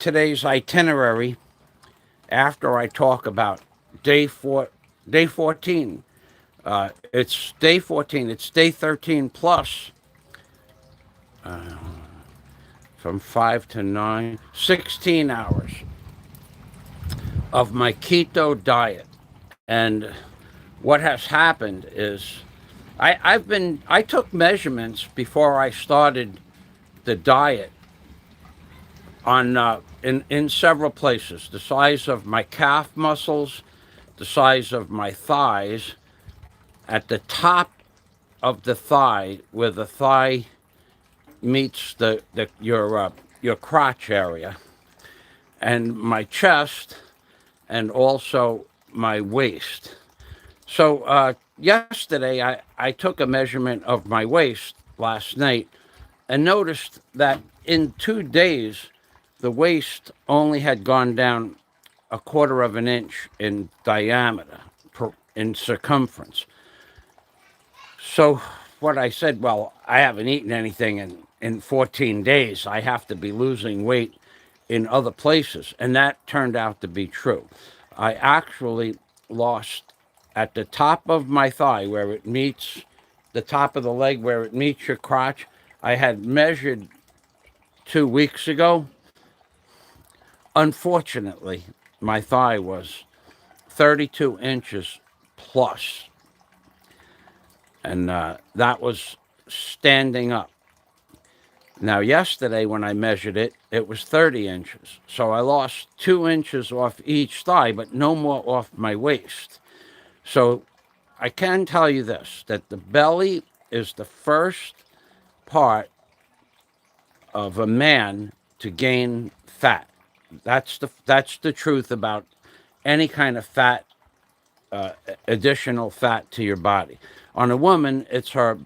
today's itinerary after I talk about day 14. It's day 14. It's day 13 plus from 5 to 9, 16 hours of my keto diet. And what has happened is I took measurements before I started the diet on in several places. The size of my calf muscles, the size of my thighs, at the top of the thigh, where the thigh meets your crotch area, and my chest, and also my waist. So yesterday, I took a measurement of my waist last night and noticed that in 2 days, the waist only had gone down a quarter of an inch in diameter, in circumference. So what I said, well, I haven't eaten anything in 14 days. I have to be losing weight in other places. And that turned out to be true. I actually lost at the top of my thigh, where it meets the top of the leg, where it meets your crotch. I had measured 2 weeks ago. Unfortunately, my thigh was 32 inches plus, and that was standing up. Now, yesterday when I measured it, it was 30 inches. So I lost 2 inches off each thigh, but no more off my waist. So I can tell you this, that the belly is the first part of a man to gain fat. That's the truth about any kind of fat, additional fat to your body. On a woman, it's her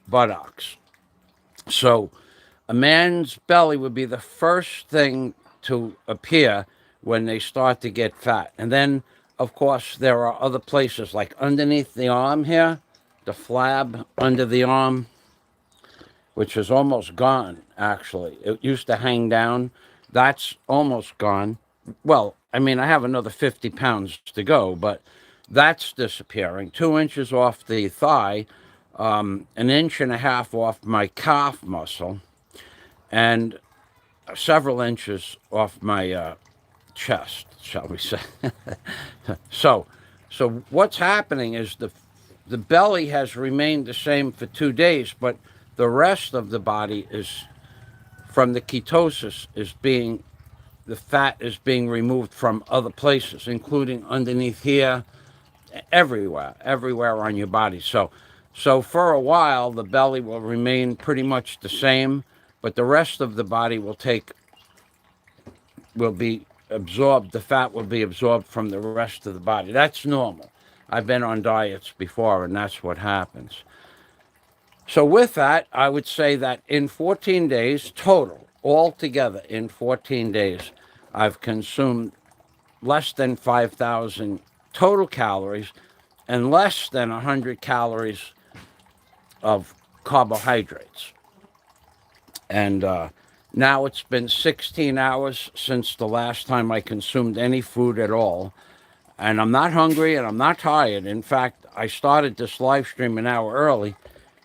buttocks. So a man's belly would be the first thing to appear when they start to get fat. And then, of course, there are other places like underneath the arm here, the flab under the arm, which is almost gone, actually. It used to hang down. That's almost gone. Well, I mean, I have another 50 pounds to go, but that's disappearing. 2 inches off the thigh, an inch and a half off my calf muscle, and several inches off my chest, shall we say. so, so what's happening is the belly has remained the same for 2 days, but the rest of the body is, from the ketosis, is being, the fat is being removed from other places, including underneath here, everywhere on your body. So for a while, the belly will remain pretty much the same, but the rest of the body will be absorbed. The fat will be absorbed from the rest of the body. That's normal. I've been on diets before, and that's what happens. So with that, I would say that in 14 days total, altogether in 14 days, I've consumed less than 5,000 total calories and less than 100 calories of carbohydrates. And now it's been 16 hours since the last time I consumed any food at all. And I'm not hungry and I'm not tired. In fact, I started this live stream an hour early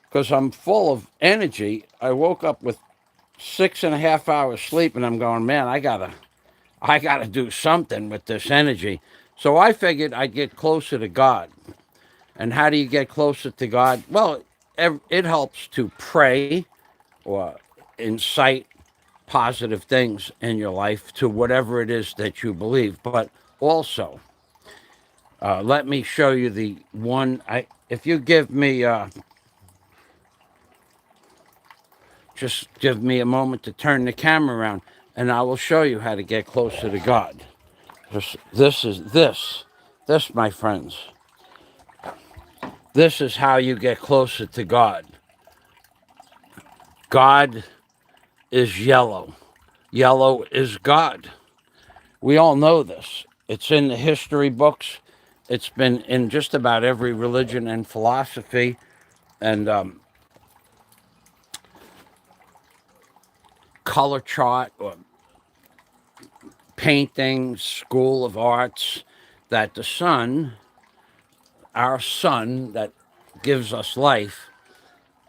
because I'm full of energy. I woke up with 6.5 hours sleep and I'm going, man, I gotta do something with this energy. So I figured I'd get closer to God. And how do you get closer to God? Well, it helps to pray or incite positive things in your life to whatever it is that you believe. But also, let me show you the one. If you give me, just give me a moment to turn the camera around, and I will show you how to get closer to God. This, my friends. This is how you get closer to God. God is yellow. Yellow is God. We all know this. It's in the history books. It's been in just about every religion and philosophy. And color chart or painting school of arts that the sun, our sun that gives us life,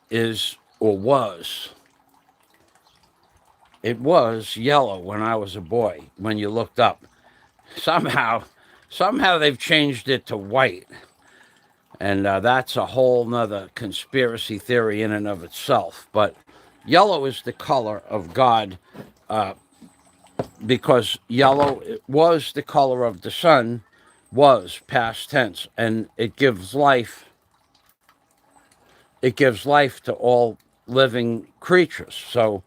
is or was. It was yellow when I was a boy, when you looked up. Somehow they've changed it to white. And that's a whole nother conspiracy theory in and of itself. But yellow is the color of God, because yellow was the color of the sun, was past tense, and it gives life. It gives life to all living creatures. So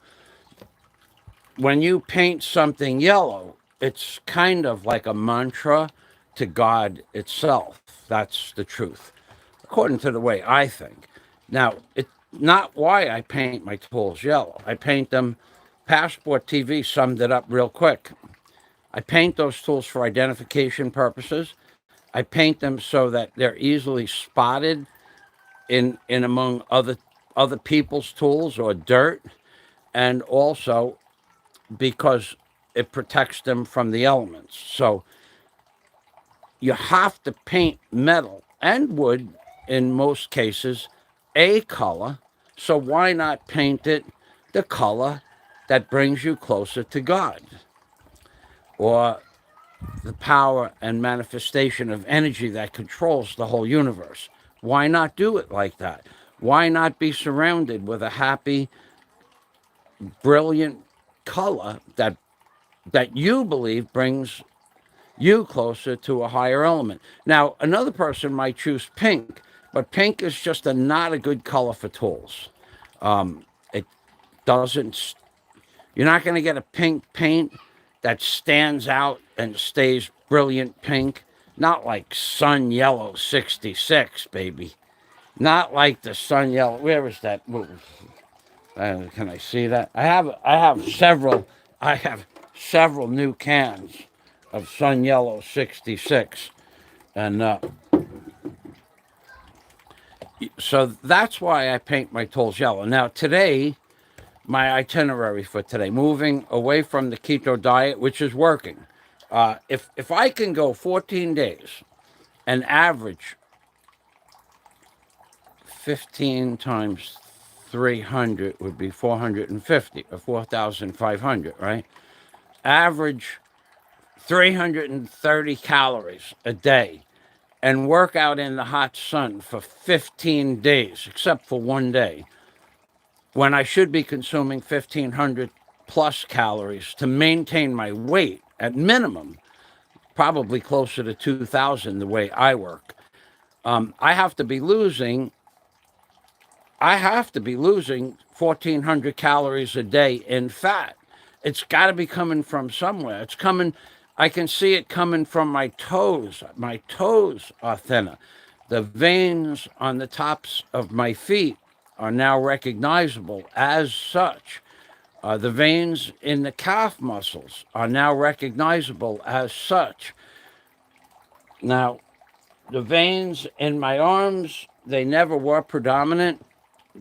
when you paint something yellow, it's kind of like a mantra to God itself. That's the truth, according to the way I think. Now, it's not why I paint my tools yellow. I paint them. Passport TV summed it up real quick. I paint those tools for identification purposes. I paint them so that they're easily spotted in among other people's tools or dirt, and also because it protects them from the elements. So you have to paint metal and wood, in most cases, a color. So why not paint it the color that brings you closer to God, or the power and manifestation of energy that controls the whole universe? Why not do it like that? Why not be surrounded with a happy, brilliant color that you believe brings you closer to a higher element? Now, another person might choose pink, but pink is just not a good color for tools. It doesn't. You're not going to get a pink paint that stands out and stays brilliant pink. Not like Sun Yellow 66, baby. Not like the Sun Yellow. Where is that? Can I see that? I have several new cans of Sun Yellow 66, and so that's why I paint my tools yellow. Now today, my itinerary for today, moving away from the keto diet, which is working. If I can go 14 days and average 15 times 300 would be 450 or 4,500, right? Average 330 calories a day and work out in the hot sun for 15 days, except for one day, when I should be consuming 1,500 plus calories to maintain my weight at minimum, probably closer to 2,000 the way I work. I have to be losing 1,400 calories a day in fat. It's got to be coming from somewhere. It's coming. I can see it coming from my toes. My toes are thinner. The veins on the tops of my feet are now recognizable as such. The veins in the calf muscles are now recognizable as such. Now, the veins in my arms, they never were predominant.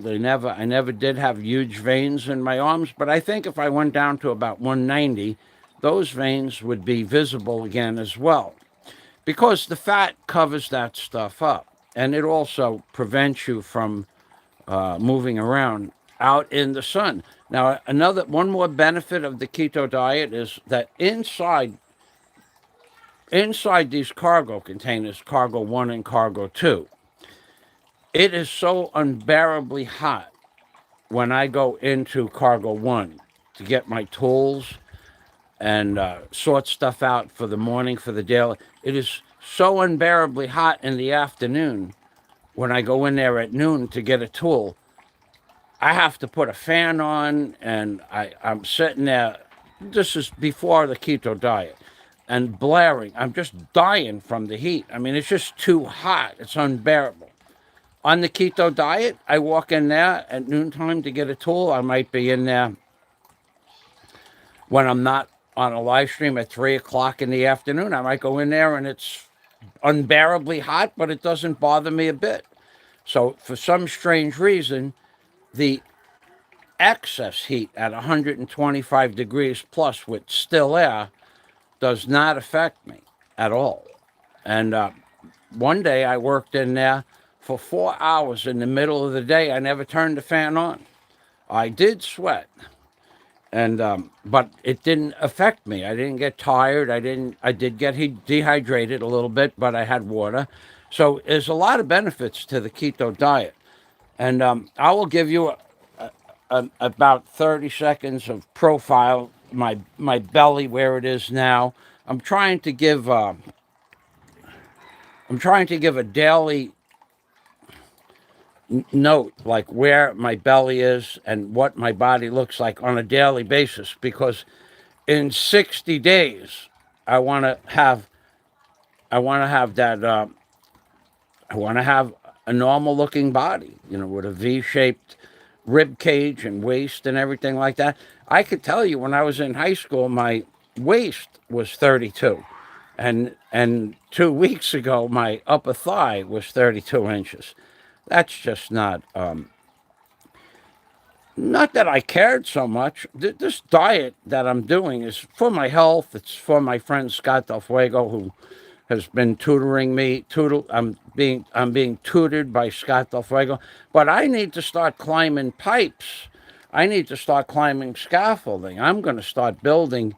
I never did have huge veins in my arms, but I think if I went down to about 190, those veins would be visible again as well, because the fat covers that stuff up, and it also prevents you from moving around out in the sun. Now, one more benefit of the keto diet is that inside these cargo containers, cargo 1 and cargo 2, it is so unbearably hot when I go into cargo 1 to get my tools and sort stuff out for the morning, for the daily. It is so unbearably hot in the afternoon when I go in there at noon to get a tool. I have to put a fan on, and I'm sitting there. This is before the keto diet, and blaring. I'm just dying from the heat. I mean, it's just too hot. It's unbearable. On the keto diet, I walk in there at noontime to get a tool. I might be in there when I'm not on a live stream at 3 o'clock in the afternoon. I might go in there and it's unbearably hot, but it doesn't bother me a bit. So for some strange reason, the excess heat at 125 degrees plus with still air does not affect me at all. And one day I worked in there for 4 hours in the middle of the day. I never turned the fan on. I did sweat, and but it didn't affect me. I didn't get tired. I didn't. I did get dehydrated a little bit, but I had water. So there's a lot of benefits to the keto diet, and I will give you about 30 seconds of profile my belly where it is now. I'm trying to give a daily note, like where my belly is and what my body looks like on a daily basis, because in 60 days I want to have that I want to have a normal looking body, with a V-shaped rib cage and waist and everything like that. I could tell you when I was in high school, my waist was 32. And 2 weeks ago, my upper thigh was 32 inches. That's just not that I cared so much. This diet that I'm doing is for my health. It's for my friend Scott Del Fuego, who has been tutoring me. I'm being tutored by Scott Del Fuego. But I need to start climbing pipes. I need to start climbing scaffolding. I'm going to start building,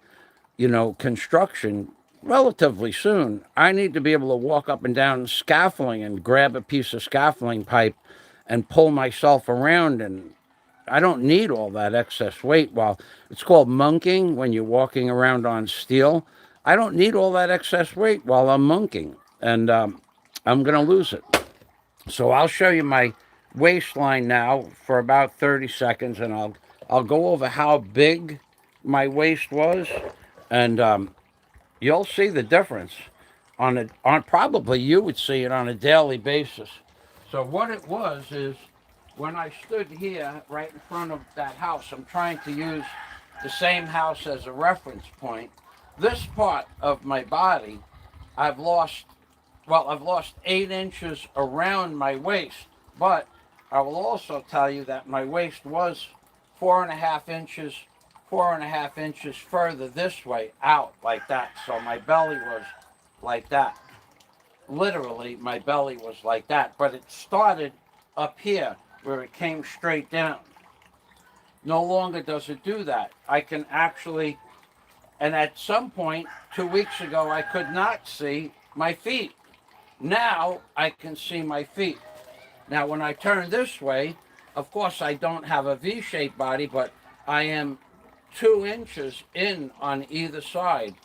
construction relatively soon. I need to be able to walk up and down scaffolding and grab a piece of scaffolding pipe and pull myself around, and I don't need all that excess weight. While it's called monking when you're walking around on steel, I don't need all that excess weight while I'm monking, and I'm going to lose it. So I'll show you my waistline now for about 30 seconds, and I'll go over how big my waist was, and you'll see the difference on probably you would see it on a daily basis. So what it was is, when I stood here right in front of that house, I'm trying to use the same house as a reference point. This part of my body, I've lost, I've lost 8 inches around my waist, but I will also tell you that my waist was 4.5 inches, 4.5 inches further this way out like that. So my belly was like that. Literally, my belly was like that, but it started up here where it came straight down. No longer does it do that. I can actually, and at some point 2 weeks ago, I could not see my feet. Now I can see my feet. Now when I turn this way, of course I don't have a V-shaped body, but I am 2 inches in on either side,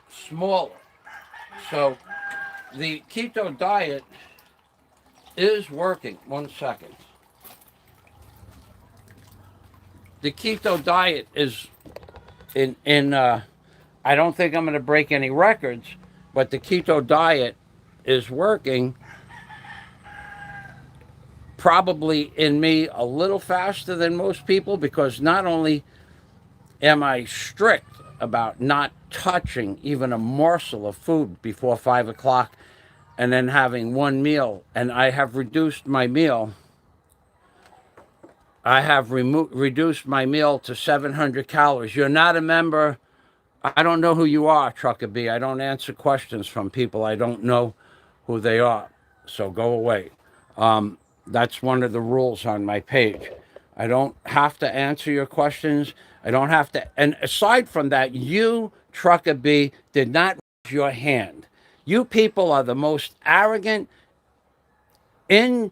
smaller. So the keto diet is working. 1 second. The keto diet is I don't think I'm going to break any records, but the keto diet is working probably in me a little faster than most people, because not only am I strict about not touching even a morsel of food before 5 o'clock and then having one meal, and I have reduced my meal. I have reduced my meal to 700 calories. You're not a member. I don't know who you are, Trucker B. I don't answer questions from people I don't know who they are. So go away. That's one of the rules on my page. I don't have to answer your questions. I don't have to. And aside from that, you, Trucker B, did not raise your hand. You people are the most arrogant, and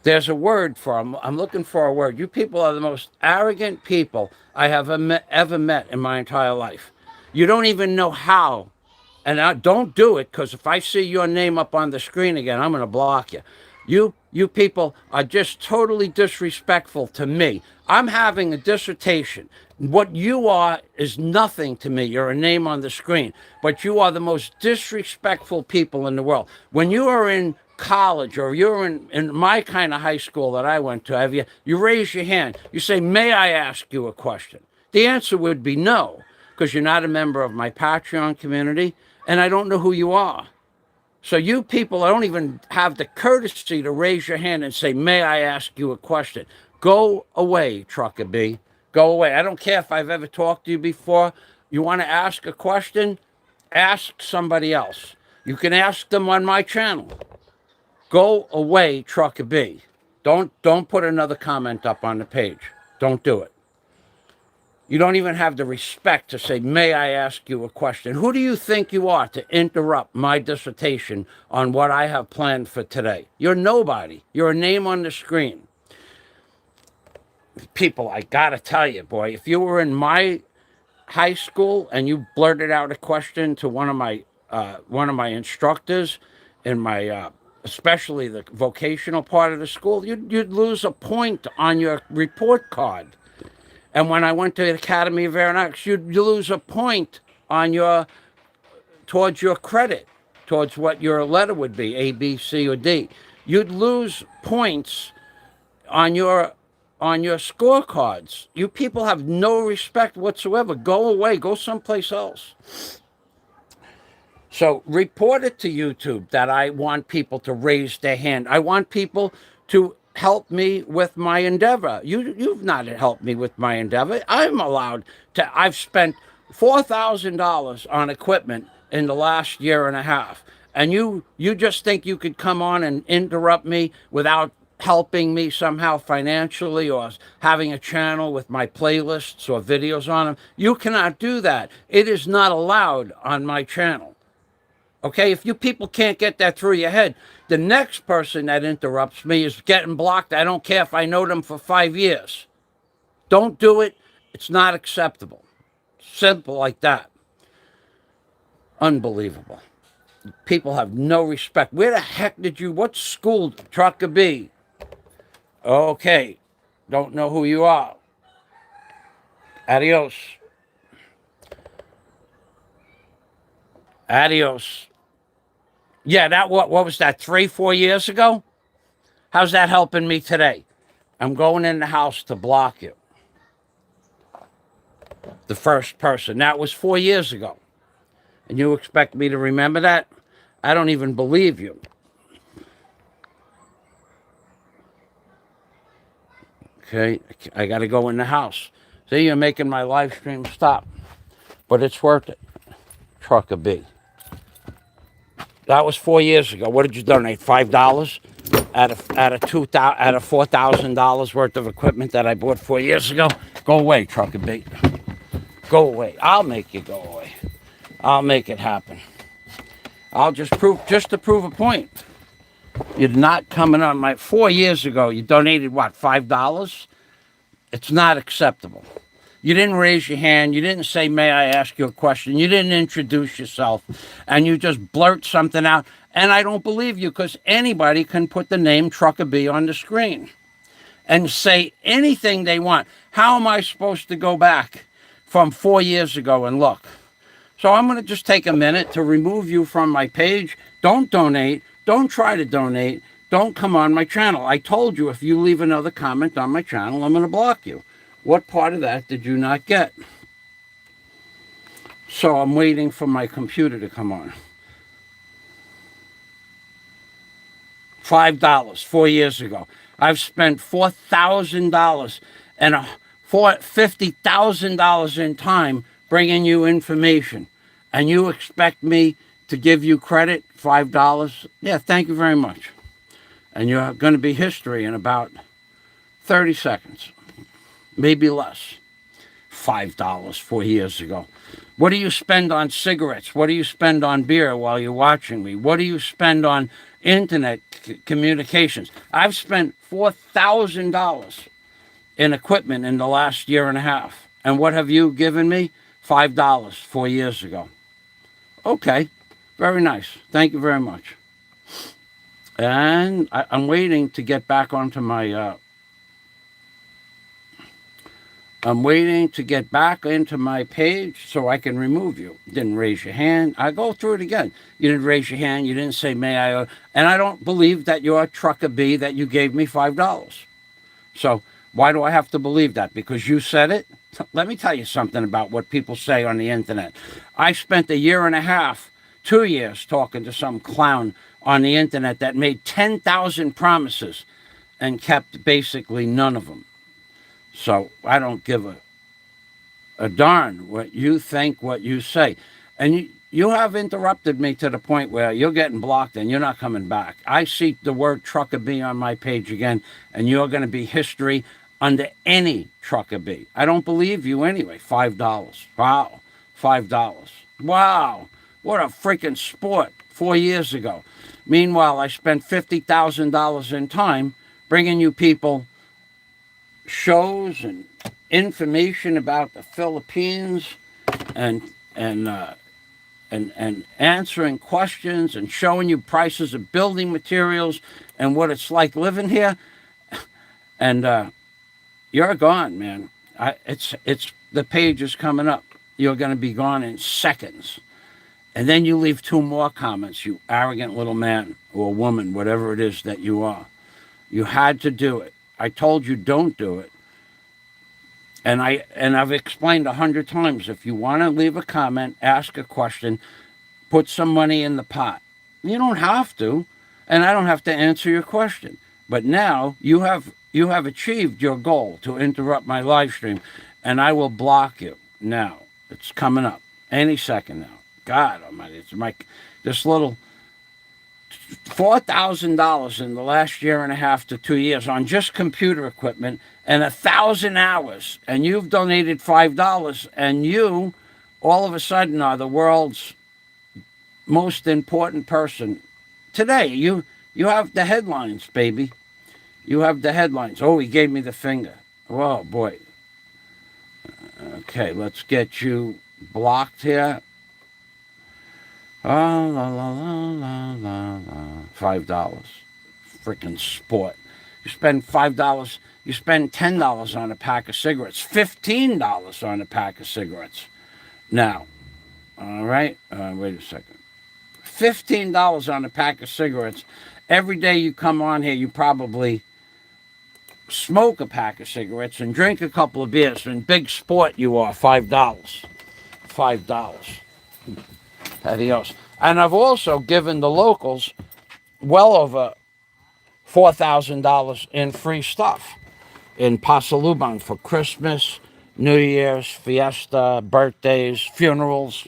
there's a word for them. I'm looking for a word. You people are the most arrogant people I have ever met in my entire life. You don't even know how. And don't do it, because if I see your name up on the screen again, I'm going to block you. You people are just totally disrespectful to me. I'm having a dissertation. What you are is nothing to me. You're a name on the screen. But you are the most disrespectful people in the world. When you are in college, or you're in my kind of high school that I went to, you raise your hand. You say, may I ask you a question? The answer would be no, because you're not a member of my Patreon community, and I don't know who you are. So you people don't even have the courtesy to raise your hand and say, may I ask you a question? Go away, Trucker B. Go away. I don't care if I've ever talked to you before. You want to ask a question? Ask somebody else. You can ask them on my channel. Go away, Trucker B. Don't put another comment up on the page. Don't do it. You don't even have the respect to say, may I ask you a question? Who do you think you are to interrupt my dissertation on what I have planned for today? You're nobody. You're a name on the screen. People, I gotta tell you, boy, if you were in my high school and you blurted out a question to one of my instructors in my especially the vocational part of the school, you'd lose a point on your report card. And when I went to the Academy of Aeronautics, you'd lose a point on towards your credit, towards what your letter would be, A, B, C, or D. You'd lose points on your scorecards. You people have no respect whatsoever. Go away. Go someplace else. So report it to YouTube that I want people to raise their hand. I want people to help me with my endeavor. You've not helped me with my endeavor. I'm allowed to. I've spent $4,000 on equipment in the last year and a half, and you just think you could come on and interrupt me without helping me somehow financially or having a channel with my playlists or videos on them. You cannot do that. It is not allowed on my channel. Okay, if you people can't get that through your head, the next person that interrupts me is getting blocked. I don't care if I know them for 5 years. Don't do it. It's not acceptable. Simple like that. Unbelievable. People have no respect. Where the heck did you, what school, Trucker B? Okay, don't know who you are. Adios. Adios. Yeah, that what was that, 3-4 years ago? How's that helping me today? I'm going in the house to block you. The first person. That was 4 years ago. And you expect me to remember that? I don't even believe you. Okay, I got to go in the house. See, you're making my live stream stop. But it's worth it. Trucker B. That was 4 years ago. What did you donate? $5 out of $4,000 worth of equipment that I bought 4 years ago? Go away, Trucker B. Go away. I'll make you go away. I'll make it happen. I'll just to prove a point. You're not coming on my 4 years ago. You donated what, $5? It's not acceptable. You didn't raise your hand. You didn't say, may I ask you a question? You didn't introduce yourself. And you just blurt something out. And I don't believe you because anybody can put the name Trucker B on the screen and say anything they want. How am I supposed to go back from 4 years ago and look? So I'm going to just take a minute to remove you from my page. Don't donate. Don't try to donate. Don't come on my channel. I told you if you leave another comment on my channel, I'm going to block you. What part of that did you not get? So I'm waiting for my computer to come on. $5 4 years ago. I've spent $4,000 and $50,000 in time bringing you information. And you expect me to give you credit? $5? Yeah, thank you very much. And you're going to be history in about 30 seconds. Maybe less. $5 4 years ago. What do you spend on cigarettes? What do you spend on beer while you're watching me? What do you spend on internet communications? I've spent $4,000 in equipment in the last year and a half. And what have you given me? $5 4 years ago. Okay, very nice. Thank you very much. And I'm waiting to get back onto my... I'm waiting to get back into my page so I can remove you. Didn't raise your hand. I go through it again. You didn't raise your hand. You didn't say, may I? And I don't believe that you're Trucker B, that you gave me $5. So why do I have to believe that? Because you said it? Let me tell you something about what people say on the internet. I spent a year and a half 2 years talking to some clown on the internet that made 10,000 promises and kept basically none of them. So I don't give a darn what you think, what you say. And you have interrupted me to the point where you're getting blocked and you're not coming back. I see the word trucker bee on my page again, and you're going to be history under any trucker bee. I don't believe you anyway. $5. Wow. $5. Wow. What a freaking sport 4 years ago. Meanwhile, I spent $50,000 in time bringing you people shows and information about the Philippines and answering questions and showing you prices of building materials and what it's like living here. And you're gone, man. It's the page is coming up. You're going to be gone in seconds. And then you leave 2 more comments, you arrogant little man or woman, whatever it is that you are. You had to do it. I told you don't do it. And I've explained 100 times, if you want to leave a comment, ask a question, put some money in the pot. You don't have to, and I don't have to answer your question. But now you have achieved your goal to interrupt my live stream, and I will block you now. It's coming up any second now. God Almighty, it's this little $4,000 in the last year and a half to 2 years on just computer equipment and 1,000 hours, and you've donated $5, and you all of a sudden are the world's most important person today. You have the headlines, baby. You have the headlines. Oh, he gave me the finger. Oh boy. Okay, let's get you blocked here. Oh, la, la, la, la, la, la. $5. Freaking sport. You spend $5, you spend $10 on a pack of cigarettes, $15 on a pack of cigarettes. Now, all right, wait a second. $15 on a pack of cigarettes. Every day you come on here, you probably smoke a pack of cigarettes and drink a couple of beers. In big sport, you are $5. $5. Adios. And I've also given the locals well over $4,000 in free stuff in Pasalubong for Christmas, New Year's, fiesta, birthdays, funerals.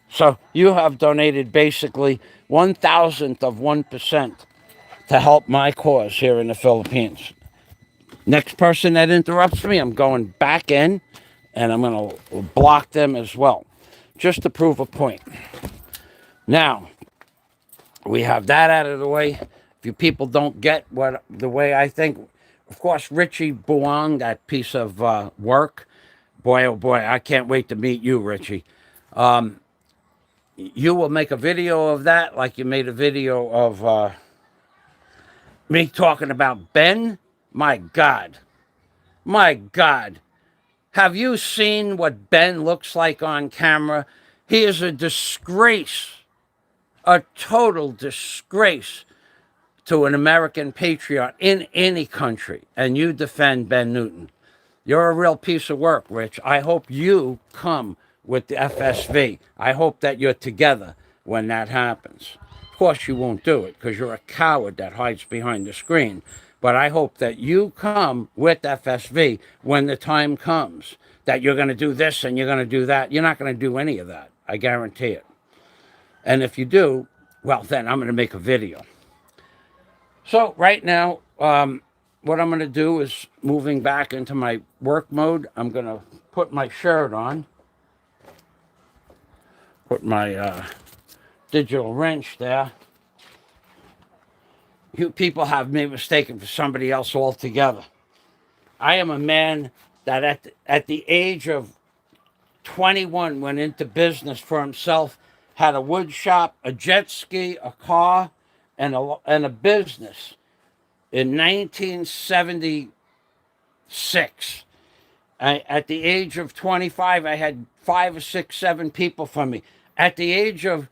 So you have donated basically 1,000th of 1% to help my cause here in the Philippines. Next person that interrupts me, I'm going back in and I'm going to block them as well, just to prove a point. Now, we have that out of the way. If you people don't get the way I think, of course, Richie Buong, that piece of work, boy, oh boy, I can't wait to meet you, Richie. You will make a video of that like you made a video of me talking about Ben. My God. My God. Have you seen what Ben looks like on camera? He is a disgrace. A total disgrace to an American patriot in any country. And you defend Ben Newton. You're a real piece of work, Rich. I hope you come with the FSV. I hope that you're together when that happens. Of course, you won't do it because you're a coward that hides behind the screen. But I hope that you come with FSV when the time comes, that you're going to do this and you're going to do that. You're not going to do any of that. I guarantee it. And if you do, well, then I'm going to make a video. So right now, what I'm going to do is moving back into my work mode. I'm going to put my shirt on. Put my digital wrench there. You people have me mistaken for somebody else altogether. I am a man that at the age of 21 went into business for himself, had a wood shop, a jet ski, a car, and a business. In 1976, at the age of 25, I had 5 or 6, 7 people from me. At the age of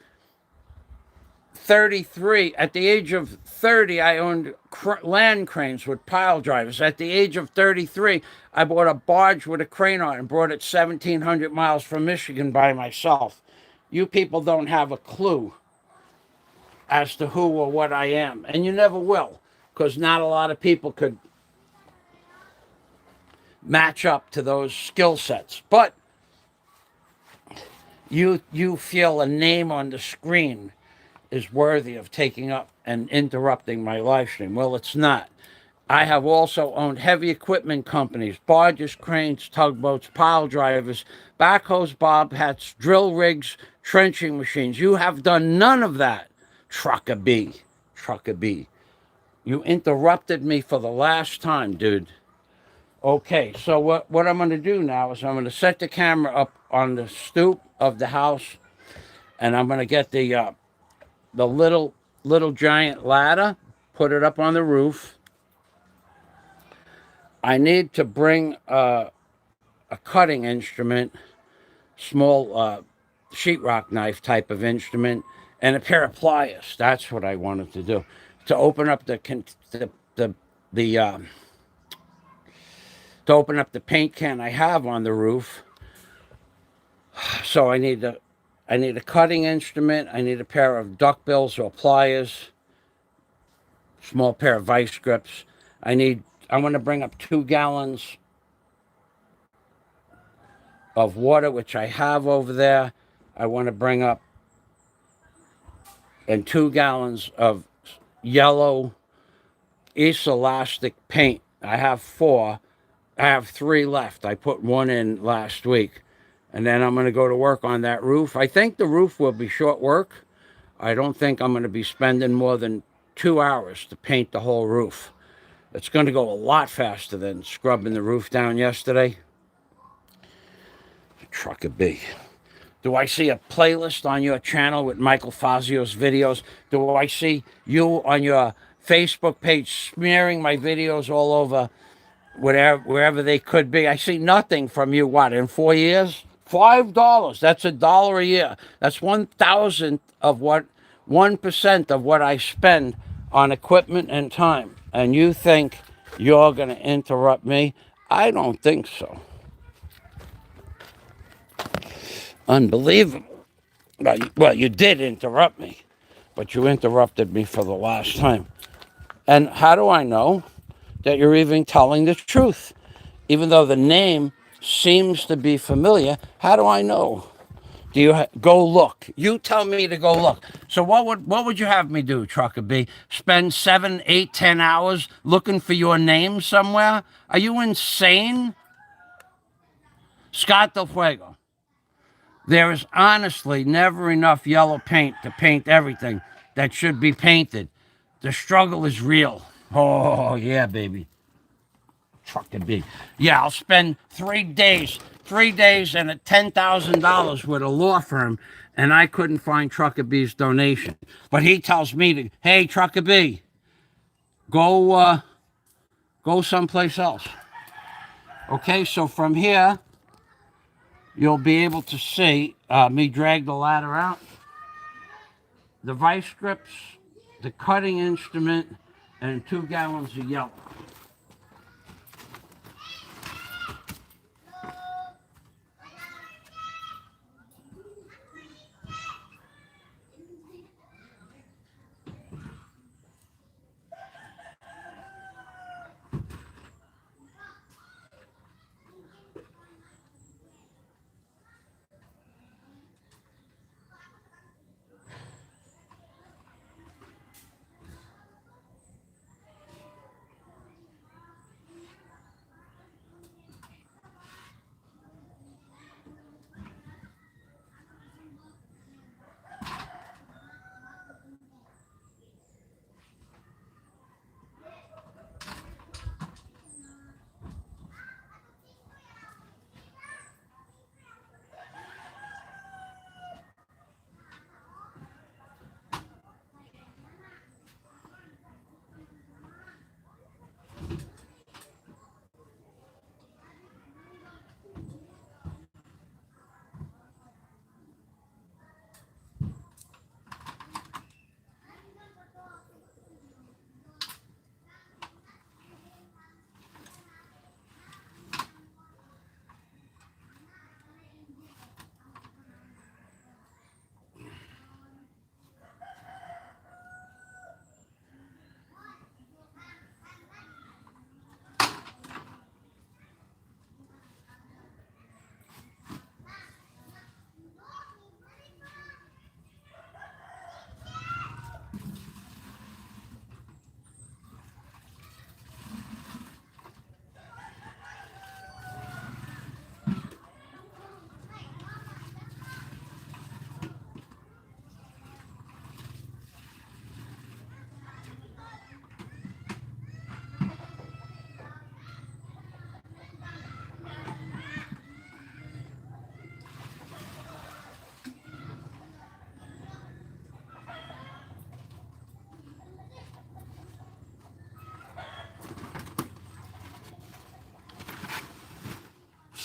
33, at the age of 30, I owned land cranes with pile drivers. At the age of 33, I bought a barge with a crane on it and brought it 1,700 miles from Michigan by myself. you people don't have a clue as to who or what I am. And you never will, because not a lot of people could match up to those skill sets. But you feel a name on the screen is worthy of taking up and interrupting my live stream. Well, it's not. I have also owned heavy equipment companies, barges, cranes, tugboats, pile drivers, backhoes, bobcats, drill rigs, trenching machines. You have done none of that, Truckabee. Truckabee. You interrupted me for the last time, dude. Okay, so what I'm going to do now is I'm going to set the camera up on the stoop of the house, and I'm going to get the little giant ladder, put it up on the roof. I need to bring a cutting instrument, small sheetrock knife type of instrument, and a pair of pliers. That's what I wanted to do, to open up the to open up the paint can I have on the roof. So I need a cutting instrument. I need a pair of duckbills or pliers, small pair of vice grips. I'm going to bring up 2 gallons of water, which I have over there. I want to bring up and 2 gallons of yellow Elastic paint. I have 4. I have 3 left. I put 1 in last week. And then I'm going to go to work on that roof. I think the roof will be short work. I don't think I'm going to be spending more than 2 hours to paint the whole roof. It's going to go a lot faster than scrubbing the roof down yesterday. Truckabee. Do I see a playlist on your channel with Michael Fazio's videos? Do I see you on your Facebook page smearing my videos all over wherever they could be? I see nothing from you, what, in 4 years? $5. That's $1 a year. That's 1,000th of what, 1% of what I spend on equipment and time. And you think you're going to interrupt me? I don't think so. Unbelievable. Well, you did interrupt me, but you interrupted me for the last time. And how do I know that you're even telling the truth? Even though the name seems to be familiar, how do I know? Do you go look? You tell me to go look. So what would you have me do, Truckabee? Spend 7, 8, 10 hours looking for your name somewhere? Are you insane? Scott Del Fuego. There is honestly never enough yellow paint to paint everything that should be painted. The struggle is real. Oh, yeah, baby. Truckabee. Yeah, I'll spend 3 days and at $10,000 with a law firm, and I couldn't find Truckabee's donation. But he tells me to, hey, Truckabee, go someplace else. Okay, so from here, you'll be able to see me drag the ladder out, the vice grips, the cutting instrument, and 2 gallons of yellow.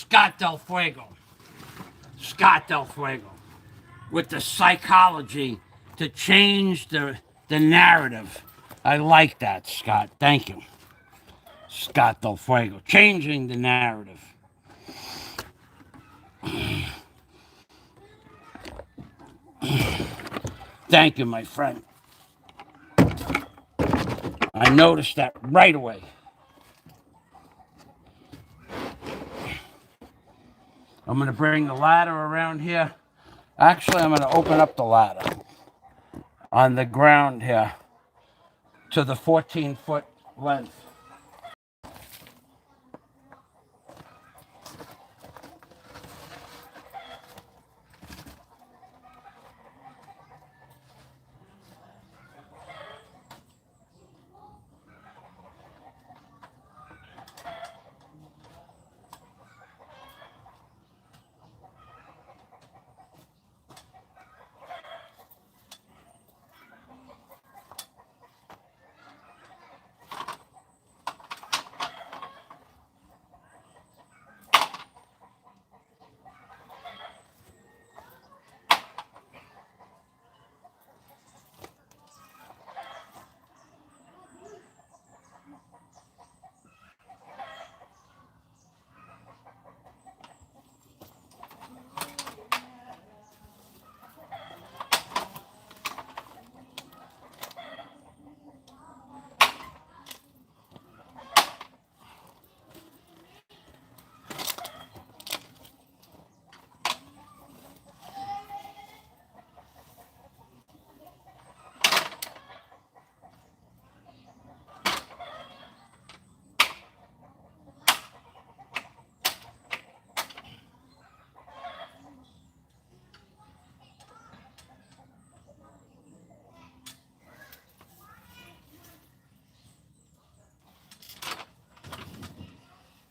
Scott Del Fuego. Scott Del Fuego. With the psychology to change the narrative. I like that, Scott. Thank you. Scott Del Fuego. Changing the narrative. Thank you, my friend. I noticed that right away. I'm going to bring the ladder around here. Actually, I'm going to open up the ladder on the ground here to the 14-foot length.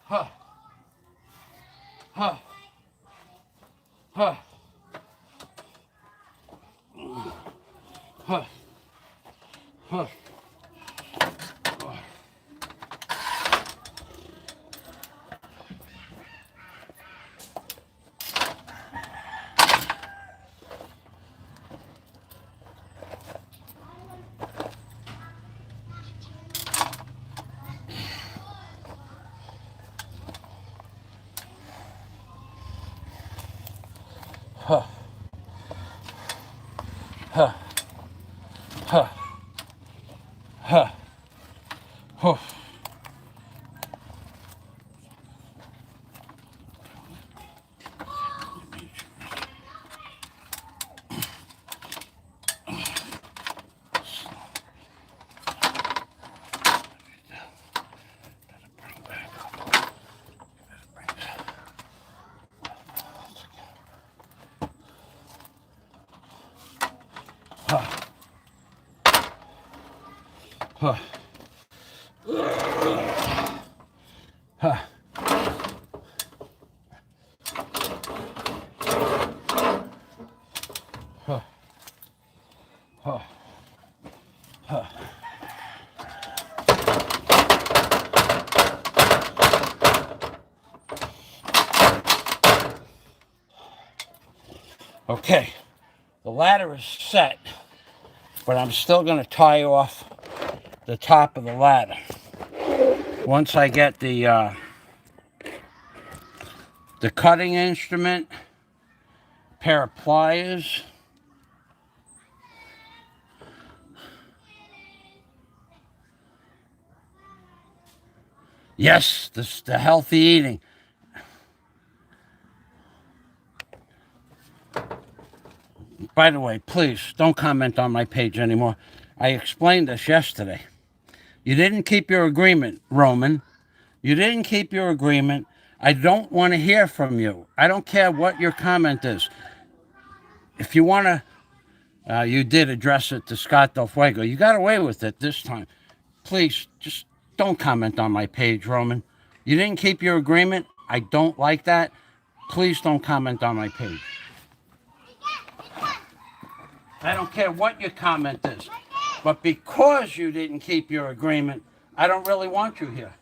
Huh. Huh. Huh. Huh. Huh. Huh. Huh. Huh. Huh. Huh. Huh. Huh. Huh. Huh. Huh. Okay, the ladder is set, but I'm still going to tie off the top of the ladder. Once I get the cutting instrument, pair of pliers, yes, the healthy eating. By the way, please don't comment on my page anymore. I explained this yesterday. You didn't keep your agreement, Roman. You didn't keep your agreement. I don't want to hear from you. I don't care what your comment is. If you want to, you did address it to Scott Del Fuego. You got away with it this time. Please, just don't comment on my page, Roman. You didn't keep your agreement. I don't like that. Please don't comment on my page. I don't care what your comment is. But because you didn't keep your agreement, I don't really want you here.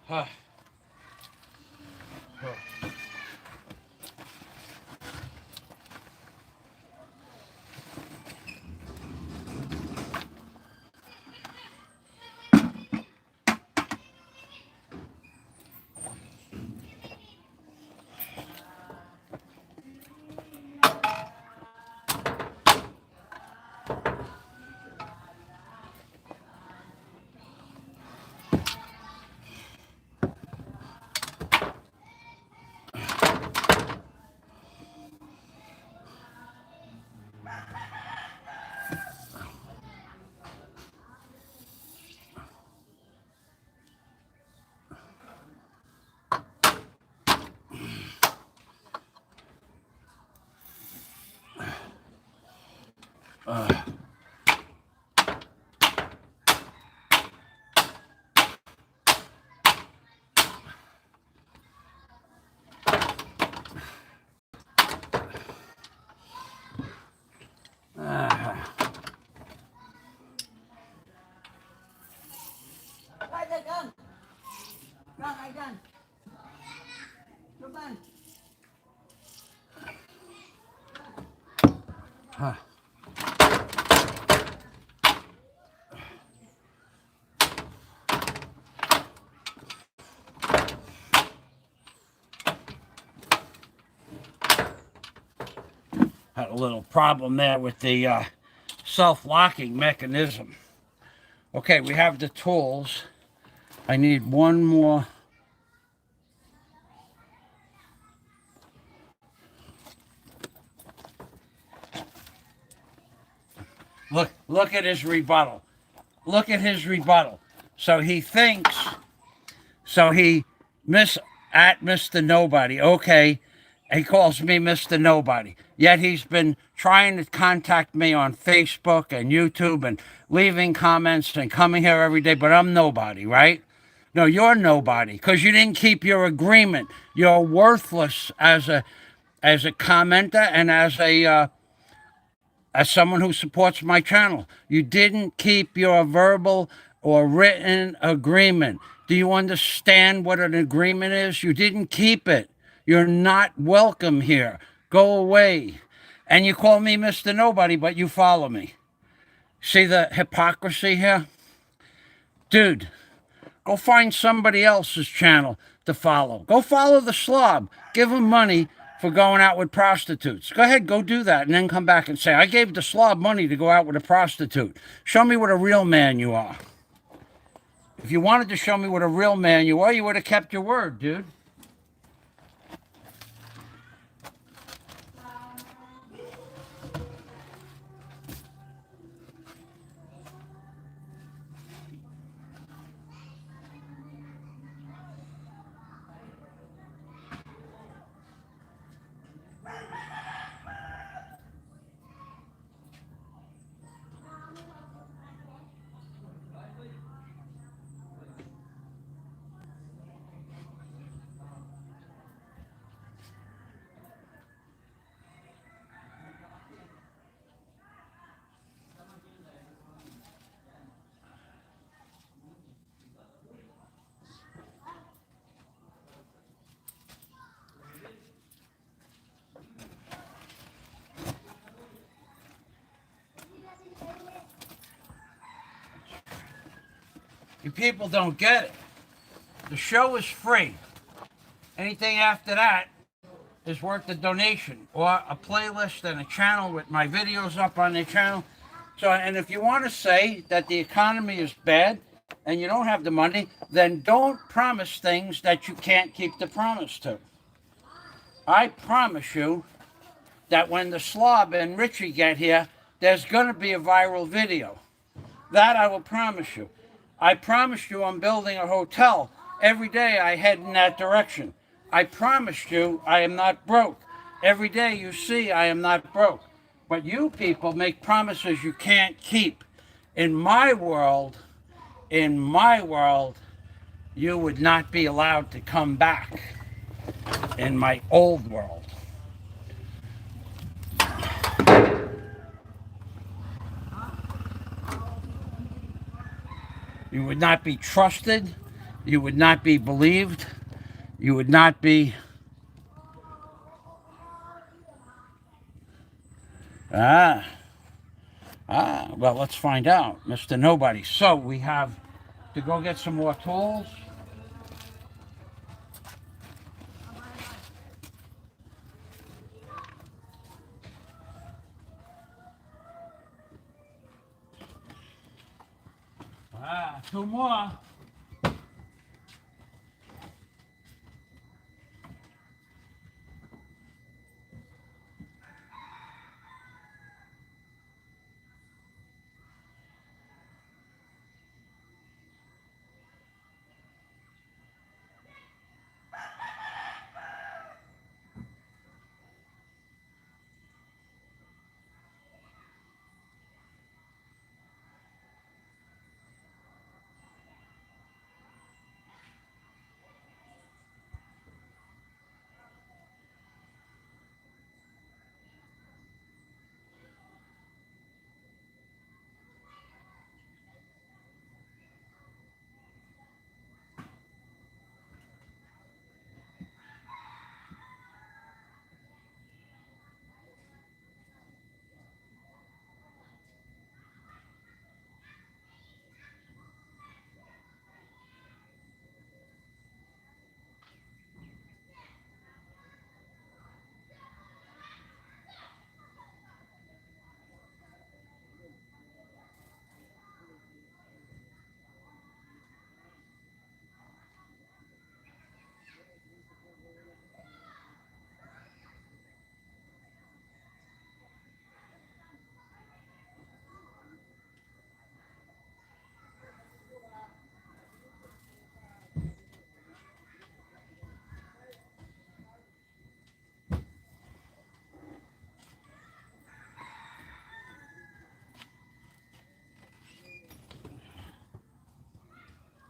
Huh. Huh. Had a little problem there with the self-locking mechanism. Okay, we have the tools. I need one more. Look at his rebuttal. Look at his rebuttal. So he thinks, so he at Mr. Nobody. Okay, he calls me Mr. Nobody. Yet he's been trying to contact me on Facebook and YouTube and leaving comments and coming here every day, but I'm nobody, right? No, you're nobody because you didn't keep your agreement. You're worthless as a commenter and as someone who supports my channel. You didn't keep your verbal or written agreement. Do you understand what an agreement is? You didn't keep it. You're not welcome here. Go away. And you call me Mr. Nobody, but you follow me. See the hypocrisy here? Dude, go find somebody else's channel to follow. Go follow the slob. Give him money for going out with prostitutes. Go ahead, go do that, and then come back and say, I gave the slob money to go out with a prostitute. Show me what a real man you are. If you wanted to show me what a real man you are, you would have kept your word, dude. You people don't get it. The show is free. Anything after that is worth a donation or a playlist and a channel with my videos up on the channel. So, and if you want to say that the economy is bad and you don't have the money, then don't promise things that you can't keep the promise to. I promise you that when the slob and Richie get here, there's going to be a viral video. That I will promise you. I promised you I'm building a hotel. Every day I head in that direction. I promised you I am not broke. Every day you see I am not broke. But you people make promises you can't keep. In my world, you would not be allowed to come back. In my old world. You would not be trusted. you would not be believed. You would not be... Well, let's find out, Mr. Nobody. So we have to go get some more tools. Two more.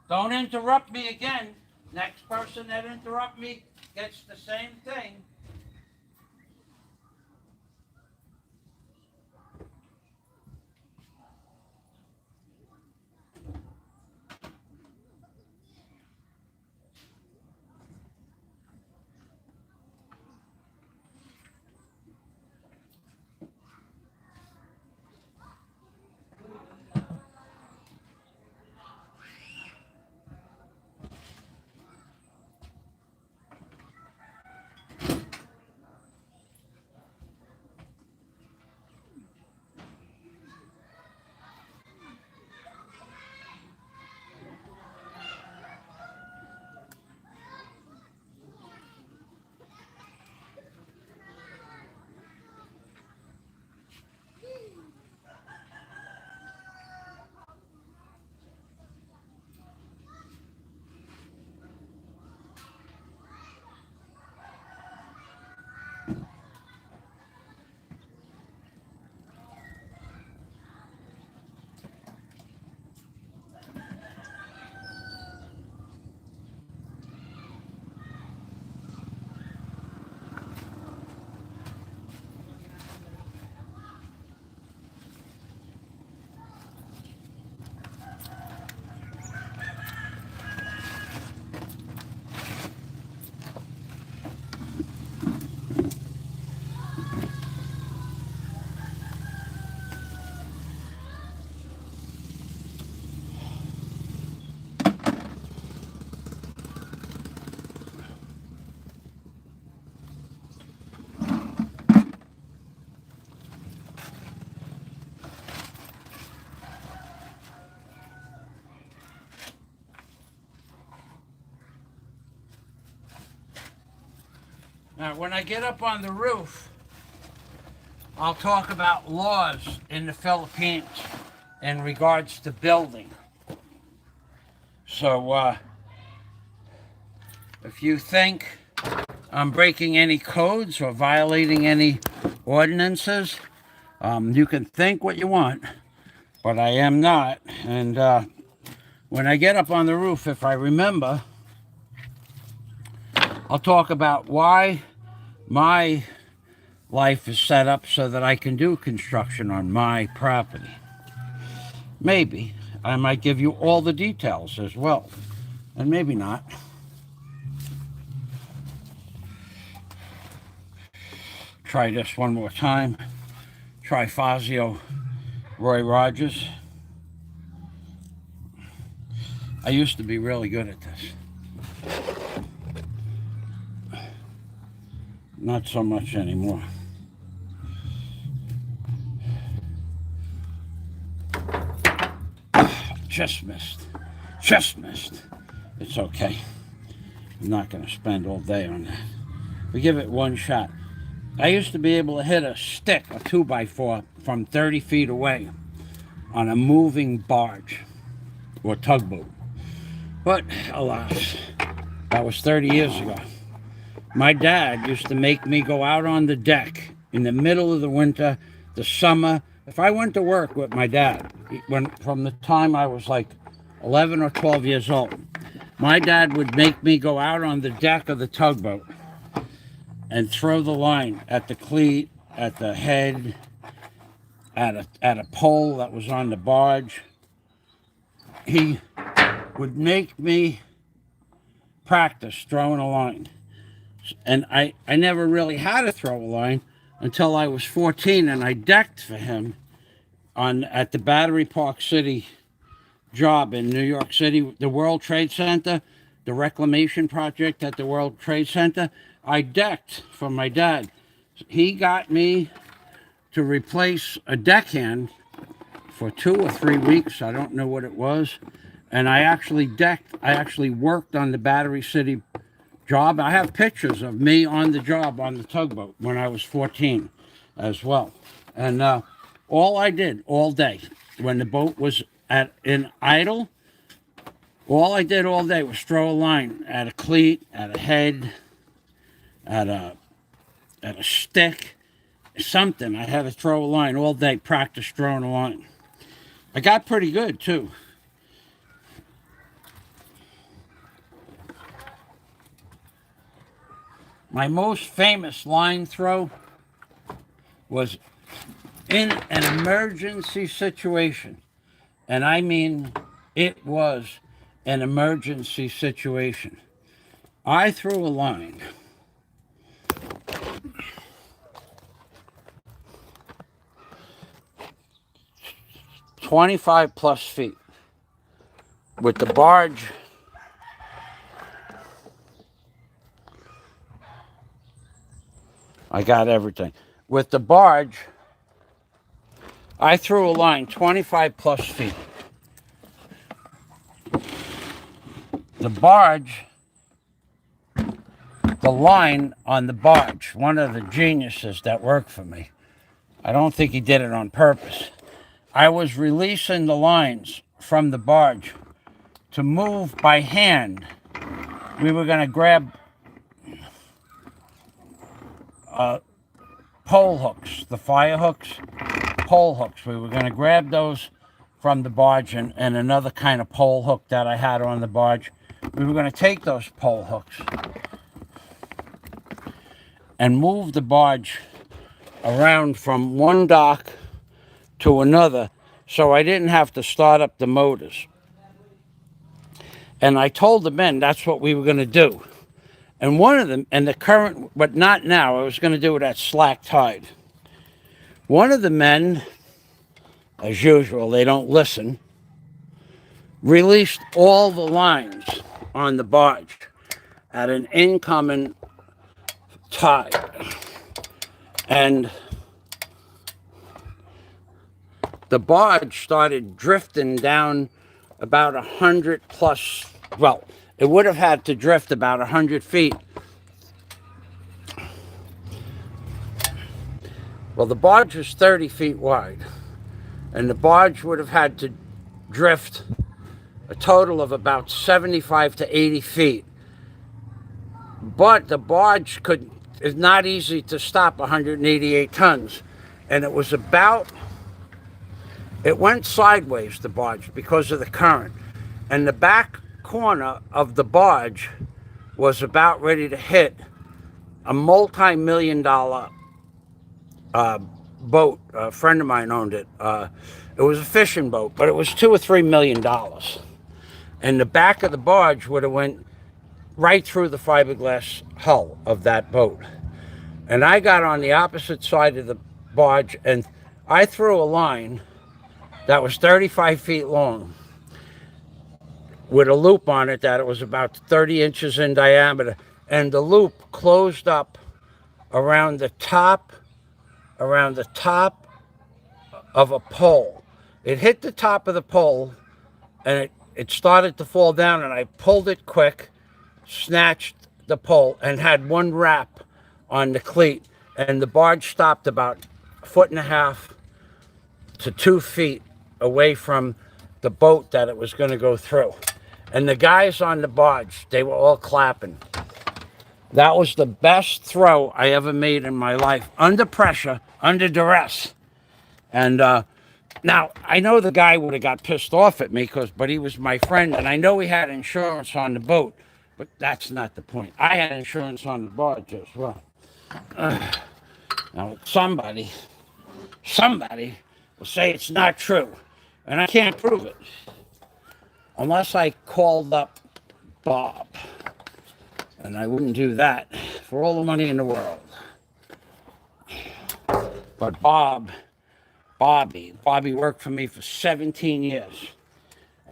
Don't interrupt me again. Next person that interrupts me gets the same thing. Now, when I get up on the roof, I'll talk about laws in the Philippines in regards to building. So, if you think I'm breaking any codes or violating any ordinances, you can think what you want, but I am not. And when I get up on the roof, if I remember, I'll talk about why my life is set up so that I can do construction on my property. Maybe I might give you all the details as well. And maybe not. Try this one more time. Try Fazio Roy Rogers. I used to be really good at this. Not so much anymore. Just missed. Just missed. It's okay. I'm not going to spend all day on that. We give it one shot. I used to be able to hit a stick, a 2x4, from 30 feet away on a moving barge or tugboat. But alas, that was 30 years ago. My dad used to make me go out on the deck in the middle of the winter, the summer. If I went to work with my dad, from the time I was like 11 or 12 years old, my dad would make me go out on the deck of the tugboat and throw the line at the cleat, at the head, at a pole that was on the barge. He would make me practice throwing a line. And I never really had to throw a line until I was 14, and I decked for him at the Battery Park City job in New York City, the World Trade Center, the reclamation project at the World Trade Center. I decked for my dad. He got me to replace a deckhand for 2 or 3 weeks. I don't know what it was. And I actually decked. I actually worked on the Battery City job. I have pictures of me on the job on the tugboat when I was 14 as well. And all I did all day when the boat was in idle, all I did all day was throw a line at a cleat, at a head, at a stick, something. I had to throw a line all day, practice throwing a line. I got pretty good too. My most famous line throw was in an emergency situation. And I mean, it was an emergency situation. I threw a line 25 plus feet with the barge I got everything. With the barge, I threw a line 25 plus feet. The barge, the line on the barge, one of the geniuses that worked for me, I don't think he did it on purpose. I was releasing the lines from the barge to move by hand. We were going to grab pole hooks, the fire hooks, pole hooks. We were going to grab those from the barge and another kind of pole hook that I had on the barge. We were going to take those pole hooks and move the barge around from one dock to another so I didn't have to start up the motors. And I told the men that's what we were going to do. And one of them, and the current, but not now, I was going to do it at slack tide. One of the men, as usual, they don't listen, released all the lines on the barge at an incoming tide. And the barge started drifting down about 100 plus, well, it would have had to drift about 100 feet. Well, the barge was 30 feet wide, and the barge would have had to drift a total of about 75 to 80 feet. But the barge is not easy to stop 188 tons. And it went sideways, the barge, because of the current. And the back corner of the barge was about ready to hit a multi-million-dollar boat. A friend of mine owned it. It was a fishing boat, but it was $2 or $3 million. and the back of the barge would have went right through the fiberglass hull of that boat. And I got on the opposite side of the barge, and I threw a line that was 35 feet long with a loop on it that it was about 30 inches in diameter, and the loop closed up around the top of a pole. It hit the top of the pole, and it started to fall down, and I pulled it quick, snatched the pole, and had one wrap on the cleat, and the barge stopped about a foot and a half to 2 feet away from the boat that it was going to go through. And the guys on the barge, they were all clapping. That was the best throw I ever made in my life, under pressure, under duress. And now, I know the guy would have got pissed off at me, but he was my friend, and I know he had insurance on the boat, but that's not the point. I had insurance on the barge as well. Now, somebody will say it's not true, and I can't prove it unless I called up Bob, and I wouldn't do that for all the money in the world. But Bobby worked for me for 17 years.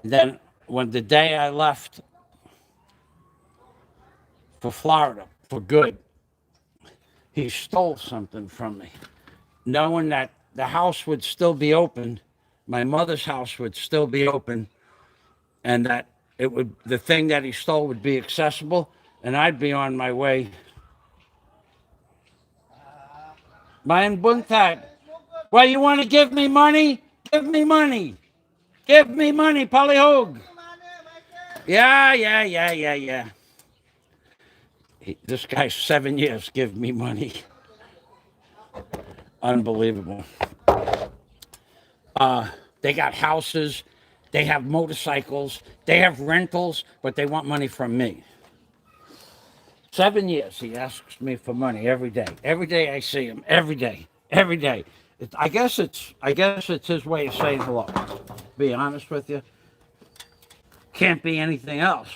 And then when the day I left for Florida for good, he stole something from me, knowing that the house would still be open, my mother's house would still be open, and that the thing that he stole would be accessible, and I'd be on my way. Mein Buntag. Well, you want to give me money? Give me money. Give me money, Polyhoog. Yeah. This guy's 7 years, give me money. Unbelievable. They got houses, they have motorcycles, they have rentals, but they want money from me. 7 years he asks me for money every day. Every day I see him. Every day. I guess it's his way of saying hello. Be honest with you. Can't be anything else.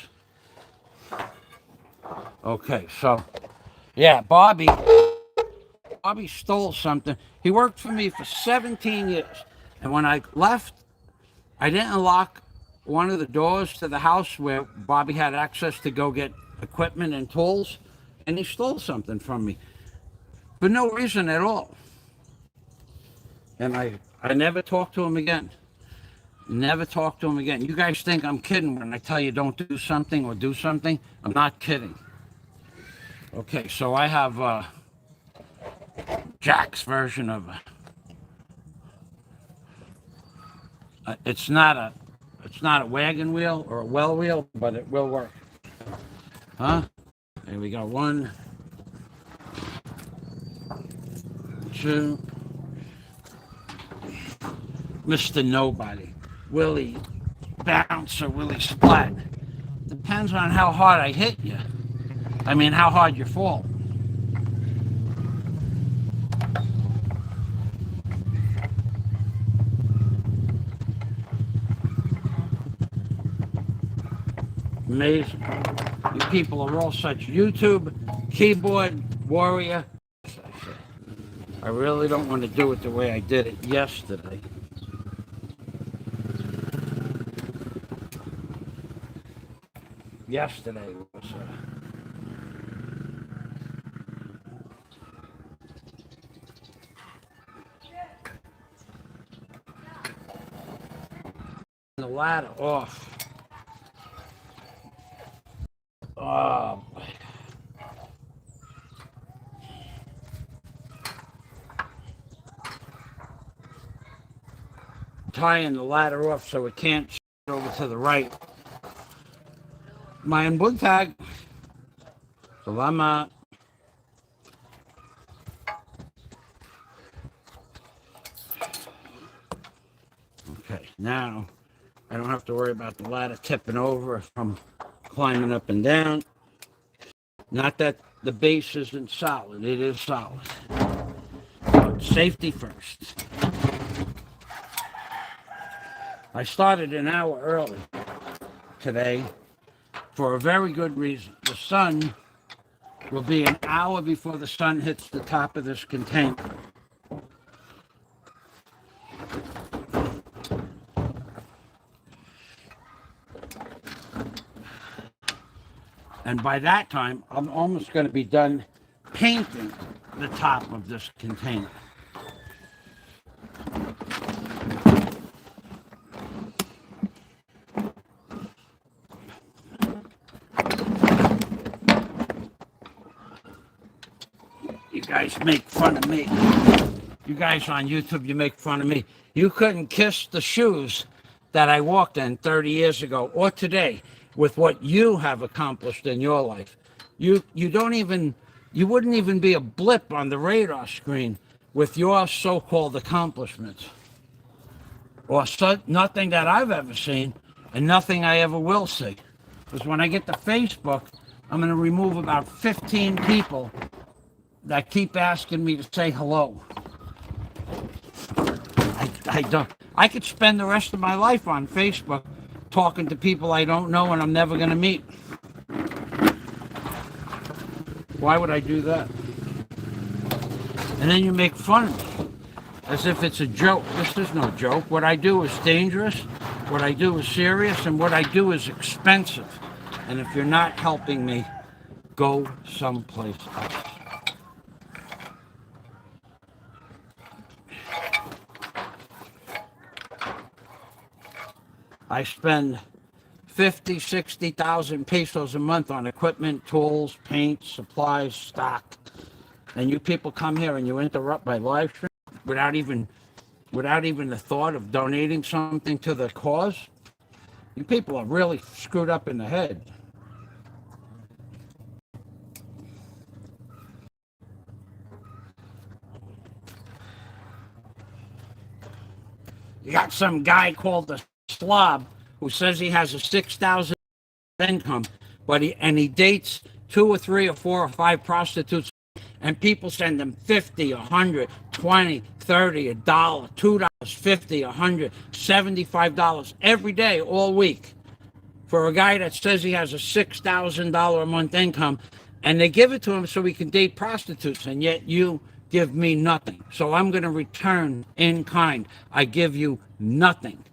Okay, so yeah, Bobby stole something. He worked for me for 17 years. And when I left, I didn't lock one of the doors to the house where Bobby had access to go get equipment and tools, and he stole something from me for no reason at all. And I never talked to him again. Never talked to him again. You guys think I'm kidding when I tell you don't do something or do something? I'm not kidding. Okay, so I have Jack's version of it's not a wagon wheel or a well wheel, but it will work. Huh? There we go. 1, 2. Mr. Nobody. Willie Bouncer, Willie Splat. Depends on how hard I hit you. I mean, how hard you fall. Amazing. You people are all such YouTube keyboard warrior. I really don't want to do it the way I did it yesterday. Yesterday was the ladder off. Oh, tying the ladder off so it can't over to the right. Mein Buntag. Salamat. Okay, now I don't have to worry about the ladder tipping over if I'm climbing up and down. Not that the base isn't solid, it is solid. But safety first. I started an hour early. today for a very good reason. The sun will be an hour before the sun hits the top of this container. And by that time, I'm almost going to be done painting the top of this container. You guys make fun of me. You guys on YouTube, you make fun of me. You couldn't kiss the shoes that I walked in 30 years ago or today with what you have accomplished in your life. You wouldn't even be a blip on the radar screen with your so-called accomplishments. Or nothing that I've ever seen and nothing I ever will see. Because when I get to Facebook, I'm going to remove about 15 people that keep asking me to say hello. I don't. I could spend the rest of my life on Facebook talking to people I don't know and I'm never going to meet. Why would I do that? And then you make fun of me as if it's a joke. This is no joke. What I do is dangerous, what I do is serious, and what I do is expensive. And if you're not helping me, go someplace else. I spend 50, 60,000 pesos a month on equipment, tools, paint, supplies, stock. And you people come here and you interrupt my live stream without even the thought of donating something to the cause. You people are really screwed up in the head. You got some guy called a slob who says he has a 6,000 income, but he dates 2 or 3 or 4 or 5 prostitutes, and people send him 50, 100, 20, 30, $1, $2, 50, 100, $75 every day, all week, for a guy that says he has a $6,000 a month income, and they give it to him so he can date prostitutes, and yet you give me nothing. So I'm going to return in kind. I give you nothing.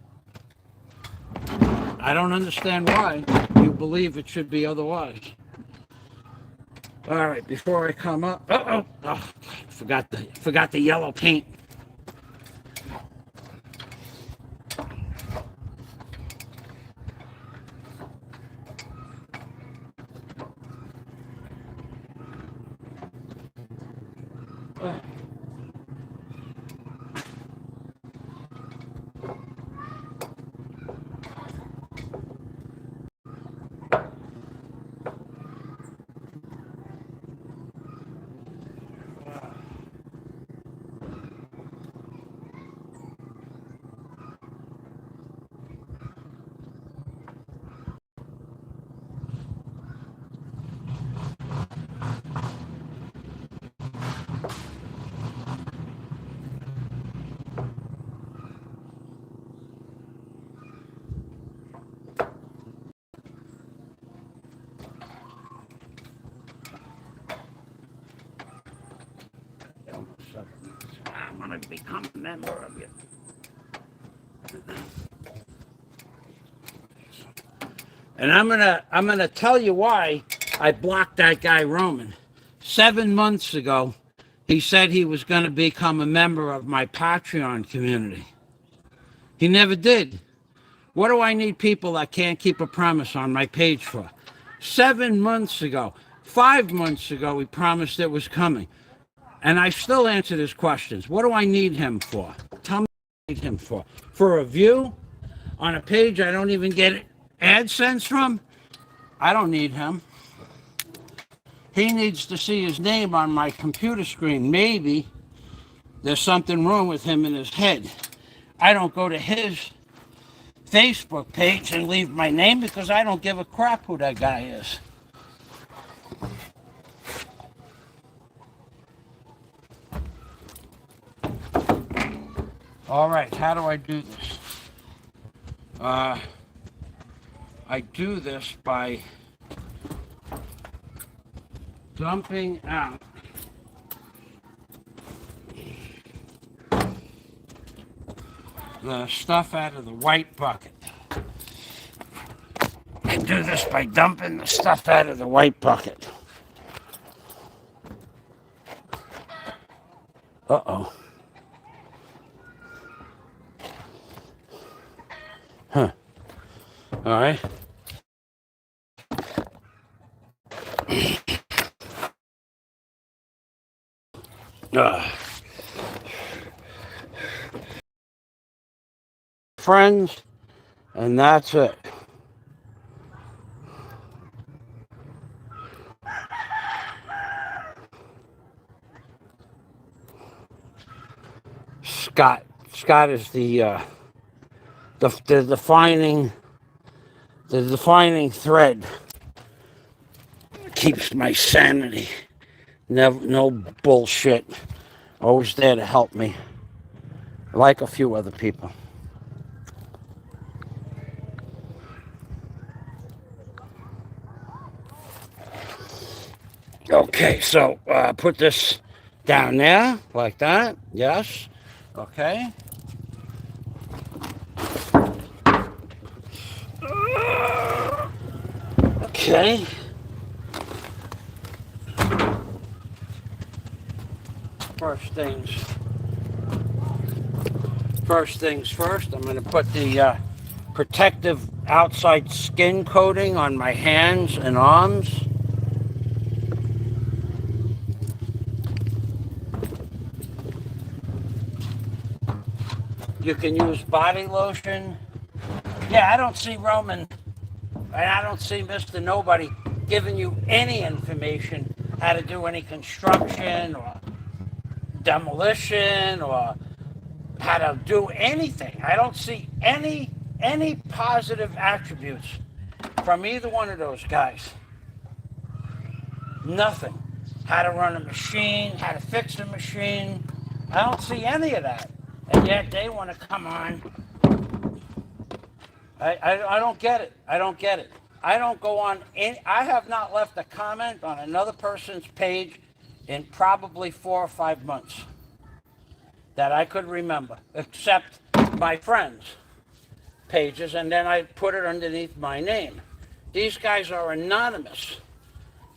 I don't understand why you believe it should be otherwise. All right, before I come up, forgot the yellow paint. I'm going to become a member of you. And I'm gonna tell you why I blocked that guy Roman. 7 months ago, he said he was going to become a member of my Patreon community. He never did. What do I need people that can't keep a promise on my page for? 7 months ago, 5 months ago, he promised it was coming. And I still answer his questions. What do I need him for? Tell me what I need him for. For a view on a page I don't even get AdSense from? I don't need him. He needs to see his name on my computer screen. Maybe there's something wrong with him in his head. I don't go to his Facebook page and leave my name because I don't give a crap who that guy is. All right, how do I do this? I do this by dumping out the stuff out of the white bucket. I do this by dumping the stuff out of the white bucket. Uh-oh. Huh. All right. Friends, and that's it. Scott is the defining thread. Keeps my sanity. Never, no bullshit. Always there to help me, like a few other people. Okay, so put this down there, like that. Yes. Okay. Okay. First things first, I'm going to put the protective outside skin coating on my hands and arms. You can use body lotion. Yeah, I don't see Roman, and I don't see Mr. Nobody giving you any information how to do any construction or demolition or how to do anything. I don't see any positive attributes from either one of those guys. Nothing. How to run a machine, how to fix a machine. I don't see any of that. And yet they want to come on. I don't get it. I don't get it. I don't go on any, I have not left a comment on another person's page in probably 4 or 5 months that I could remember, except my friends' pages, and then I put it underneath my name. These guys are anonymous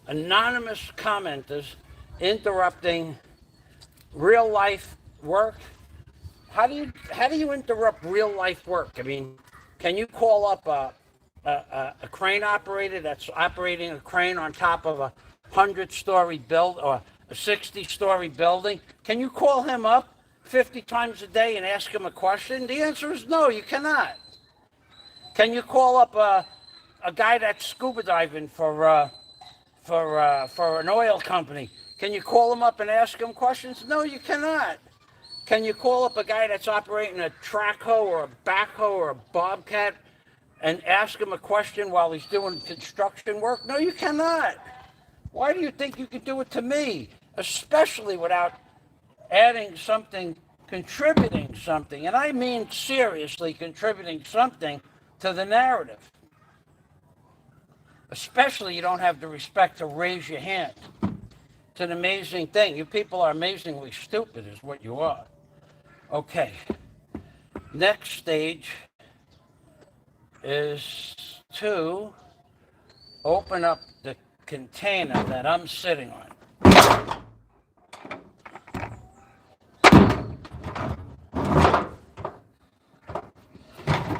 commenters interrupting real life work. How do you interrupt real life work? I mean, can you call up a crane operator that's operating a crane on top of a 100-story build or a 60-story building? Can you call him up 50 times a day and ask him a question? The answer is no, you cannot. Can you call up a guy that's scuba diving for an oil company? Can you call him up and ask him questions? No, you cannot. Can you call up a guy that's operating a track hoe or a backhoe or a bobcat and ask him a question while he's doing construction work? No, you cannot. Why do you think you could do it to me? Especially without adding something, contributing something, and I mean seriously contributing something to the narrative. Especially you don't have the respect to raise your hand. It's an amazing thing. You people are amazingly stupid is what you are. Okay. Next stage is to open up the container that I'm sitting on.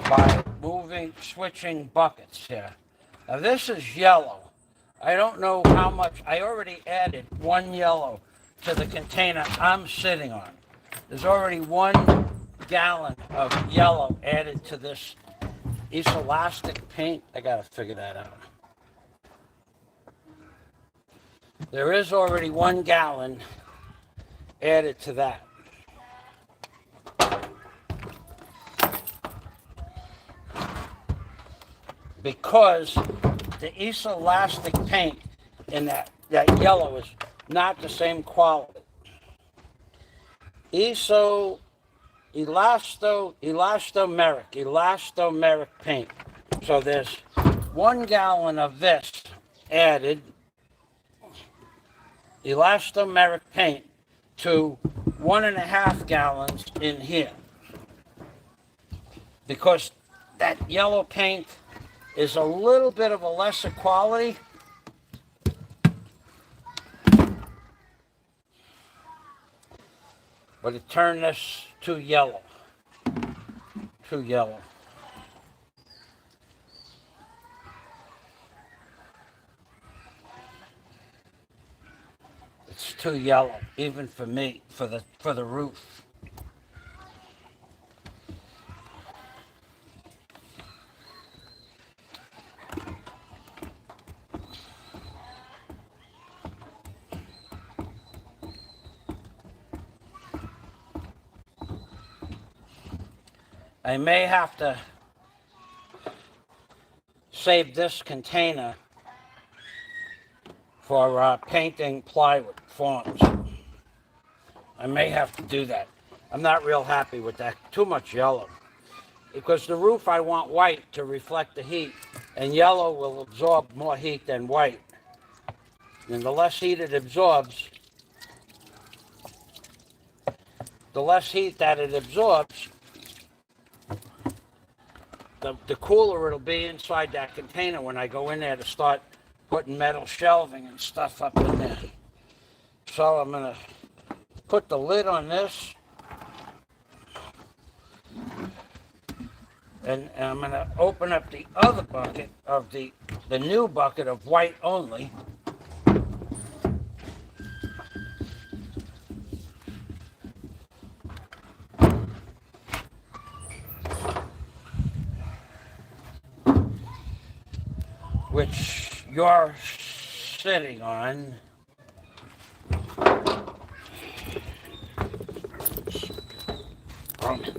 By switching buckets here. Now this is yellow. I don't know how much, I already added 1 yellow to the container I'm sitting on. There's already 1 gallon of yellow added to this elastic paint. I gotta figure that out. There is already 1 gallon added to that. Because the elastic paint in that yellow is not the same quality. Elastomeric paint. So there's 1 gallon of this added elastomeric paint to 1.5 gallons in here. Because that yellow paint is a little bit of a lesser quality. But it turned this too yellow. Too yellow. It's too yellow, even for me, for the roof. I may have to save this container for painting plywood forms. I may have to do that. I'm not real happy with that. Too much yellow. Because the roof I want white to reflect the heat, and yellow will absorb more heat than white. And the less heat it absorbs, the less heat that it absorbs, the cooler it'll be inside that container when I go in there to start putting metal shelving and stuff up in there. So I'm going to put the lid on this, and I'm going to open up the other bucket of the new bucket of white only. Which you're sitting on.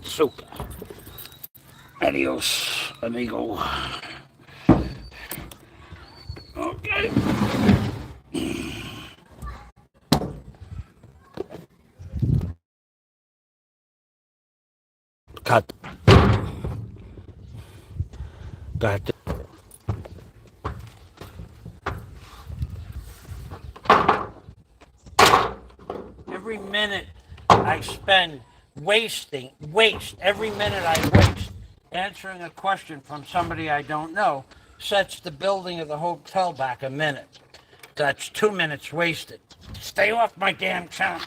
Super. Adios, amigo. Okay. Cut. Got it. Every minute I spend waste every minute I waste answering a question from somebody I don't know sets the building of the hotel back a minute. That's 2 minutes wasted. Stay off my damn channel.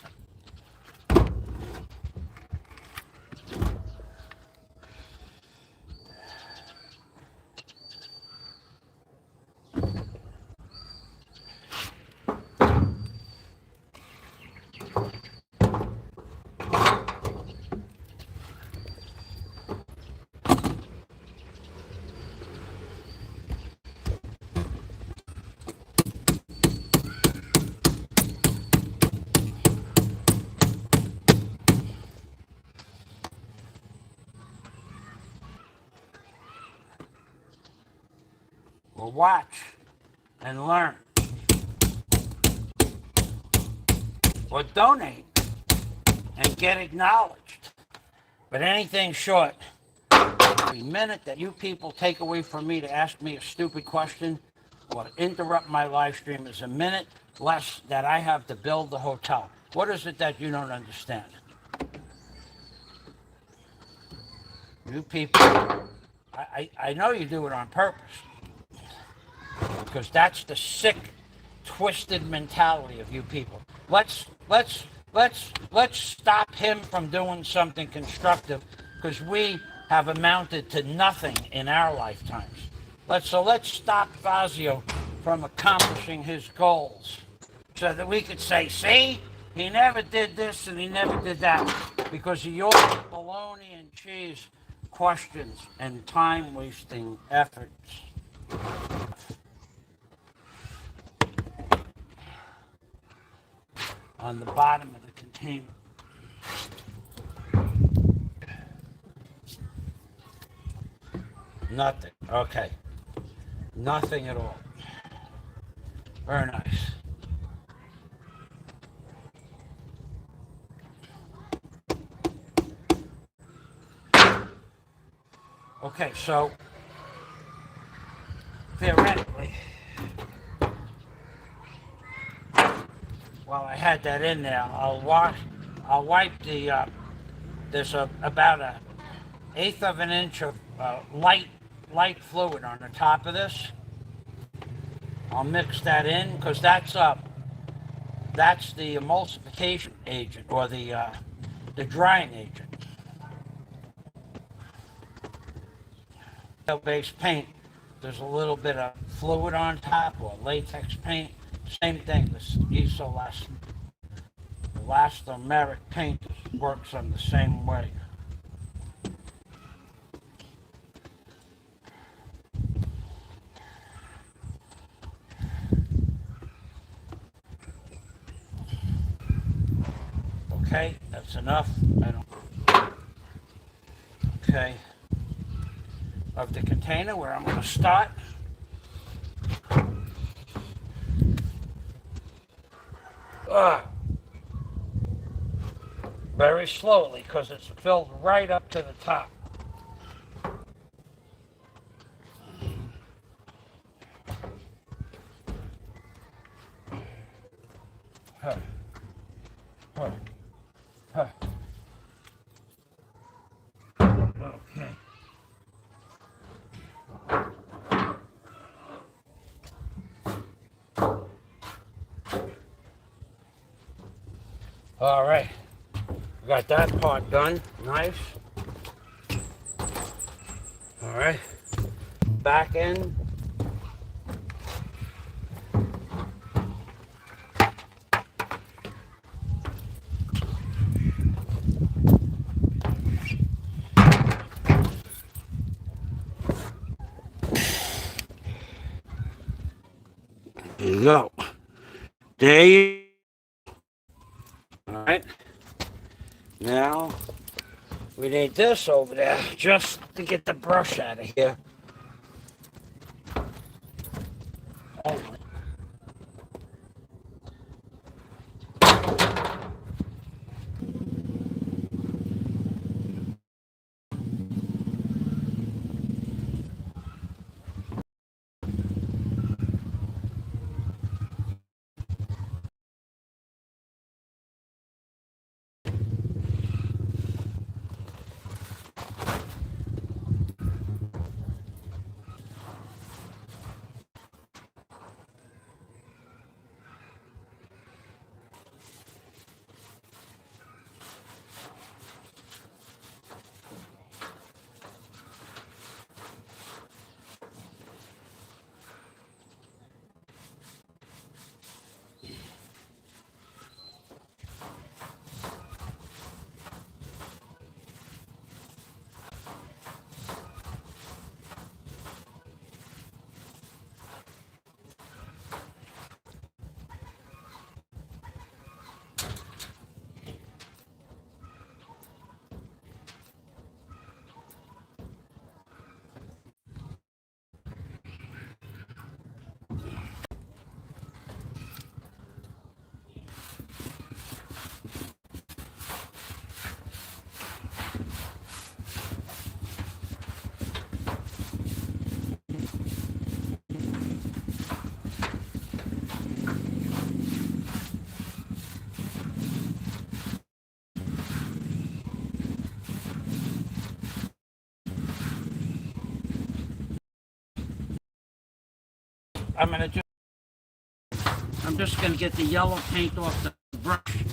Well, watch and learn. Or donate and get acknowledged. But anything short, every minute that you people take away from me to ask me a stupid question or interrupt my live stream is a minute less that I have to build the hotel. What is it that you don't understand? You people, I know you do it on purpose. Because that's the sick, twisted mentality of you people. Let's stop him from doing something constructive, because we have amounted to nothing in our lifetimes. Let's stop Fazio from accomplishing his goals, so that we could say, see, he never did this and he never did that, because of your baloney and cheese questions and time-wasting efforts. On the bottom of the container. Nothing. Okay. Nothing at all. Very nice. Okay, so while I had that in there, I'll wipe the, there's about a eighth of an inch of light fluid on the top of this. I'll mix that in because that's the emulsification agent, or the drying agent. Based paint, there's a little bit of fluid on top, or latex paint. Same thing, this elastomeric paint works on the same way. Okay, that's enough. Okay, of the container where I'm going to start. Very slowly, because it's filled right up to the top. Okay. All right. Got that part done. Nice. All right. Back end. There you go. There you go. All right. Now, we need this over there just to get the brush out of here. I'm just going to get the yellow paint off the brush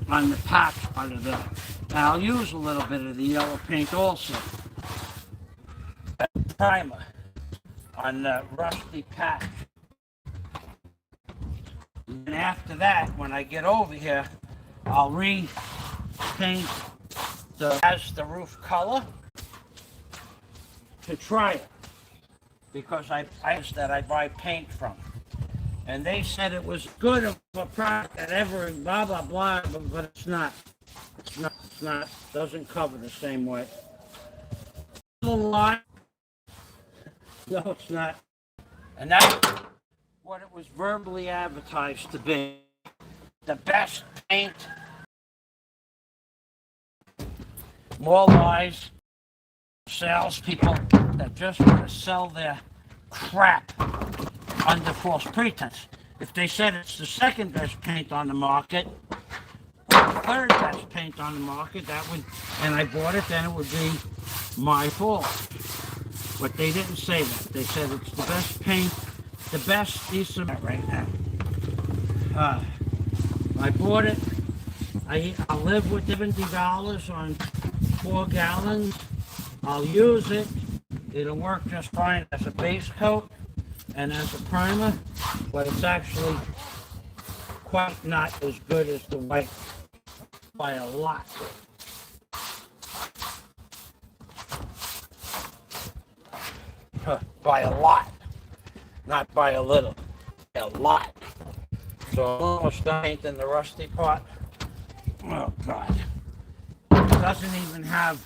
on the patch under there. Now I'll use a little bit of the yellow paint also. Primer on the rusty patch. And after that, when I get over here, I'll repaint as the roof color to try it. Because I buy paint from. And they said it was good of a product that ever blah blah blah, but it's not. It's not. Doesn't cover the same way. A lot. No, it's not. And that's what it was verbally advertised to be. The best paint. More lies. Salespeople that just want to sell their crap under false pretense. If they said it's the second best paint on the market, or third best paint on the market, that would, and I bought it, then it would be my fault. But they didn't say that. They said it's the best paint, the best decent right now. I bought it. I'll live with $70 on 4 gallons. I'll use it. It'll work just fine as a base coat and as a primer, but it's actually quite not as good as the white by a lot. By a lot, not by a little, a lot. So I'm almost done painting the rusty part. Oh God. It doesn't even have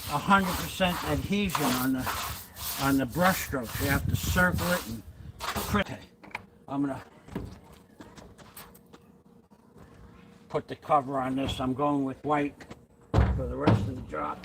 100% adhesion on the brush strokes. You have to circle it and okay. I'm gonna put the cover on this. I'm going with white for the rest of the job.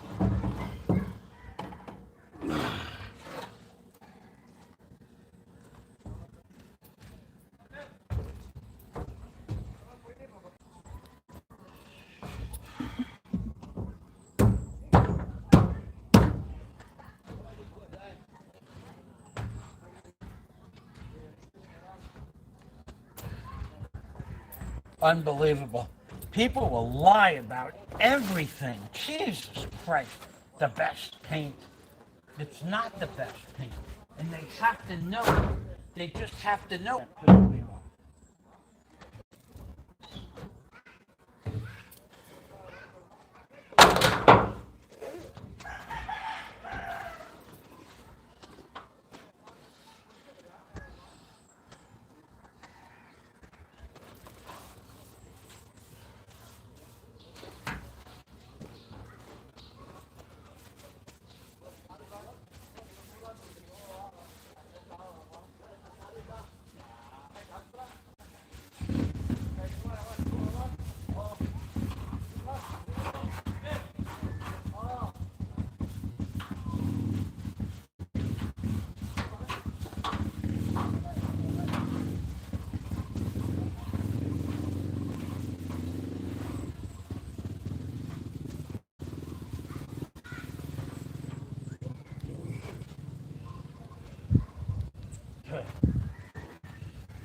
Unbelievable. People will lie about everything. Jesus Christ. The best paint. It's not the best paint. And they have to know it. They just have to know it. 10:30.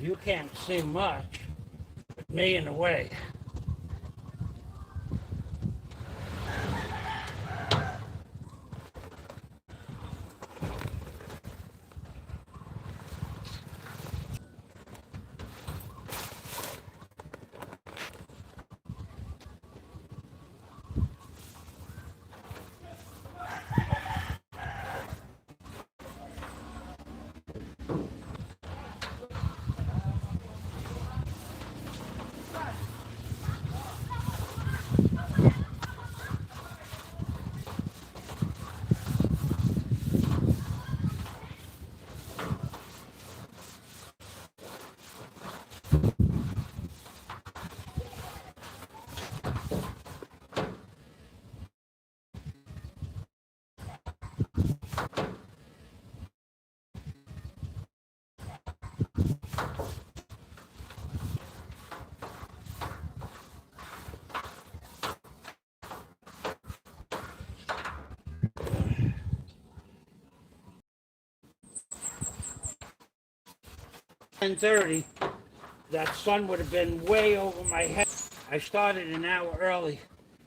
You can't see much with me in the way. That sun would have been way over my head. I started an hour early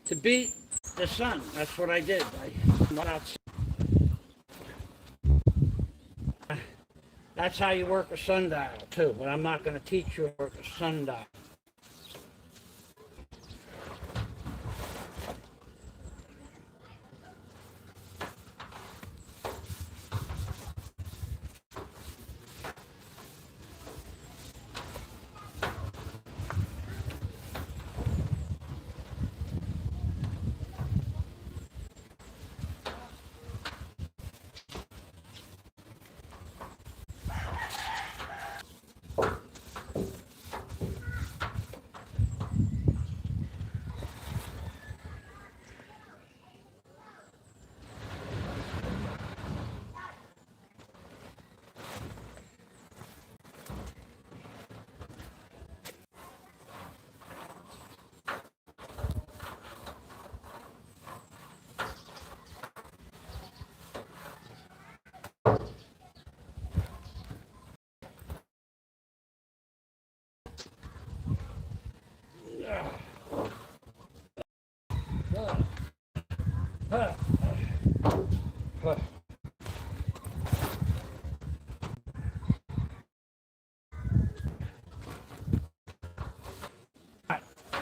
to beat the sun. That's what I did. I went outside. That's how you work a sundial too, but I'm not going to teach you to work a sundial.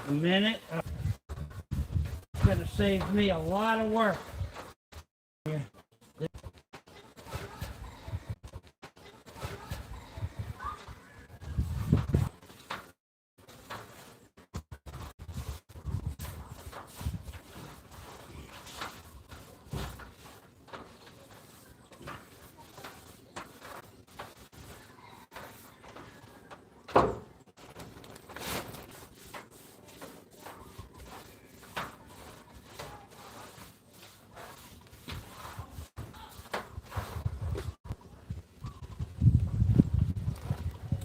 a minute. It's going to save me a lot of work.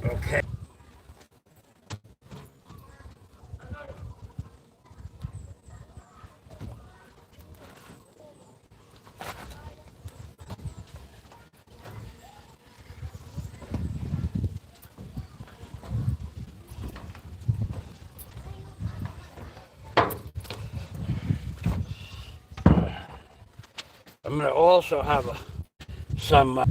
Okay. I'm going to also have some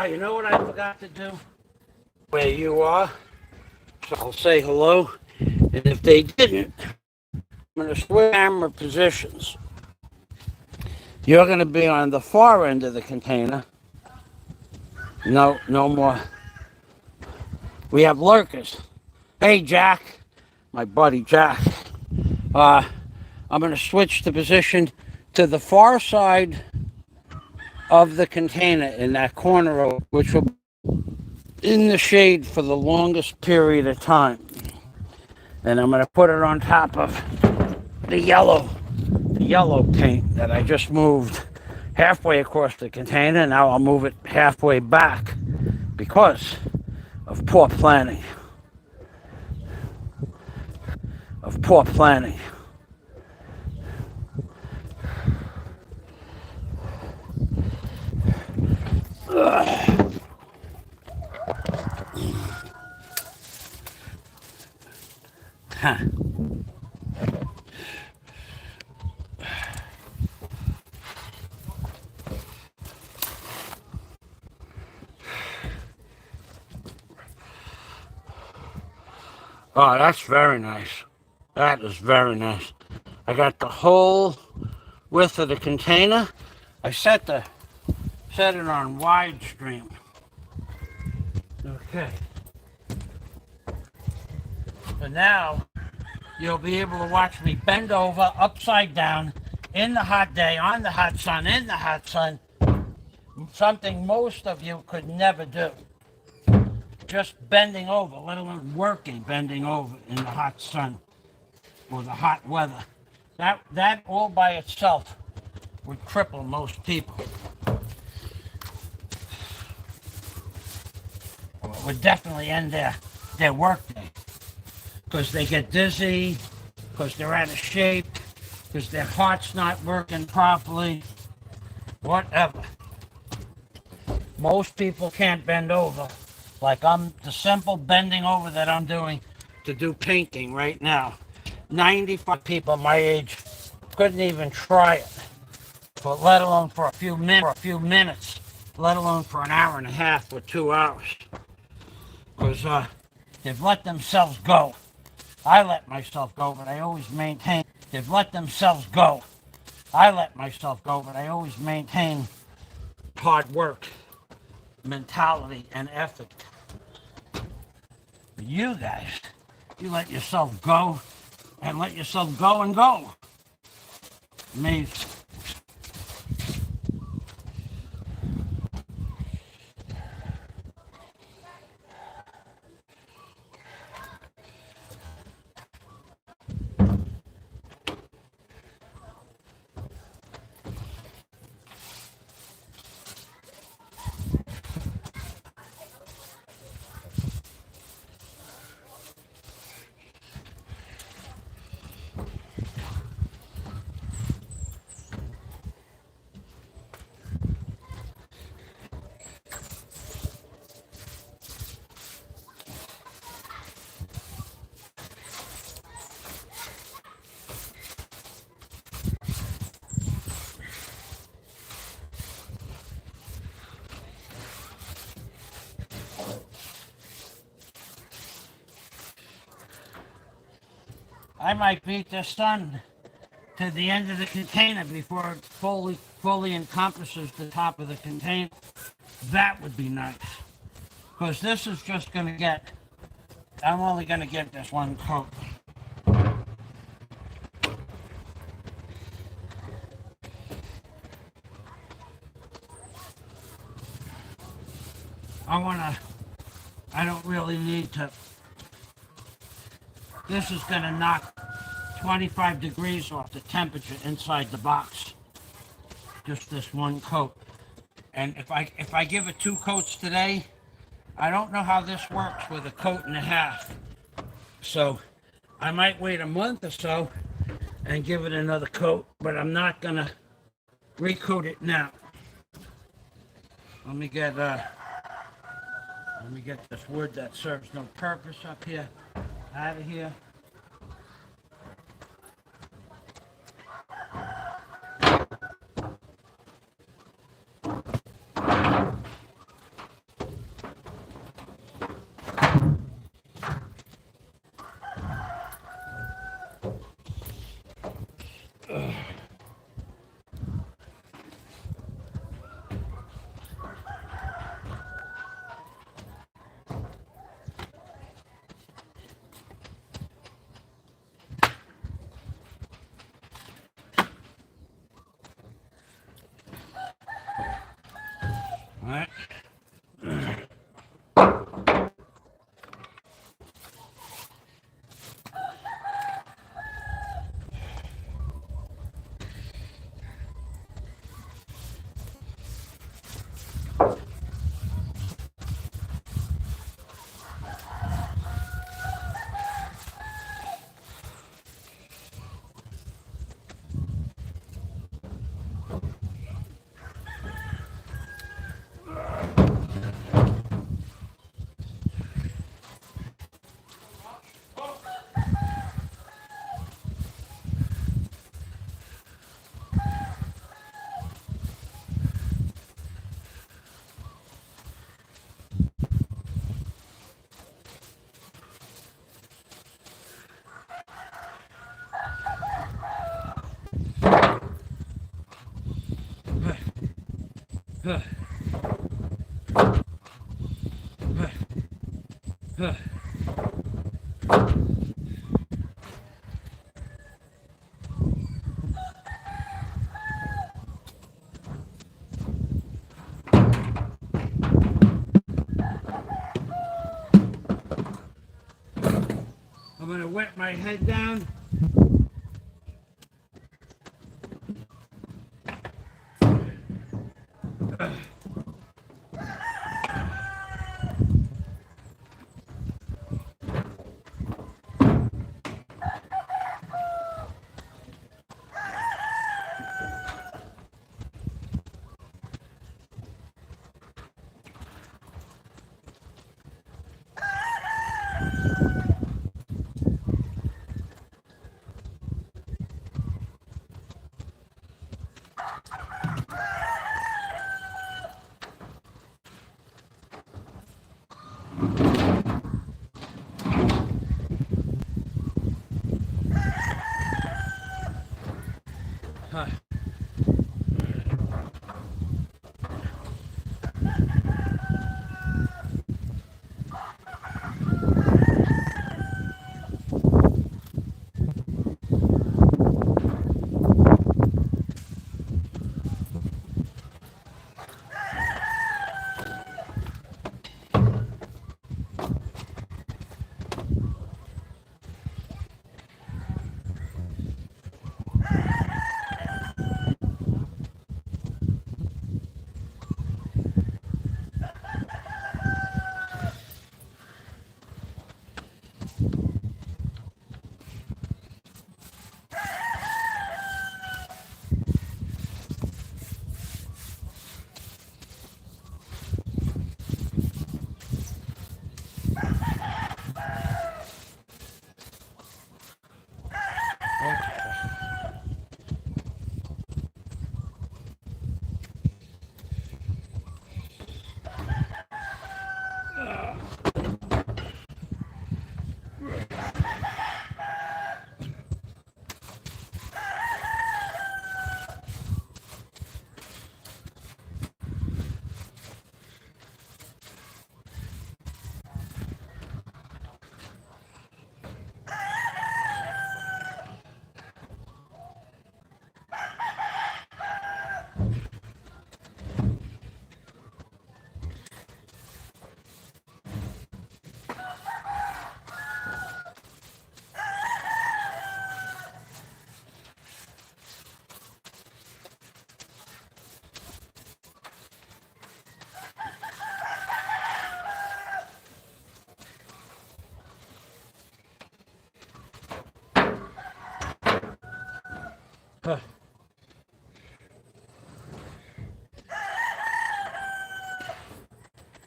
you know what I forgot to do? Where you are. So I'll say hello. And if they didn't, I'm going to switch camera positions. You're going to be on the far end of the container. No more. We have lurkers. Hey, Jack. My buddy, Jack. I'm going to switch the position to the far side of the container in that corner, which will be in the shade for the longest period of time. And I'm going to put it on top of the yellow paint that I just moved halfway across the container. Now I'll move it halfway back because of poor planning. Oh, that's very nice. That is very nice. I got the whole width of the container. I set it on widescreen. Okay. So now you'll be able to watch me bend over upside down in the hot day, on the hot sun, in the hot sun. Something most of you could never do. Just bending over, let alone working, bending over in the hot sun or the hot weather. That all by itself would cripple most people. Or it would definitely end their work day. Because they get dizzy, because they're out of shape, because their heart's not working properly, whatever. Most people can't bend over. Like the simple bending over that I'm doing to do painting right now. 95 people my age couldn't even try it, but let alone for a few minutes, let alone for an hour and a half or 2 hours. Because they've let themselves go. I let myself go, but I always maintain. They've let themselves go. I let myself go, but I always maintain hard work, mentality, and ethic. But you guys, you let yourself go and let yourself go and go. Amazing. I might beat this sun to the end of the container before it fully encompasses the top of the container. That would be nice. Because this is just going to get, I'm only going to get this one coat. I don't really need to, this is going to knock 25 degrees off the temperature inside the box. Just this one coat. And if I give it 2 coats today, I don't know how this works with a coat and a half. So I might wait a month or so and give it another coat, but I'm not gonna recoat it now. Let me get this wood that serves no purpose up here out of here. All right. I'm going to wet my head down.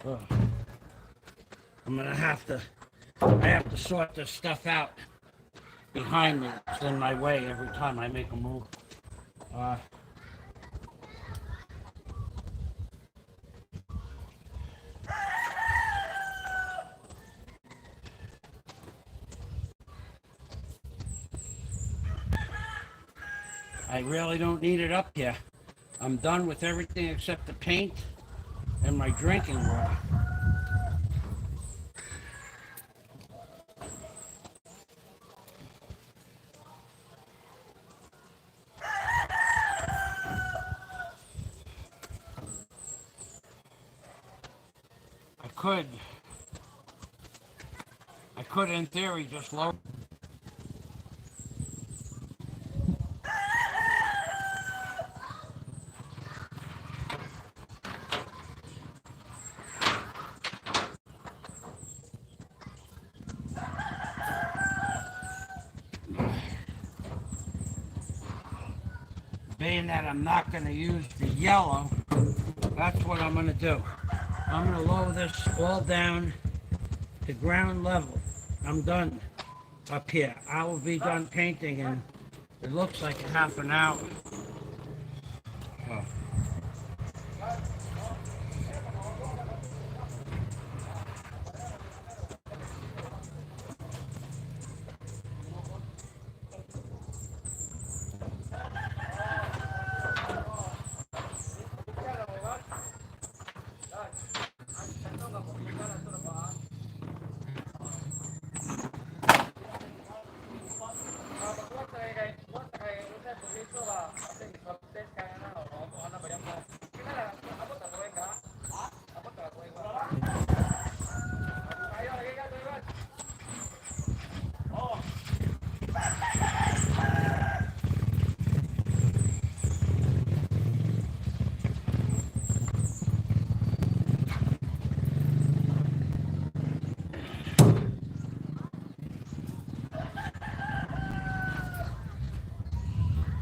Oh, I have to sort this stuff out behind me. It's in my way every time I make a move. Uh, I really don't need it up here. I'm done with everything except the paint and my drinking water. I could in theory just lower. Being that I'm not going to use the yellow, that's what I'm going to do. I'm going to lower this all down to ground level. I'm done up here. I will be done painting in, it looks like, a half an hour. Oh.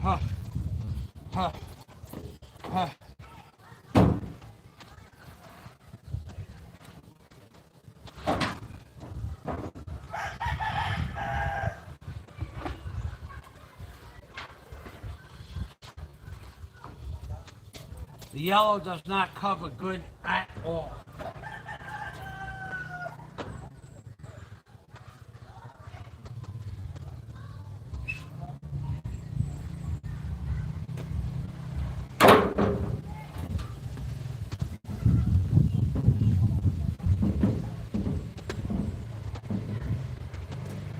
Huh. Huh. Huh. The yellow does not cover good at all.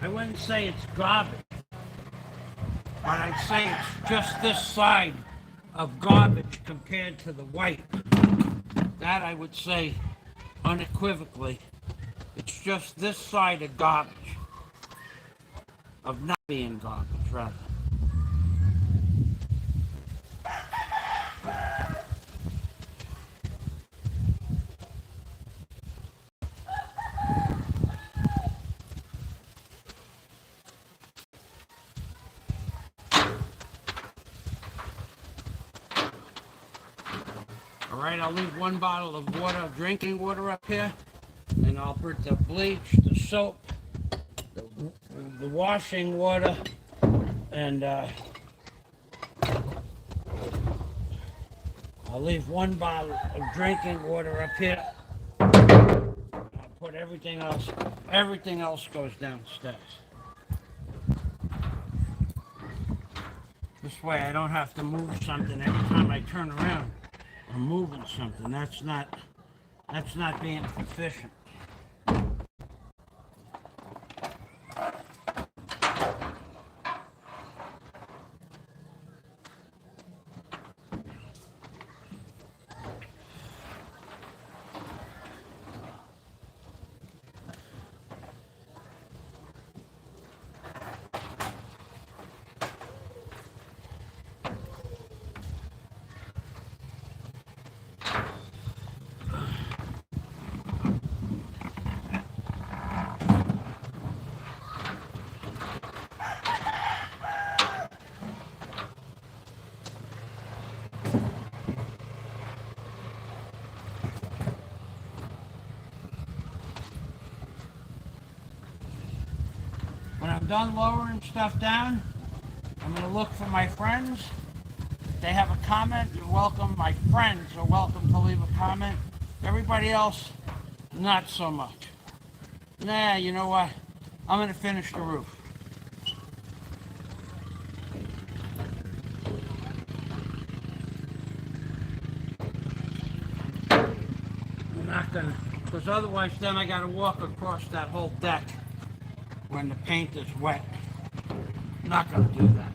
I wouldn't say it's garbage, but I'd say it's just this side of garbage compared to the white. That I would say unequivocally. It's just this side of garbage. Of not being garbage, rather. All right, I'll leave one bottle of water, drinking water up here, and I'll put the bleach, the soap, the washing water, and I'll leave one bottle of drinking water up here. I'll put everything else goes downstairs. This way I don't have to move something every time I turn around. I'm moving something. That's not being efficient. I'm done lowering stuff down. I'm going to look for my friends. If they have a comment, you're welcome. My friends are welcome to leave a comment. Everybody else, not so much. Nah, you know what? I'm going to finish the roof. I'm not going to, because otherwise then I got to walk across that whole deck when the paint is wet. I'm not going to do that.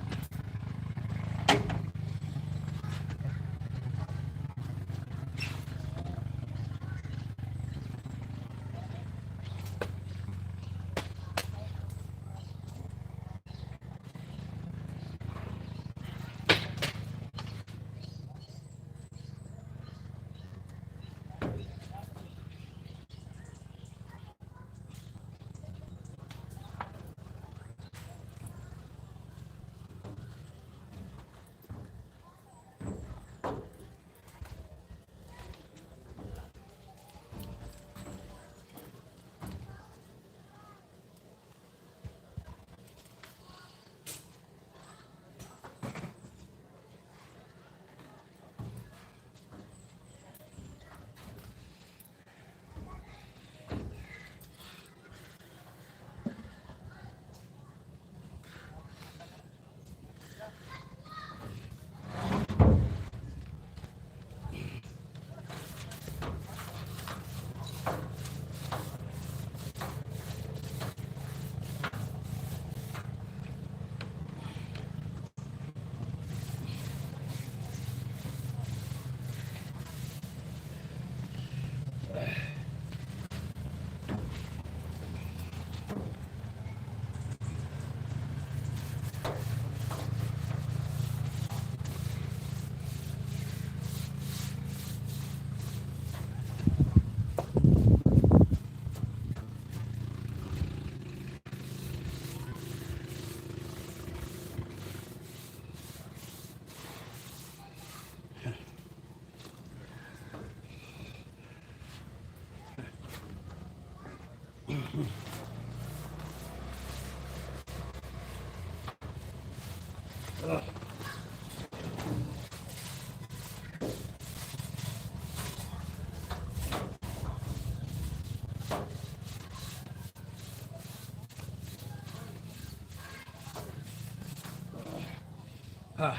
Huh.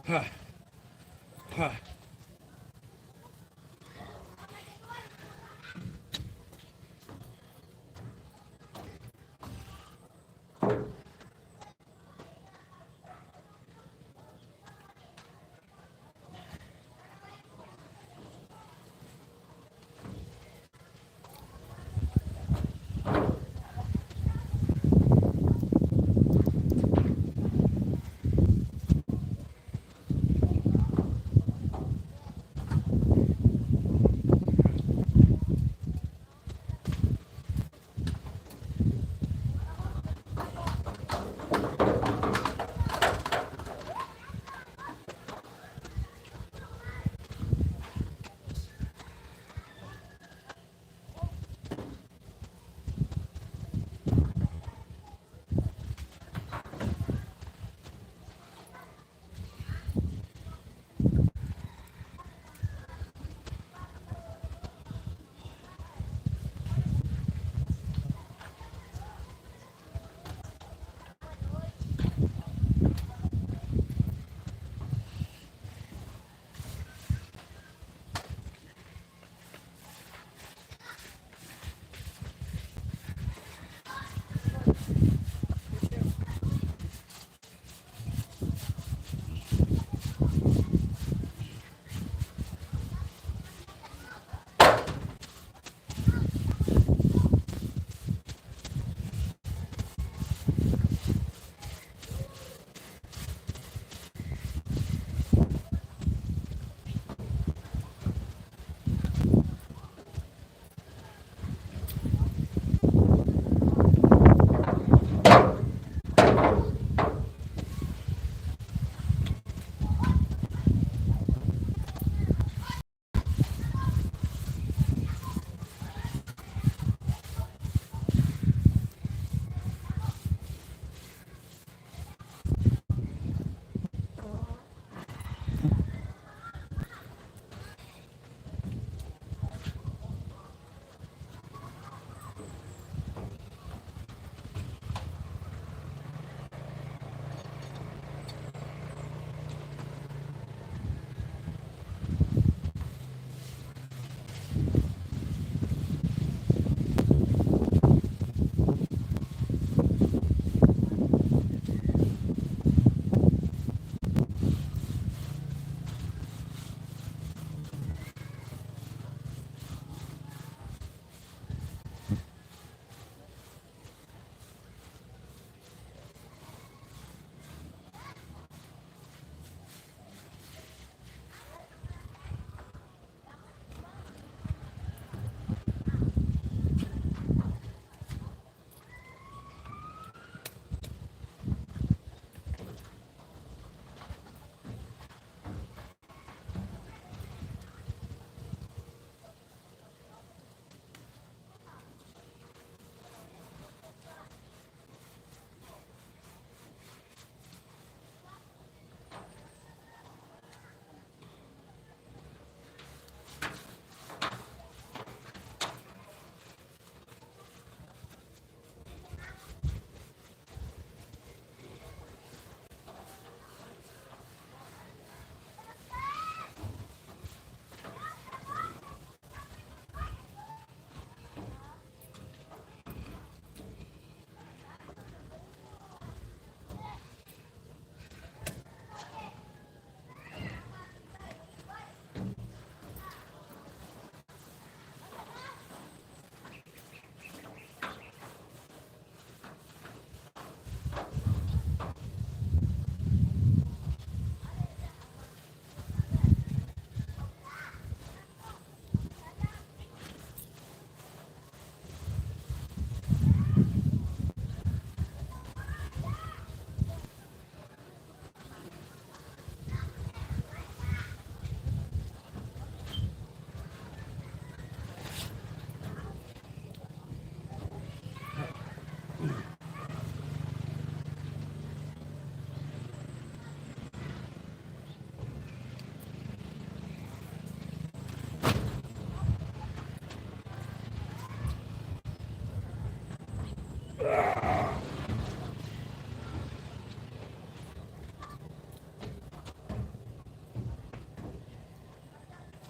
Huh. Huh.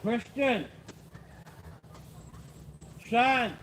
Christian, son.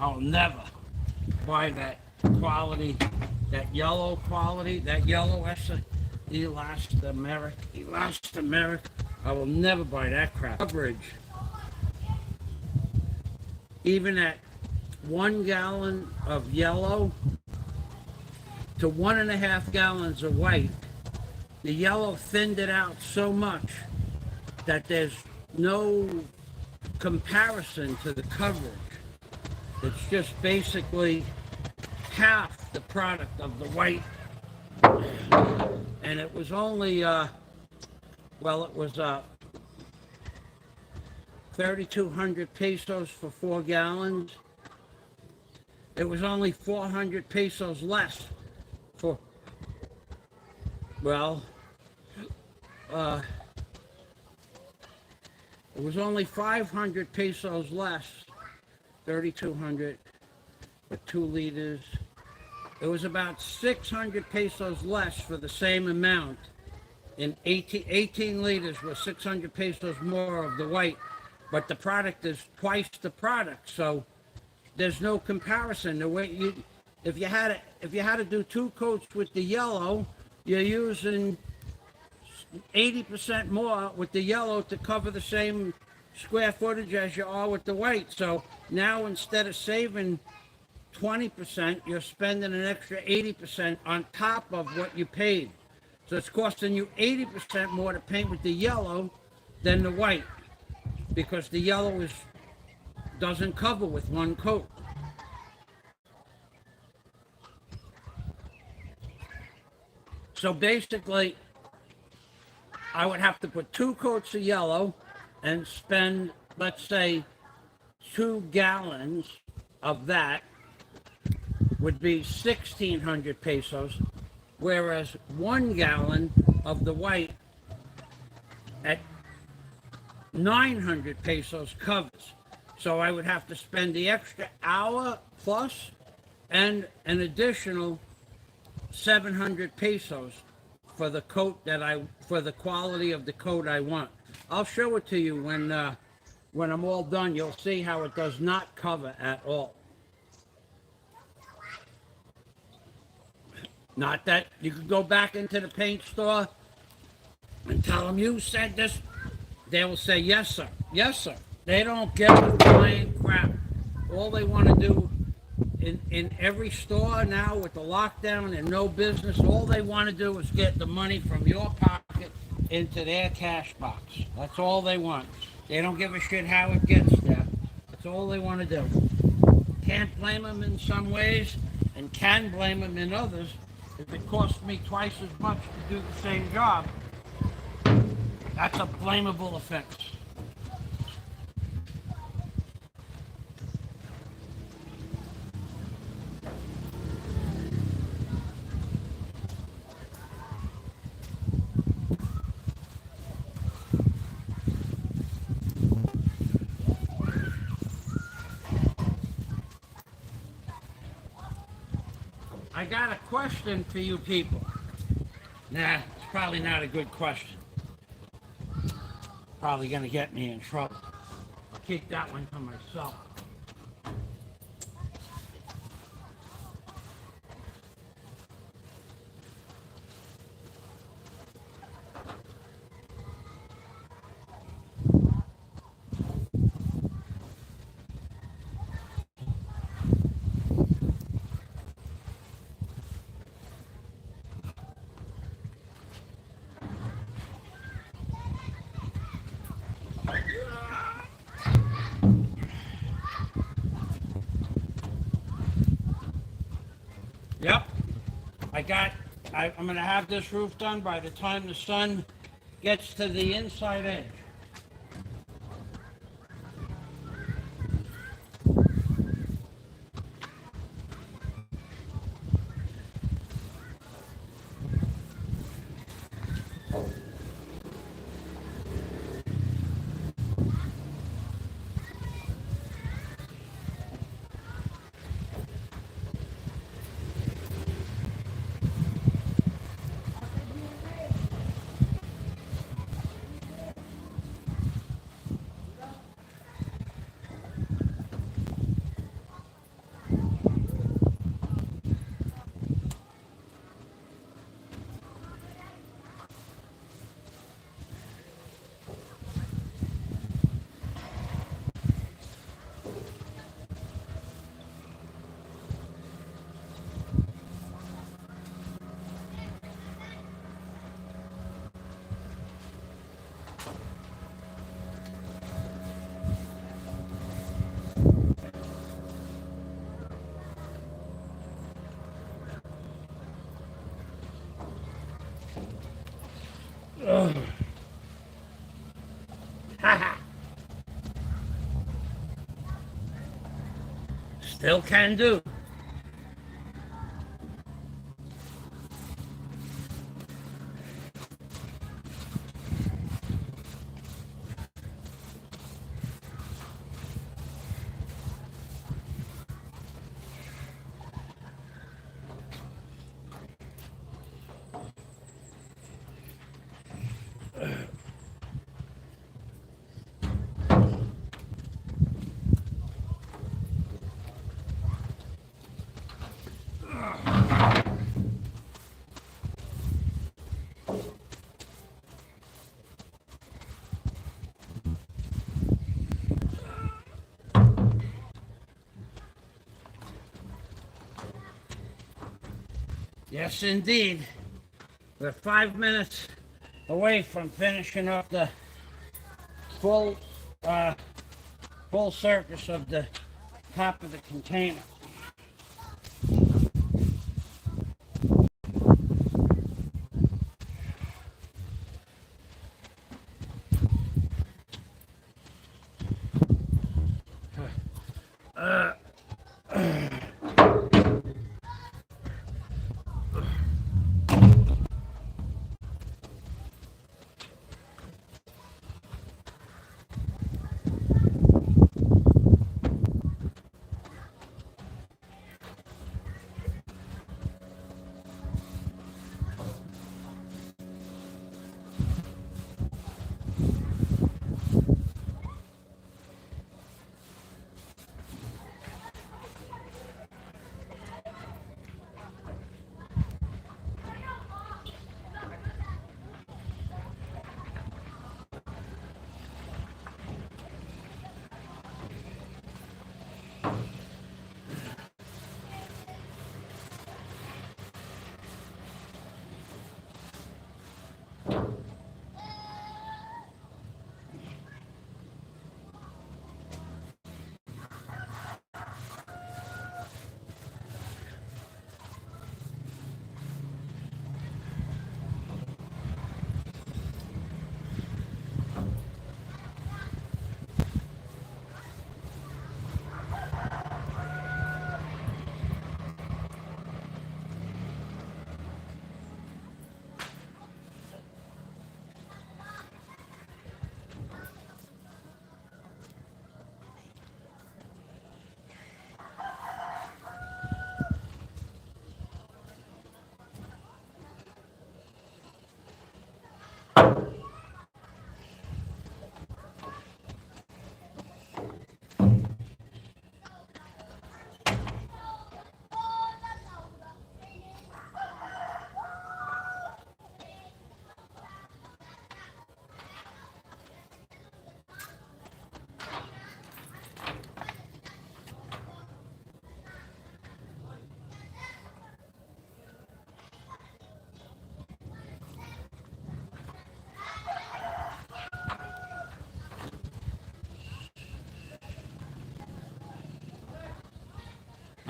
I'll never buy that quality, that yellow quality, that yellow elastomeric. I will never buy that crap. Coverage, even at 1 gallon of yellow to 1.5 gallons of white, the yellow thinned it out so much that there's no comparison to the coverage. It's just basically half the product of the white. And it was only, it was 3,200 pesos for 4 gallons. It was only 400 pesos less for, it was only 500 pesos less, 3,200 for 2 liters. It was about 600 pesos less for the same amount. In 18 liters was 600 pesos more of the white, but the product is twice the product, so there's no comparison. The way if you had to do 2 coats with the yellow, you're using 80% more with the yellow to cover the same square footage as you are with the white. So now instead of saving 20%, you're spending an extra 80% on top of what you paid. So it's costing you 80% more to paint with the yellow than the white, because the yellow doesn't cover with 1 coat. So basically, I would have to put 2 coats of yellow and spend, let's say, 2 gallons of that would be 1,600 pesos, whereas 1 gallon of the white at 900 pesos covers. So I would have to spend the extra hour plus and an additional 700 pesos for the coat for the quality of the coat I want. I'll show it to you when I'm all done. You'll see how it does not cover at all. Not that you could go back into the paint store and tell them you said this. They will say, yes, sir. Yes, sir. They don't give a flying crap. All they want to do in every store now with the lockdown and no business, all they want to do is get the money from your pocket into their cash box. That's all they want. They don't give a shit how it gets there. That's all they want to do. Can't blame them in some ways and can blame them in others. If it costs me twice as much to do the same job, that's a blamable offense. I got a question for you people. Nah, it's probably not a good question. Probably gonna get me in trouble. I'll keep that one to myself. Yep, I'm gonna have this roof done by the time the sun gets to the inside edge. Ugh. Still can do. Yes, indeed. We're 5 minutes away from finishing up the full full surface of the top of the container.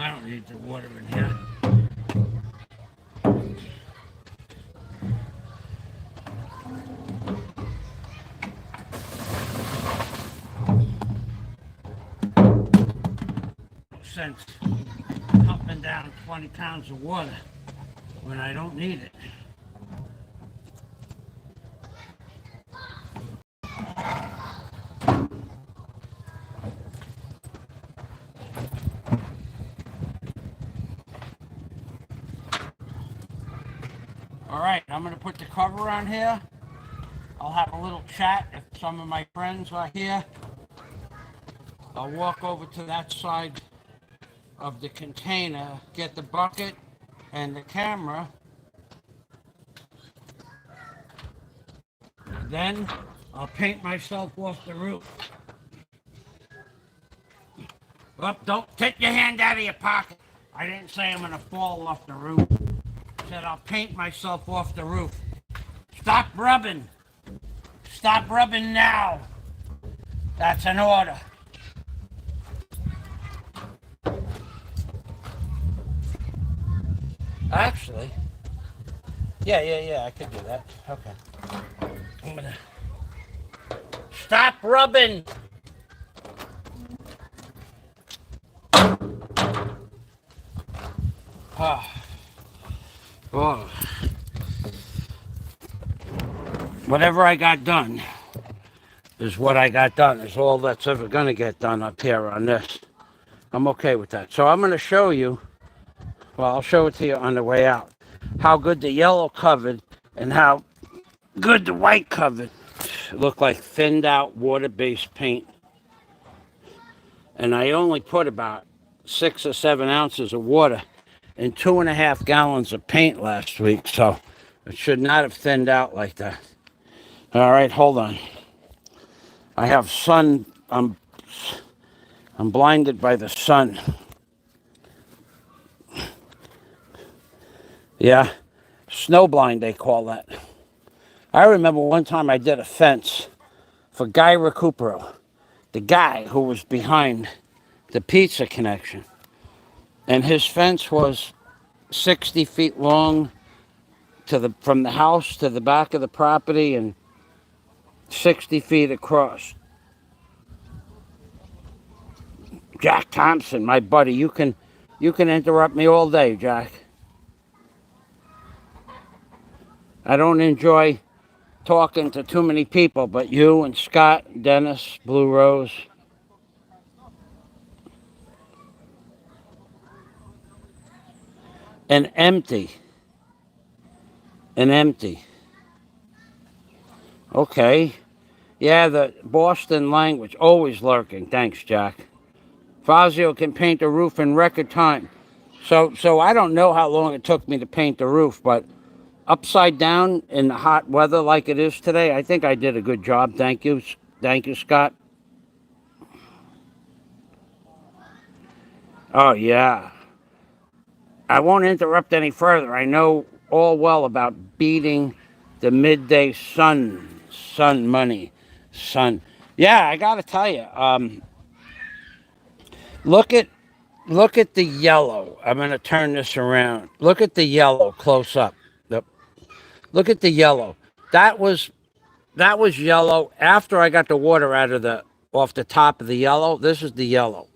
I don't need the water in here. Since pumping down 20 pounds of water when I don't need it. All right, I'm going to put the cover on here. I'll have a little chat if some of my friends are here. I'll walk over to that side of the container, get the bucket and the camera. Then I'll paint myself off the roof. Oh, don't take your hand out of your pocket. I didn't say I'm going to fall off the roof. I said I'll paint myself off the roof. Stop rubbing. Stop rubbing now. That's an order. Actually, yeah, I could do that. Okay. I'm gonna stop rubbing. Oh. Oh. Whatever I got done is what I got done. Is all that's ever gonna get done up here on this. I'm okay with that. So I'm gonna show you. Well, I'll show it to you on the way out. How good the yellow covered and how good the white covered. Look like thinned out water-based paint. And I only put about 6 or 7 ounces of water in 2.5 gallons of paint last week. So it should not have thinned out like that. All right, hold on. I have sun. I'm blinded by the sun. Yeah, snow blind, they call that. I remember one time I did a fence for Guy Recupero, the guy who was behind the Pizza Connection. And his fence was 60 feet long from the house to the back of the property and 60 feet across. Jack Thompson, my buddy, you can interrupt me all day, Jack. I don't enjoy talking to too many people, but you and Scott, Dennis, Blue Rose. And empty. Okay. Yeah, the Boston language, always lurking. Thanks, Jack. Fazio can paint a roof in record time. So I don't know how long it took me to paint the roof, but upside down in the hot weather like it is today, I think I did a good job. Thank you. Thank you, Scott. Oh, yeah. I won't interrupt any further. I know all well about beating the midday sun money. Sun. Yeah, I got to tell you. Look at the yellow. I'm going to turn this around. Look at the yellow close up. Look at the yellow. That was yellow after I got the water off the top of the yellow. This is the yellow.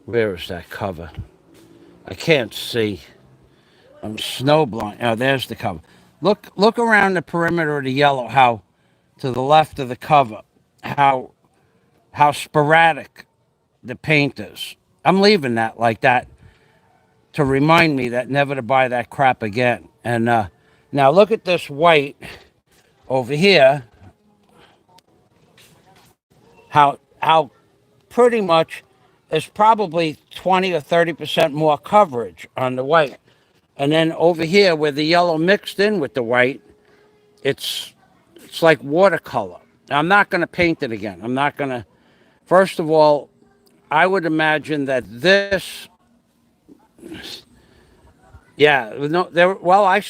Where is that cover? I can't see. I'm snowblind. Oh, there's the cover. Look around the perimeter of the yellow. How to the left of the cover. How sporadic the paint is. I'm leaving that like that to remind me that never to buy that crap again. And now look at this white over here. How pretty much is probably 20 or 30% more coverage on the white. And then over here where the yellow mixed in with the white, it's like watercolor. Now, I'm not going to paint it again. I'm not going to. First of all, I would imagine that this. Yeah, no, there. Well, I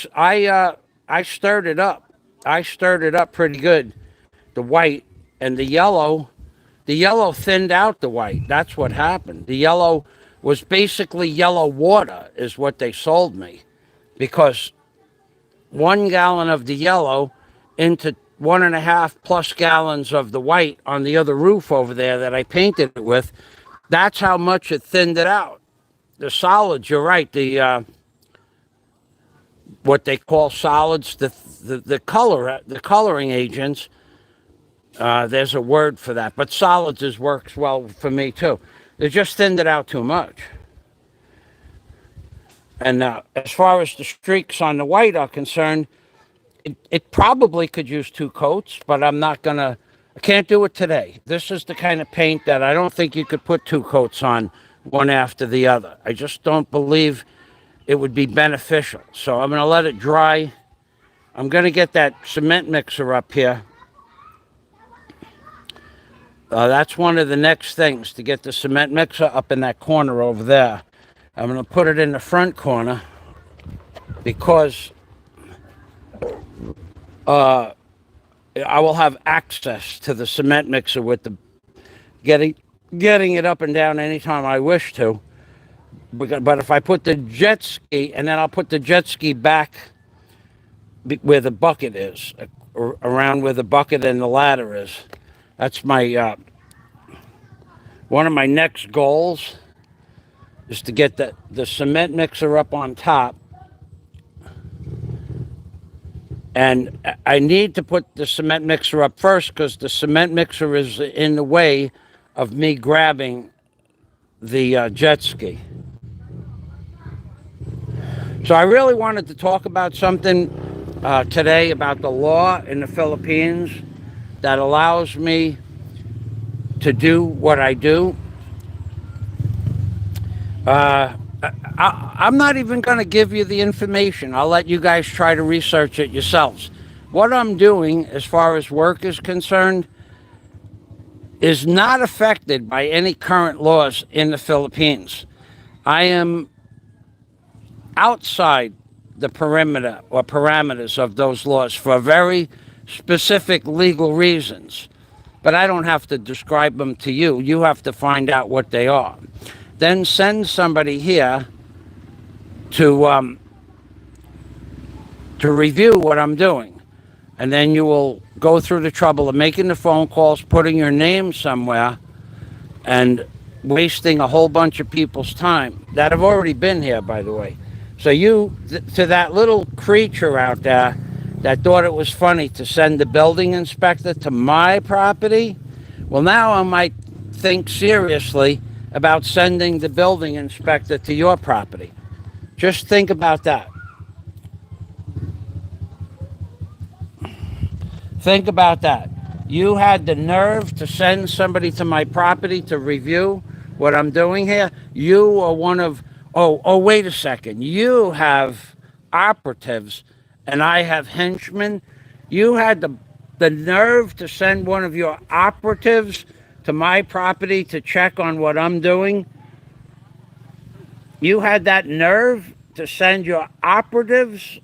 I stirred it up. I stirred it up pretty good, the white, and the yellow thinned out the white. That's what happened. The yellow was basically yellow water, is what they sold me, because 1 gallon of the yellow into 1.5+ gallons of the white on the other roof over there that I painted it with. That's how much it thinned it out. The solids, you're right. The what they call solids, the coloring agents. There's a word for that, but solids works well for me too. They just thinned it out too much. And as far as the streaks on the white are concerned, it probably could use 2 coats, but I can't do it today. This is the kind of paint that I don't think you could put 2 coats on, one after the other. I just don't believe it would be beneficial. So I'm going to let it dry. I'm going to get that cement mixer up here. That's one of the next things, to get the cement mixer up in that corner over there. I'm going to put it in the front corner because I will have access to the cement mixer with the getting it up and down anytime I wish to. But if I put the jet ski, and then I'll put the jet ski back where the bucket is, around where the bucket and the ladder is. That's my one of my next goals, is to get the cement mixer up on top. And I need to put the cement mixer up first, because the cement mixer is in the way of me grabbing the jet ski. So I really wanted to talk about something today about the law in the Philippines that allows me to do what I do. I'm not even going to give you the information. I'll let you guys try to research it yourselves. What I'm doing, as far as work is concerned, is not affected by any current laws in the Philippines. I am outside the perimeter or parameters of those laws for very specific legal reasons. But I don't have to describe them to you. You have to find out what they are. Then send somebody here to review what I'm doing. And then you will go through the trouble of making the phone calls, putting your name somewhere, and wasting a whole bunch of people's time that have already been here, by the way. So to that little creature out there that thought it was funny to send the building inspector to my property, well, now I might think seriously about sending the building inspector to your property. Just think about that. Think about that. You had the nerve to send somebody to my property to review what I'm doing here. You are one of, wait a second. You have operatives and I have henchmen. You had the nerve to send one of your operatives to my property to check on what I'm doing. You had that nerve to send your operatives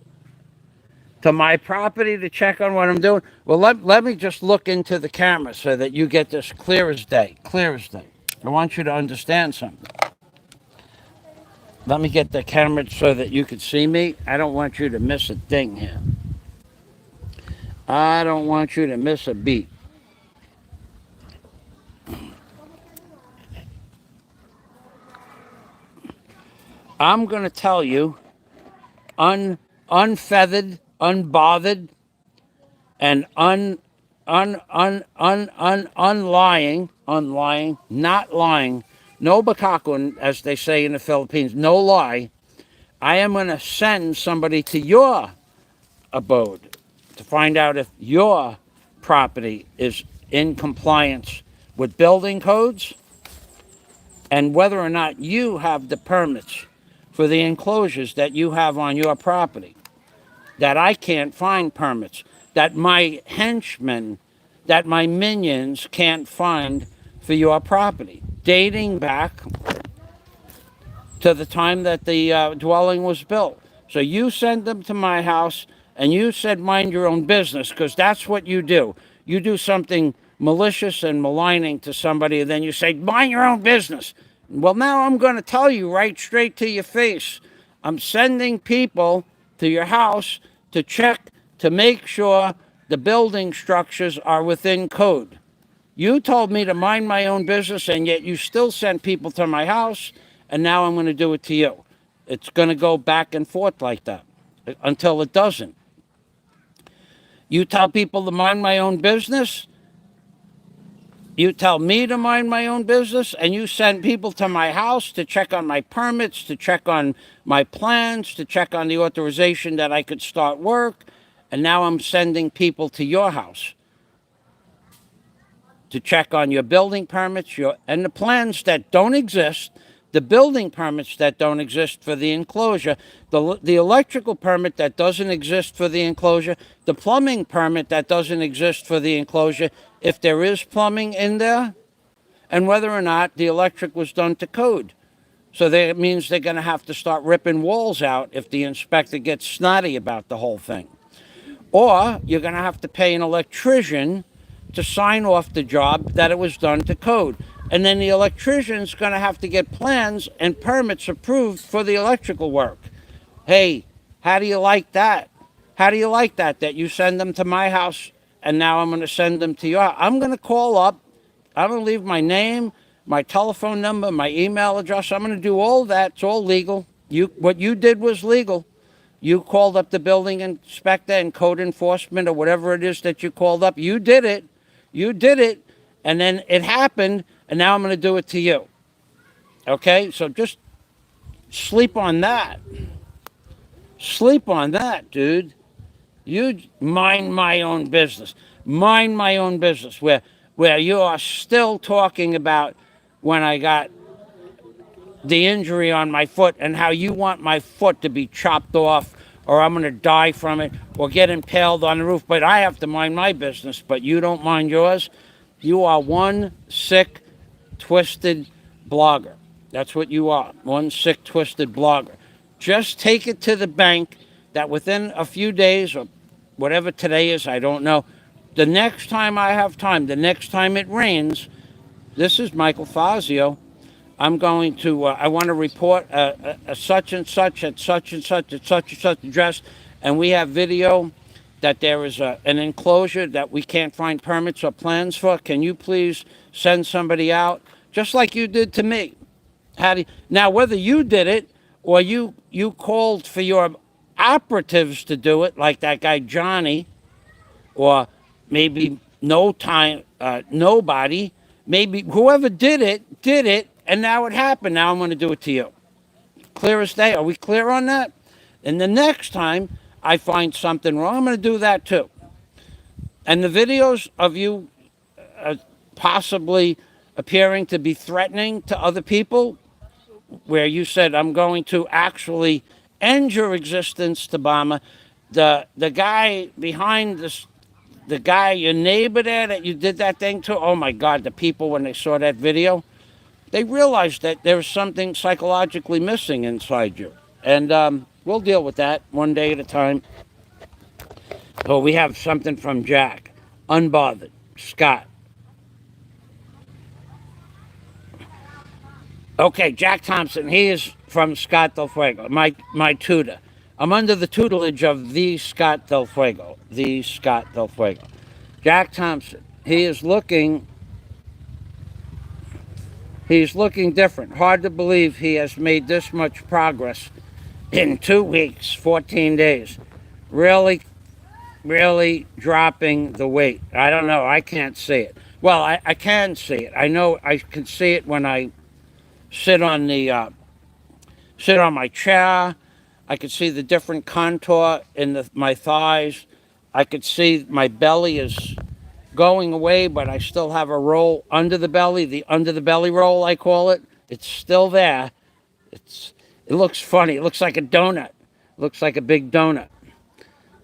to my property to check on what I'm doing. Well, let me just look into the camera so that you get this clear as day. Clear as day. I want you to understand something. Let me get the camera so that you can see me. I don't want you to miss a thing here. I don't want you to miss a beat. I'm going to tell you, unfeathered, unbothered, and unlying, not lying, no bakakun, as they say in the Philippines, no lie. I am going to send somebody to your abode to find out if your property is in compliance with building codes and whether or not you have the permits for the enclosures that you have on your property. That I can't find permits, that my henchmen, that my minions can't find for your property, dating back to the time that the dwelling was built. So you send them to my house, and you said mind your own business, because that's what you do. You do something malicious and maligning to somebody, and then you say, mind your own business. Well, now I'm going to tell you right straight to your face. I'm sending people to your house to check, to make sure the building structures are within code. You told me to mind my own business, and yet you still sent people to my house, and now I'm going to do it to you. It's going to go back and forth like that until it doesn't. You tell people to mind my own business. You tell me to mind my own business, and you send people to my house to check on my permits, to check on my plans, to check on the authorization that I could start work. And now I'm sending people to your house to check on your building permits, and the plans that don't exist, the building permits that don't exist for the enclosure, the electrical permit that doesn't exist for the enclosure, the plumbing permit that doesn't exist for the enclosure, if there is plumbing in there, and whether or not the electric was done to code. So that means they're going to have to start ripping walls out if the inspector gets snotty about the whole thing. Or you're going to have to pay an electrician to sign off the job that it was done to code. And then the electrician's going to have to get plans and permits approved for the electrical work. Hey, how do you like that? How do you like that you send them to my house and now I'm going to send them to your house? I'm going to call up. I'm going to leave my name, my telephone number, my email address. I'm going to do all that. It's all legal. What you did was legal. You called up the building inspector and code enforcement or whatever it is that you called up. You did it. You did it. And then it happened. And now I'm going to do it to you. Okay? So just sleep on that. Sleep on that, dude. You mind my own business. Mind my own business. Where you are still talking about when I got the injury on my foot and how you want my foot to be chopped off or I'm going to die from it or get impaled on the roof. But I have to mind my business, but you don't mind yours. You are one sick, twisted blogger. That's what you are. One sick, twisted blogger. Just take it to the bank that within a few days or whatever today is, I don't know, the next time I have time, the next time it rains, this is Michael Fazio. I'm going to, I want to report a such and such at such and such at such and such address. And we have video that there is an enclosure that we can't find permits or plans for. Can you please send somebody out? Just like you did to me. Now, whether you did it or you called for your operatives to do it, like that guy Johnny, or maybe nobody, maybe whoever did it, and now it happened. Now I'm going to do it to you. Clear as day. Are we clear on that? And the next time I find something wrong, I'm going to do that too. And the videos of you possibly appearing to be threatening to other people, where you said, I'm going to actually end your existence, Tabama. The guy behind this, the guy, your neighbor there that you did that thing to, oh my God, the people, when they saw that video, they realized that there's something psychologically missing inside you. And we'll deal with that one day at a time. Oh, we have something from Jack. Unbothered. Scott. Okay, Jack Thompson. He is from Scott Del Fuego, my tutor. I'm under the tutelage of the Scott Del Fuego. The Scott Del Fuego. Jack Thompson. He's looking different. Hard to believe he has made this much progress in 2 weeks, 14 days. Really, really dropping the weight. I don't know. I can't see it. Well, I can see it. I know I can see it when I sit on my chair. I could see the different contour in my thighs. I could see my belly is going away, but I still have a roll under the belly, the under the belly roll, I call it. It's still there. It looks funny. It looks like a donut. It looks like a big donut.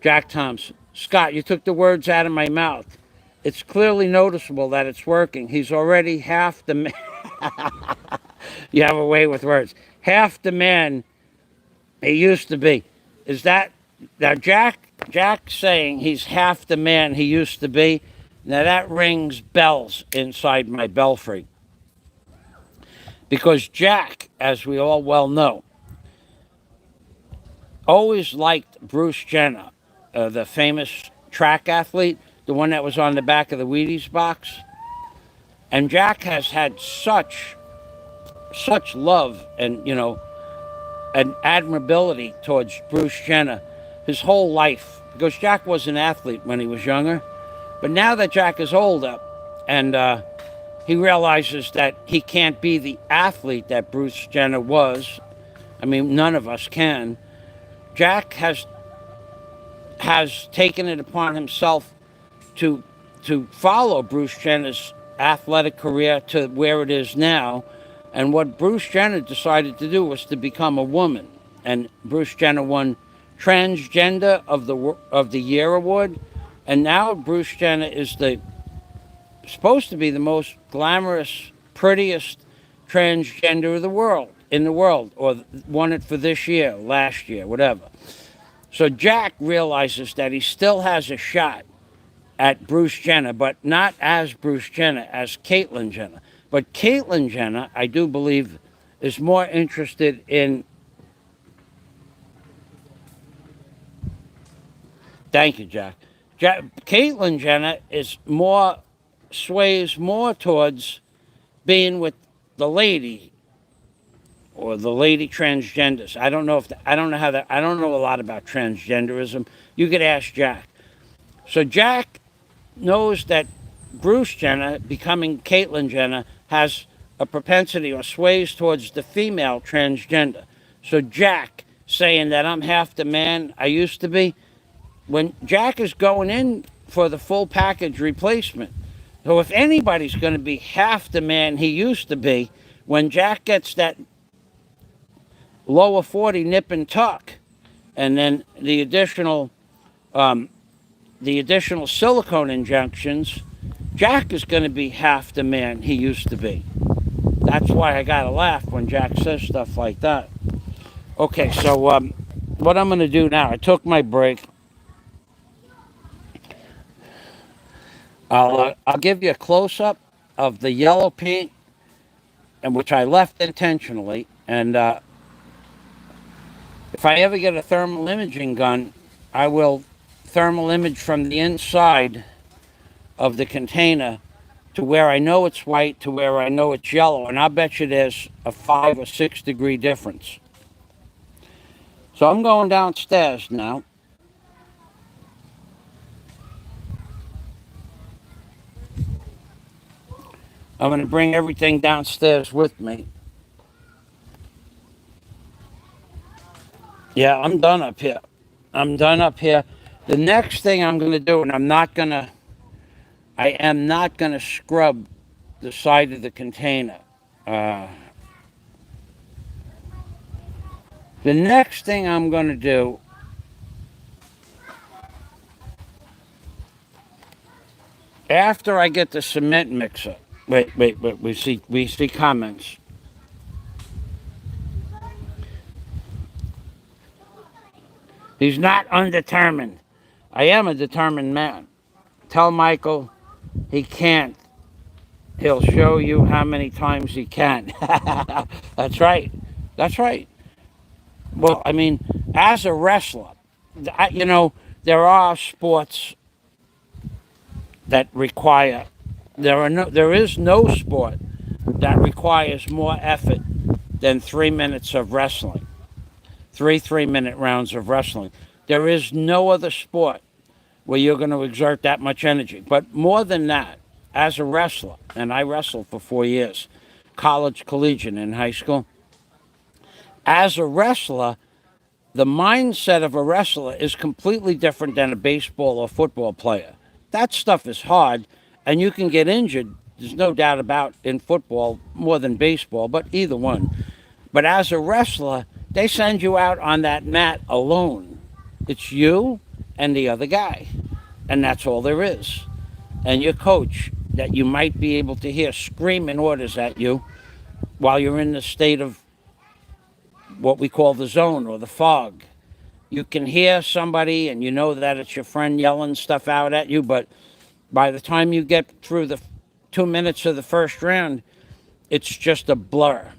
Jack Thompson. Scott, you took the words out of my mouth. It's clearly noticeable that it's working. He's already half the man. You have a way with words. Half the man he used to be. Is that now, Jack? Jack saying he's half the man he used to be, now that rings bells inside my belfry. Because Jack, as we all well know, always liked Bruce Jenner, the famous track athlete, the one that was on the back of the Wheaties box. And Jack has had such love and, and admirability towards Bruce Jenner his whole life, because Jack was an athlete when he was younger. But now that Jack is older and he realizes that he can't be the athlete that Bruce Jenner was, I mean, none of us can, Jack has taken it upon himself to follow Bruce Jenner's athletic career to where it is now. And what Bruce Jenner decided to do was to become a woman. And Bruce Jenner won Transgender of the Year award. And now Bruce Jenner is supposed to be the most glamorous, prettiest transgender of in the world, or won it for this year, last year, whatever. So Jack realizes that he still has a shot at Bruce Jenner, but not as Bruce Jenner, as Caitlyn Jenner. But Caitlyn Jenner, I do believe, is more interested in... Thank you, Jack. Caitlyn Jenner sways more towards being with the lady, or the lady transgenders. I don't know a lot about transgenderism. You could ask Jack. So Jack knows that Bruce Jenner, becoming Caitlyn Jenner, has a propensity or sways towards the female transgender. So Jack saying that I'm half the man I used to be, when Jack is going in for the full package replacement. So if anybody's going to be half the man he used to be, when Jack gets that lower 40 nip and tuck, and then the additional silicone injections, Jack is going to be half the man he used to be. That's why I got to laugh when Jack says stuff like that. Okay, so what I'm going to do now, I took my break. I'll give you a close-up of the yellow paint, and which I left intentionally. And if I ever get a thermal imaging gun, I will thermal image from the inside of the container to where I know it's white to where I know it's yellow. And I'll bet you there's a 5 or 6 degree difference. So I'm going downstairs now. I'm going to bring everything downstairs with me. Yeah, I'm done up here. The next thing I'm going to do, and I am not going to scrub the side of the container. The next thing I'm going to do, after I get the cement mixer, wait, we see comments. He's not undetermined. I am a determined man. Tell Michael he can't. He'll show you how many times he can. That's right. Well, I mean, as a wrestler, there are sports that require... There is no sport that requires more effort than 3 minutes of wrestling. 3-minute rounds of wrestling. There is no other sport where you're going to exert that much energy. But more than that, as a wrestler, and I wrestled for 4 years, college, collegiate, and high school. As a wrestler, the mindset of a wrestler is completely different than a baseball or football player. That stuff is hard, and you can get injured. There's no doubt about in football more than baseball, but either one. But as a wrestler, they send you out on that mat alone. It's you and the other guy, and that's all there is. And your coach, that you might be able to hear screaming orders at you while you're in the state of what we call the zone or the fog. You can hear somebody and you know that it's your friend yelling stuff out at you, but by the time you get through the 2 minutes of the first round, it's just a blur.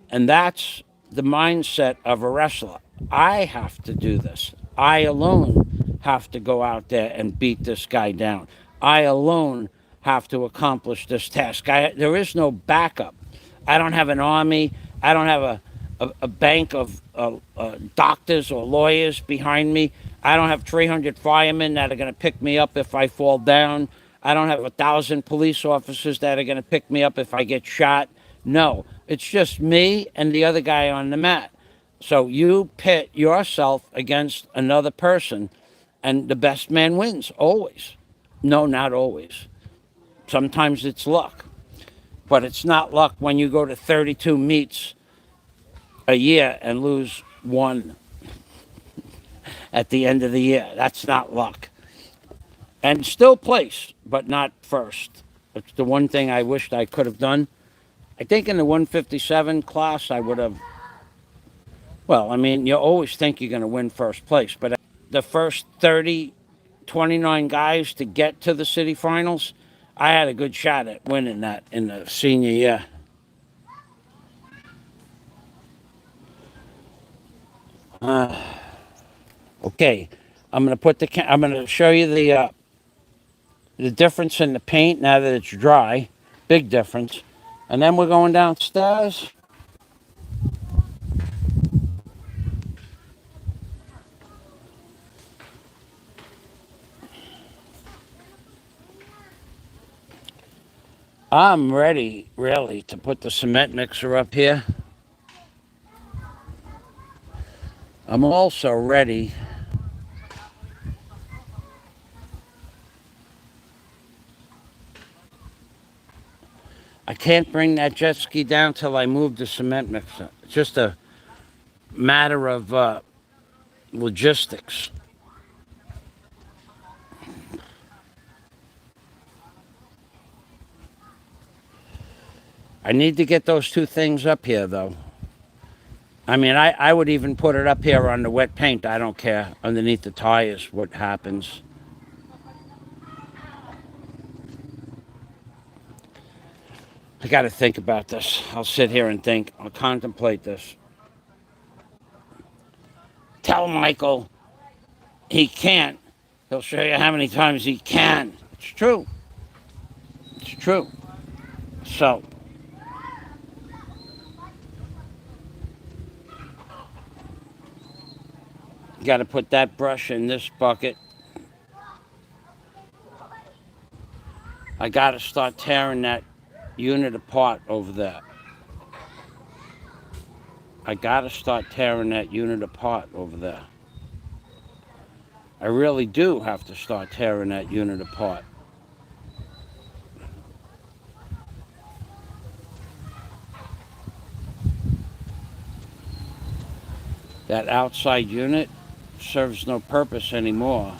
And that's the mindset of a wrestler. I have to do this. I alone have to go out there and beat this guy down. I alone have to accomplish this task. There is no backup. I don't have an army. I don't have a bank of doctors or lawyers behind me. I don't have 300 firemen that are going to pick me up if I fall down. I don't have 1,000 police officers that are going to pick me up if I get shot. No, it's just me and the other guy on the mat. So you pit yourself against another person, and the best man wins, always. No, not always. Sometimes it's luck. But it's not luck when you go to 32 meets a year and lose one at the end of the year. That's not luck. And still place, but not first. It's the one thing I wished I could have done. I think in the 157 class, I would have. Well, I mean, you always think you're going to win first place, but the first 30, 29 guys to get to the city finals, I had a good shot at winning that in the senior year. Okay, I'm going to I'm going to show you the difference in the paint now that it's dry. Big difference. And then we're going downstairs. I'm ready, really, to put the cement mixer up here. I'm also ready I can't bring that jet ski down till I move the cement mixer. It's just a matter of logistics. I need to get those two things up here, though. I mean, I would even put it up here on the wet paint. I don't care. Underneath the tires, what happens. I got to think about this. I'll sit here and think. I'll contemplate this. Tell Michael he can't. He'll show you how many times he can. It's true. It's true. So, you got to put that brush in this bucket. I got to start tearing that unit apart over there. I got to start tearing that unit apart over there. I really do have to start tearing that unit apart. That outside unit serves no purpose anymore.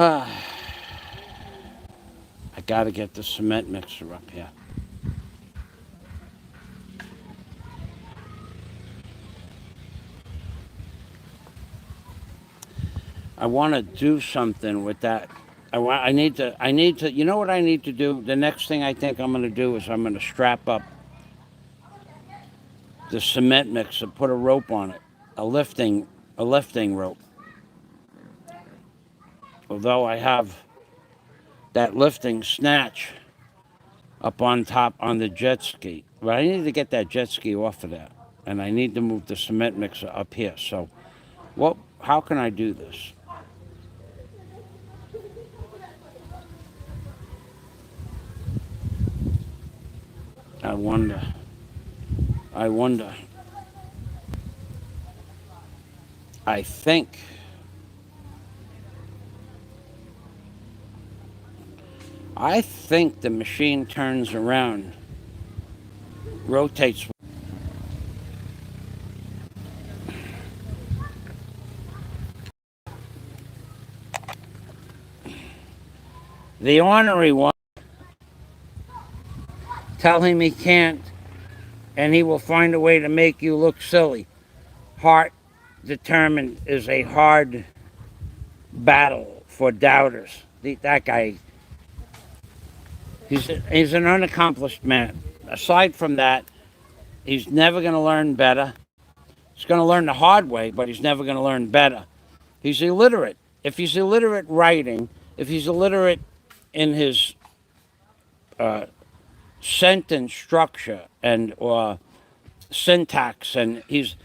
I got to get the cement mixer up here. I want to do something with that. I need to, you know what I need to do? The next thing I think I'm going to do is I'm going to strap up the cement mixer, put a rope on it, a lifting rope. Although I have that lifting snatch, up on top on the jet ski. But I need to get that jet ski off of there. And I need to move the cement mixer up here. So how can I do this? I wonder. I wonder. I think the machine turns around, rotates. The ornery one, tell him he can't, and he will find a way to make you look silly. Heart determined is a hard battle for doubters. That guy, he's an unaccomplished man. Aside from that, he's never going to learn better. He's going to learn the hard way, but he's never going to learn better. He's illiterate. If he's illiterate writing, if he's illiterate in his sentence structure and or syntax, and he's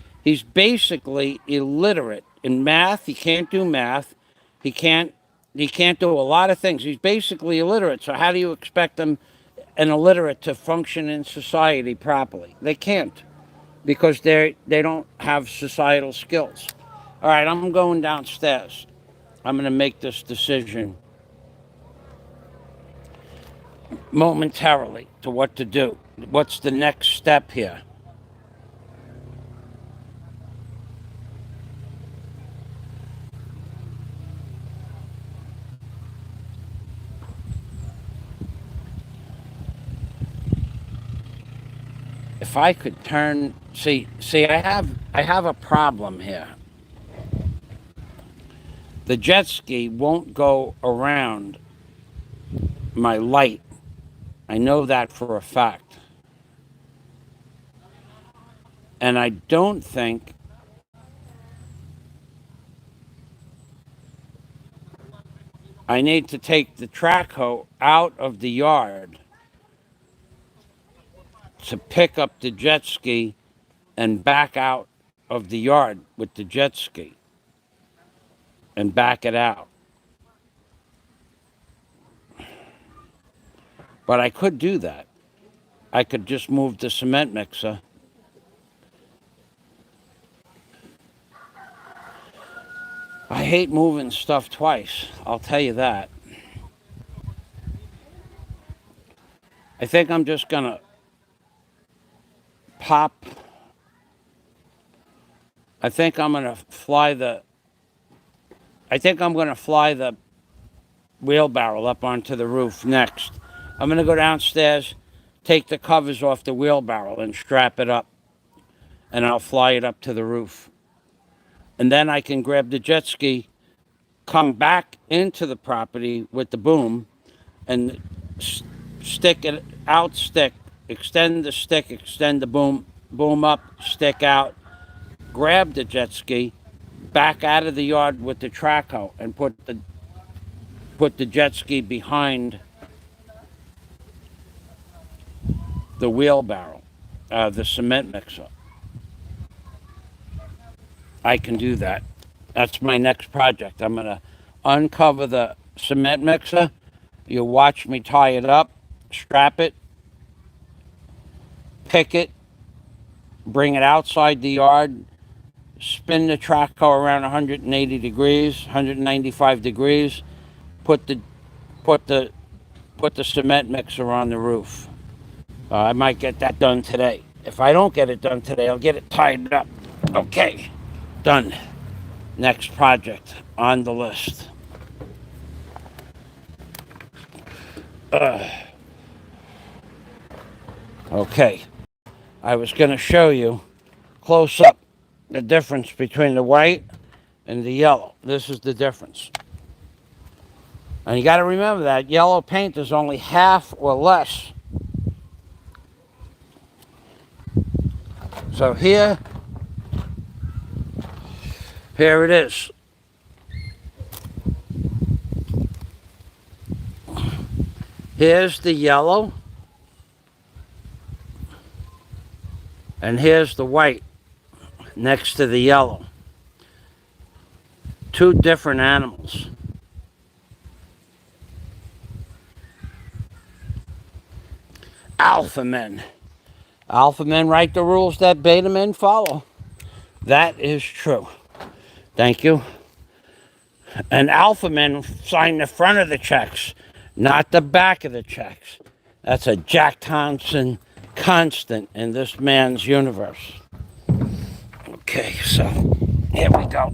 basically illiterate in math. He can't do math. He can't do a lot of things. He's basically illiterate. So how do you expect an illiterate to function in society properly? They can't, because they don't have societal skills. All right, I'm going downstairs. I'm going to make this decision momentarily to what to do. What's the next step here? If I could turn, see, I have a problem here. The jet ski won't go around my light. I know that for a fact. And I don't think I need to take the track hoe out of the yard to pick up the jet ski and back out of the yard with the jet ski and back it out. But I could do that. I could just move the cement mixer. I hate moving stuff twice, I'll tell you that. I think I'm just gonna pop. I think I'm gonna fly the wheelbarrow up onto the roof next. I'm gonna go downstairs, take the covers off the wheelbarrow and strap it up, and I'll fly it up to the roof. And then I can grab the jet ski, come back into the property with the boom, and stick it out, extend the stick, extend the boom up, stick out, grab the jet ski, back out of the yard with the track hoe, and put the jet ski behind the wheelbarrow, the cement mixer. I can do that. That's my next project. I'm going to uncover the cement mixer. You'll watch me tie it up, strap it, pick it, bring it outside the yard, spin the track hoe around 180 degrees, 195 degrees, put the cement mixer on the roof. I might get that done today. If I don't get it done today, I'll get it tied up. Okay, done. Next project on the list. Okay, I was going to show you close up the difference between the white and the yellow. This is the difference. And you got to remember that yellow paint is only half or less. So here it is. Here's the yellow. And here's the white next to the yellow. Two different animals. Alpha men. Alpha men write the rules that beta men follow. That is true. Thank you. And alpha men sign the front of the checks, not the back of the checks. That's a Jack Thompson constant in this man's universe. Okay, so here we go.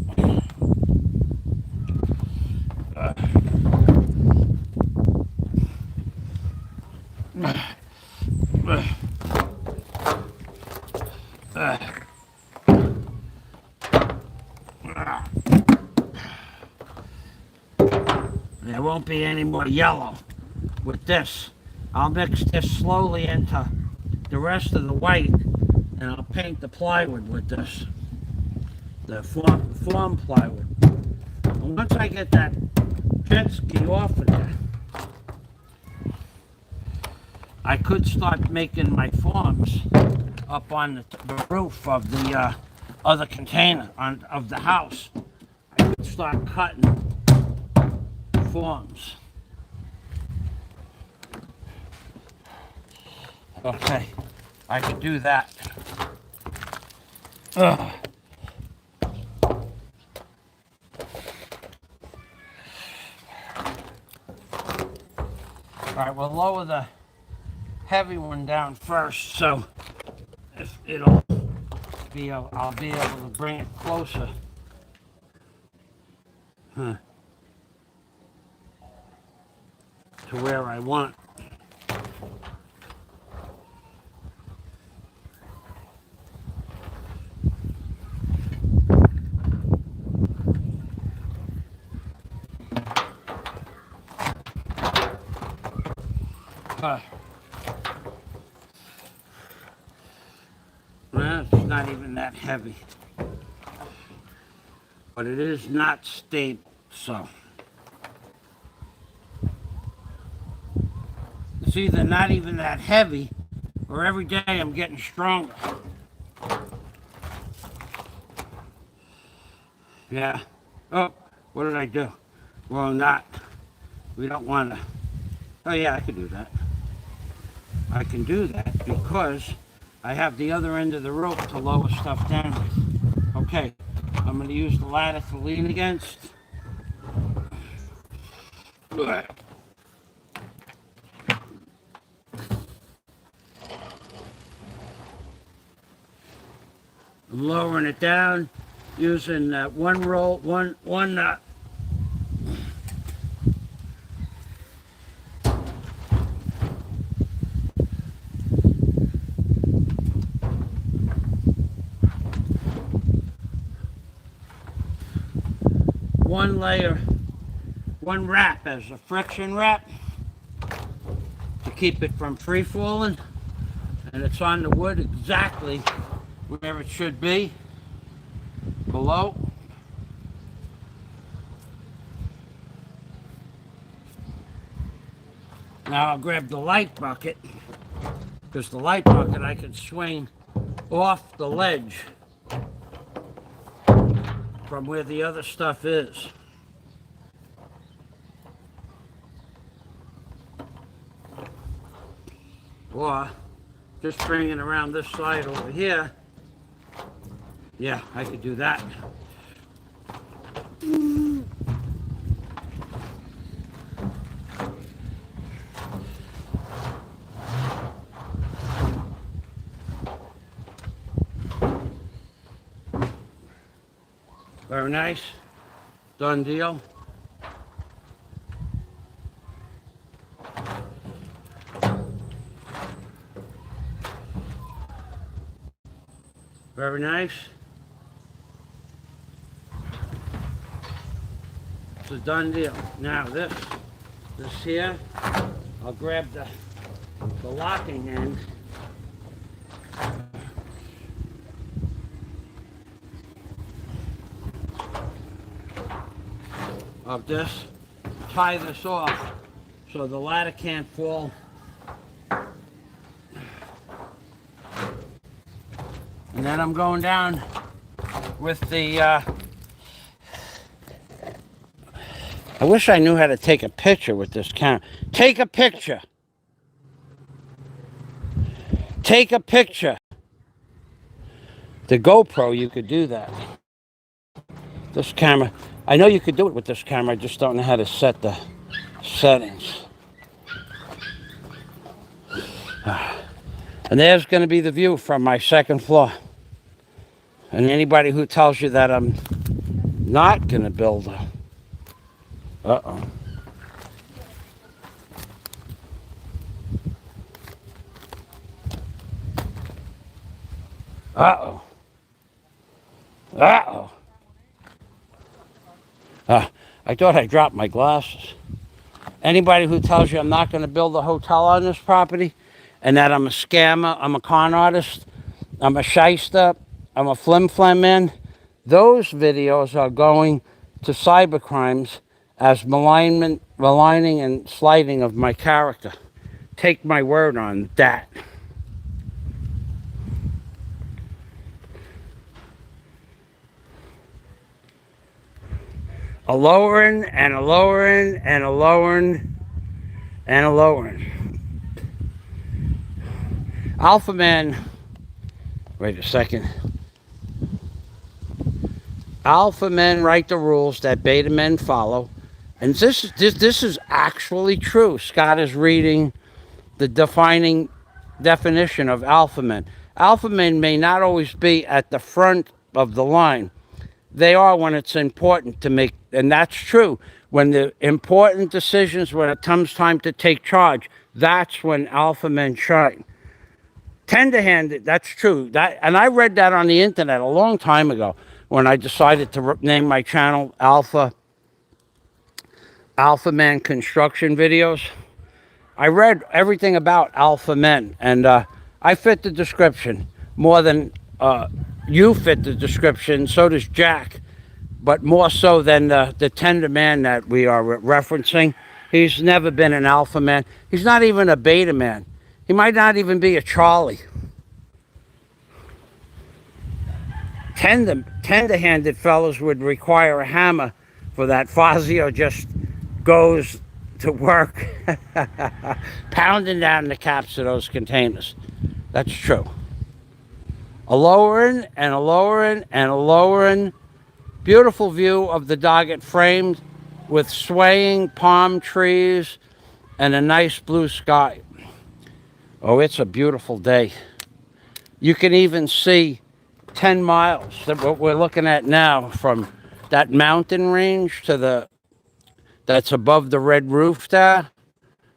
There won't be any more yellow with this. I'll mix this slowly into the rest of the white, and I'll paint the plywood with this, the form plywood. And once I get that jet ski off of there, I could start making my forms up on the roof of the other container of the house. I could start cutting forms. Okay, I could do that. Ugh. All right, we'll lower the heavy one down first, so if I'll be able to bring it closer. To where I want. Well, it's not even that heavy, but it is not stable, so it's either not even that heavy or every day I'm getting stronger. Yeah. Oh, what did I do? Well, we don't want to. Oh yeah, I could do that. I can do that because I have the other end of the rope to lower stuff down with. Okay, I'm going to use the ladder to lean against. I'm lowering it down using one layer, one wrap as a friction wrap to keep it from free falling, and it's on the wood exactly where it should be, below. Now I'll grab the light bucket, because the light bucket I can swing off the ledge from where the other stuff is. Or just bring it around this side over here. Yeah, I could do that. Very nice. Done deal. Very nice. It's a done deal. Now this here, I'll grab the locking end. Of this, tie this off so the ladder can't fall. then I'm going down with the, I wish I knew how to take a picture with this camera. Take a picture. Take a picture. The GoPro, you could do that. This camera, I know you could do it with this camera, I just don't know how to set the settings. And there's going to be the view from my second floor. And anybody who tells you that I'm not going to build a... Uh-oh. Uh-oh. Uh-oh. I thought I dropped my glasses. Anybody who tells you I'm not going to build a hotel on this property and that I'm a scammer, I'm a con artist, I'm a shyster, I'm a flim-flam man, those videos are going to cybercrimes as maligning and slighting of my character. Take my word on that. A lowering and a lowering and a lowering and a lowering. Alpha man, wait a second. Alpha men write the rules that beta men follow. And this is actually true. Scott is reading the definition of alpha men. Alpha men may not always be at the front of the line. They are when it's important to make, and that's true. When the important decisions, when it comes time to take charge, that's when alpha men shine. Tender-handed, that's true. And I read that on the internet a long time ago when I decided to name my channel Alpha Man Construction Videos. I read everything about alpha men, and I fit the description more than you fit the description. So does Jack, but more so than the tender man that we are referencing. He's never been an alpha man. He's not even a beta man. He might not even be a Charlie. Tender-handed fellows would require a hammer for that. Fazio just goes to work pounding down the caps of those containers. That's true. A lowering and a lowering and a lowering. Beautiful view of the Doggett framed with swaying palm trees and a nice blue sky. Oh, it's a beautiful day. You can even see 10 miles, that what we're looking at now, from that mountain range to that's above the red roof there.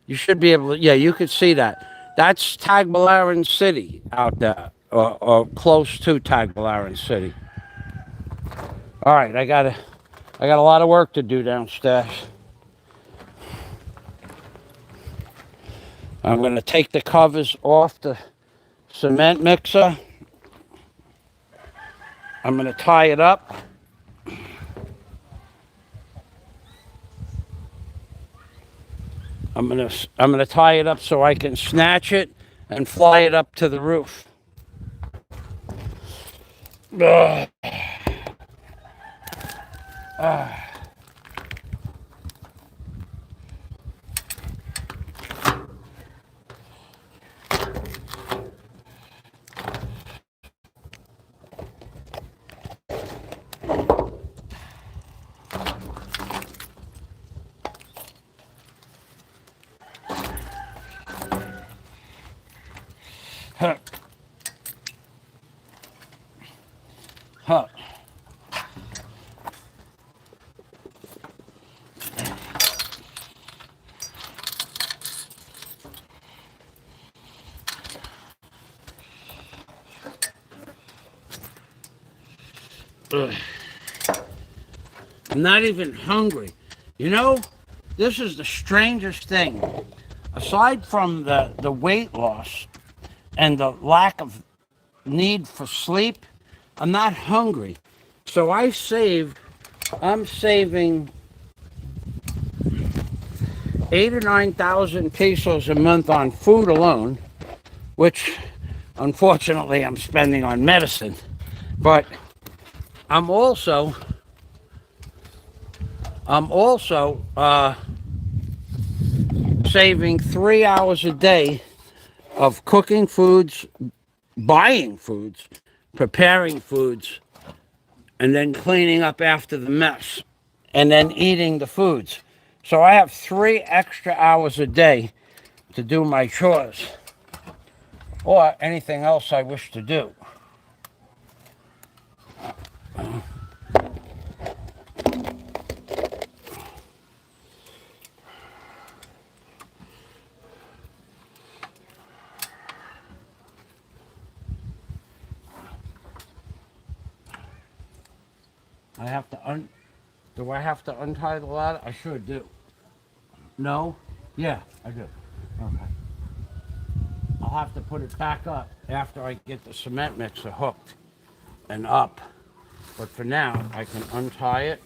You should be able to, yeah, you could see that. That's Tagbilaran City out there, or close to Tagbilaran City. All right, I got a lot of work to do downstairs. I'm going to take the covers off the cement mixer. I'm going to tie it up. I'm going to tie it up so I can snatch it and fly it up to the roof. Ugh. Huh. Huh. Ugh. I'm not even hungry. You know, this is the strangest thing. Aside from the weight loss and the lack of need for sleep, I'm not hungry. So I'm saving 8,000 or 9,000 pesos a month on food alone, which unfortunately, I'm spending on medicine. But I'm also saving 3 hours a day of cooking foods, buying foods, preparing foods, and then cleaning up after the mess, and then eating the foods. So I have 3 extra hours a day to do my chores or anything else I wish to do. I have to do I have to untie the ladder? I sure do. No? Yeah, I do. Okay. I'll have to put it back up after I get the cement mixer hooked and up. But for now, I can untie it.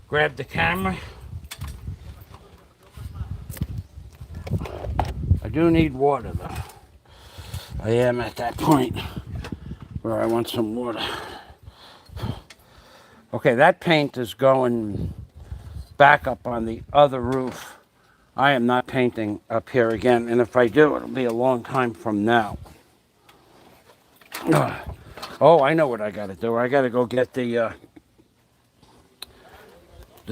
Grab the camera. I do need water though. I am at that point where I want some water. Okay, that paint is going back up on the other roof. I am not painting up here again, and if I do, it'll be a long time from now. Oh, I know what I gotta do. I gotta go get the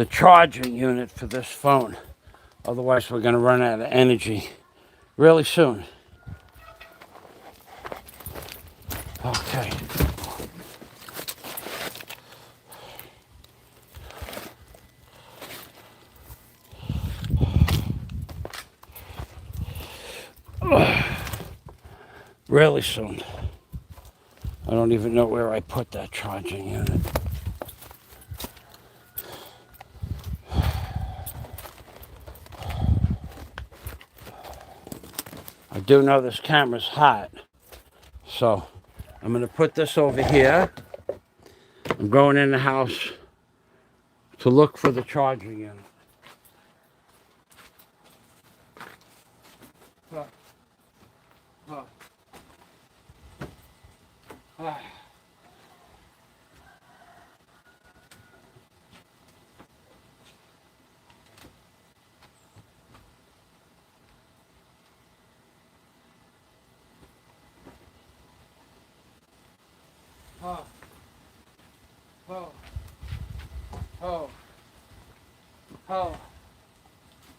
charging unit for this phone. Otherwise, we're gonna run out of energy really soon. Okay. Really soon. I don't even know where I put that charging unit. I do know this camera's hot, so I'm going to put this over here. I'm going in the house to look for the charging unit.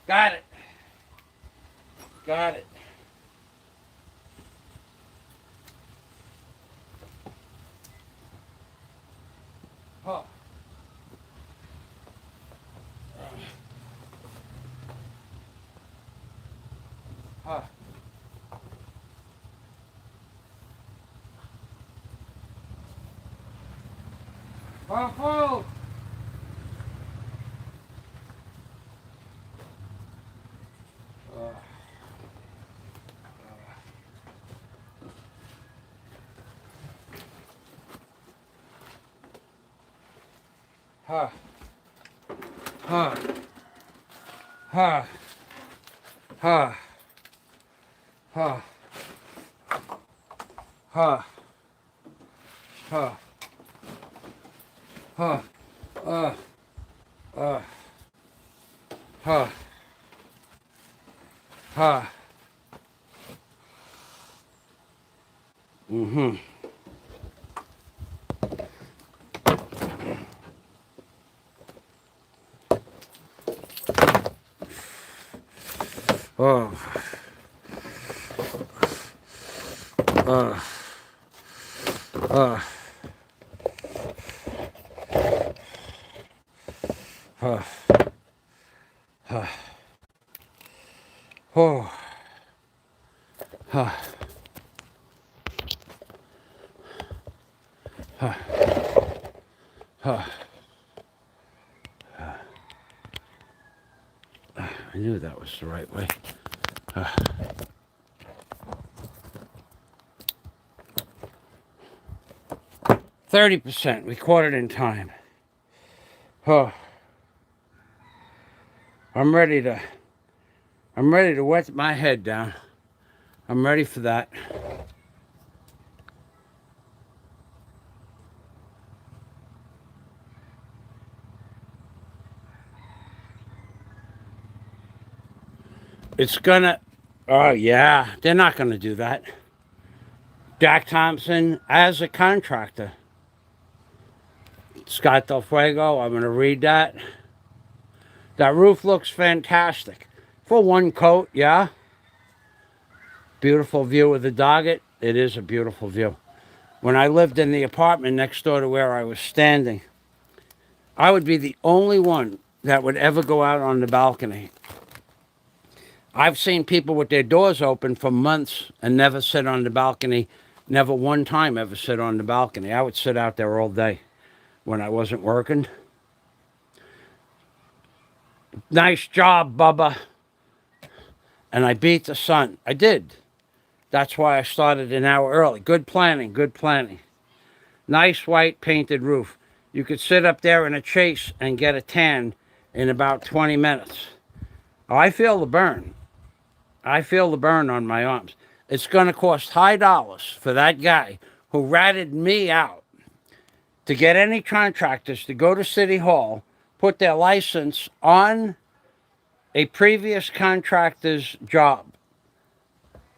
Got it. Got it. Oh. Oh. Oh. Ha. Ha. Ha. Ha. Ha. Ha. Ha. Ha. Ha. Ha. Mm-hmm. Oh. Oh. I knew that was the right way. 30%. We caught it in time. Oh, I'm ready to. I'm ready to wet my head down. I'm ready for that. It's gonna. Oh yeah, they're not gonna do that. Jack Thompson as a contractor. Scott Del Fuego. I'm gonna read that. That roof looks fantastic. For one coat, yeah. Beautiful view of the Doggett. It is a beautiful view. When I lived in the apartment next door to where I was standing, I would be the only one that would ever go out on the balcony. I've seen people with their doors open for months and never sit on the balcony, never one time ever sit on the balcony. I would sit out there all day when I wasn't working. Nice job, Bubba. And I beat the sun. I did. That's why I started an hour early. Good planning, good planning. Nice white painted roof. You could sit up there in a chase and get a tan in about 20 minutes. Oh, I feel the burn. I feel the burn on my arms. It's going to cost high dollars for that guy who ratted me out to get any contractors to go to City Hall, put their license on a previous contractor's job.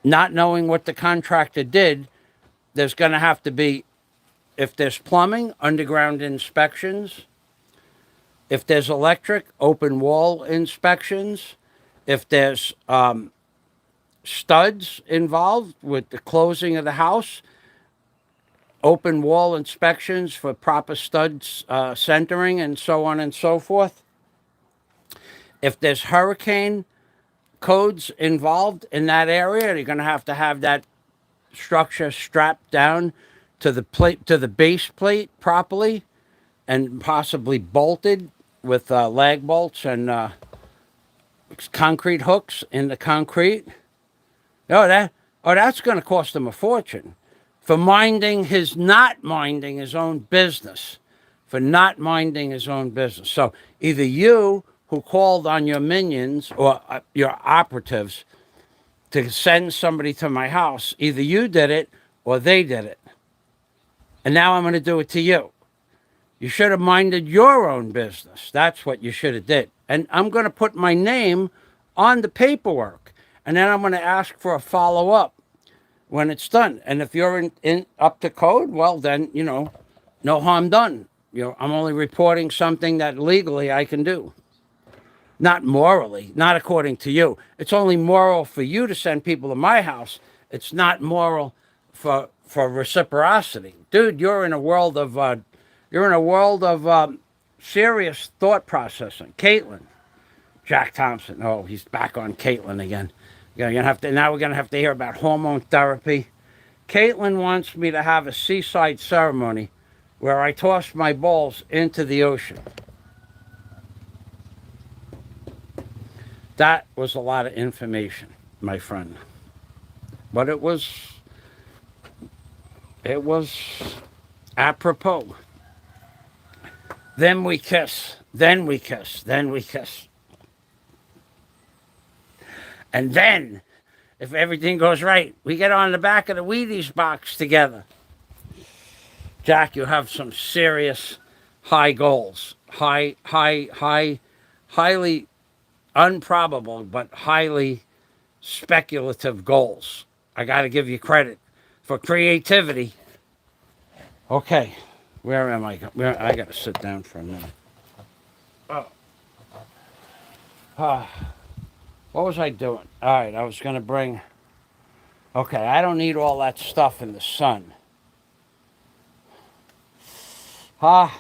Not knowing what the contractor did, there's going to have to be, if there's plumbing, underground inspections. If there's electric, open wall inspections. If there's studs involved with the closing of the house, open wall inspections for proper studs centering and so on and so forth. If there's hurricane codes involved in that area, you're going to have that structure strapped down to the plate, to the base plate properly, and possibly bolted with lag bolts and concrete hooks in the concrete. That's going to cost him a fortune for not minding his own business, for not minding his own business. So either you, who called on your minions or your operatives to send somebody to my house, either you did it or they did it. And now I'm going to do it to you. You should have minded your own business. That's what you should have did. And I'm going to put my name on the paperwork. And then I'm going to ask for a follow-up when it's done. And if you're in up to code, well, then, no harm done. I'm only reporting something that legally I can do. Not morally, not according to you. It's only moral for you to send people to my house. It's not moral for reciprocity. Dude, you're in a world of serious thought processing. Caitlin. Jack Thompson. Oh, he's back on Caitlin again. Now we're gonna have to hear about hormone therapy. Caitlin wants me to have a seaside ceremony where I toss my balls into the ocean. That was a lot of information, my friend. But it was apropos. Then we kiss, then we kiss, then we kiss. And then, if everything goes right, we get on the back of the Wheaties box together. Jack, you have some serious high goals. Highly improbable, but highly speculative goals. I got to give you credit for creativity. Okay, where am I? I got to sit down for a minute. What was I doing? All right, I was going to bring... Okay, I don't need all that stuff in the sun. Oh,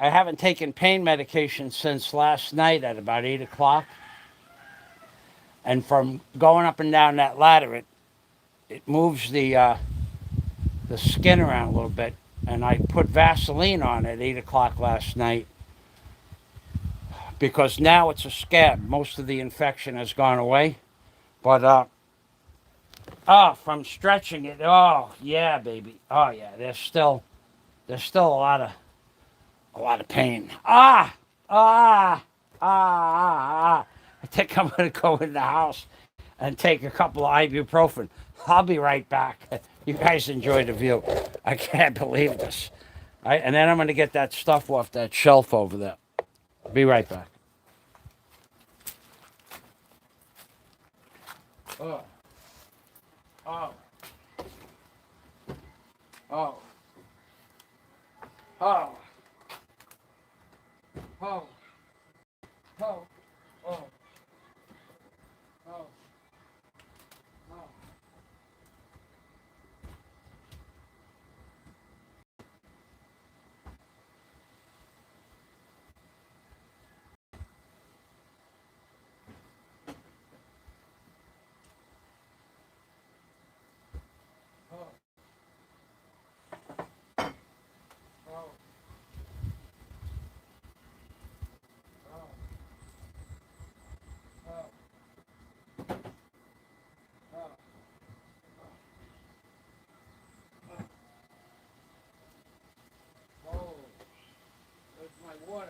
I haven't taken pain medication since last night at about 8 o'clock. And from going up and down that ladder, it moves the skin around a little bit. And I put Vaseline on at 8 o'clock last night because now it's a scab. Most of the infection has gone away. But Oh, from stretching it. Oh, yeah, baby. Oh, yeah. There's still a lot of pain. Ah. I think I'm gonna go in the house and take a couple of ibuprofen. I'll be right back. You guys enjoy the view. I can't believe this. And then I'm gonna get that stuff off that shelf over there. Be right back. Oh, oh, oh, oh, oh, oh, oh, oh, oh. Oh, there's my water.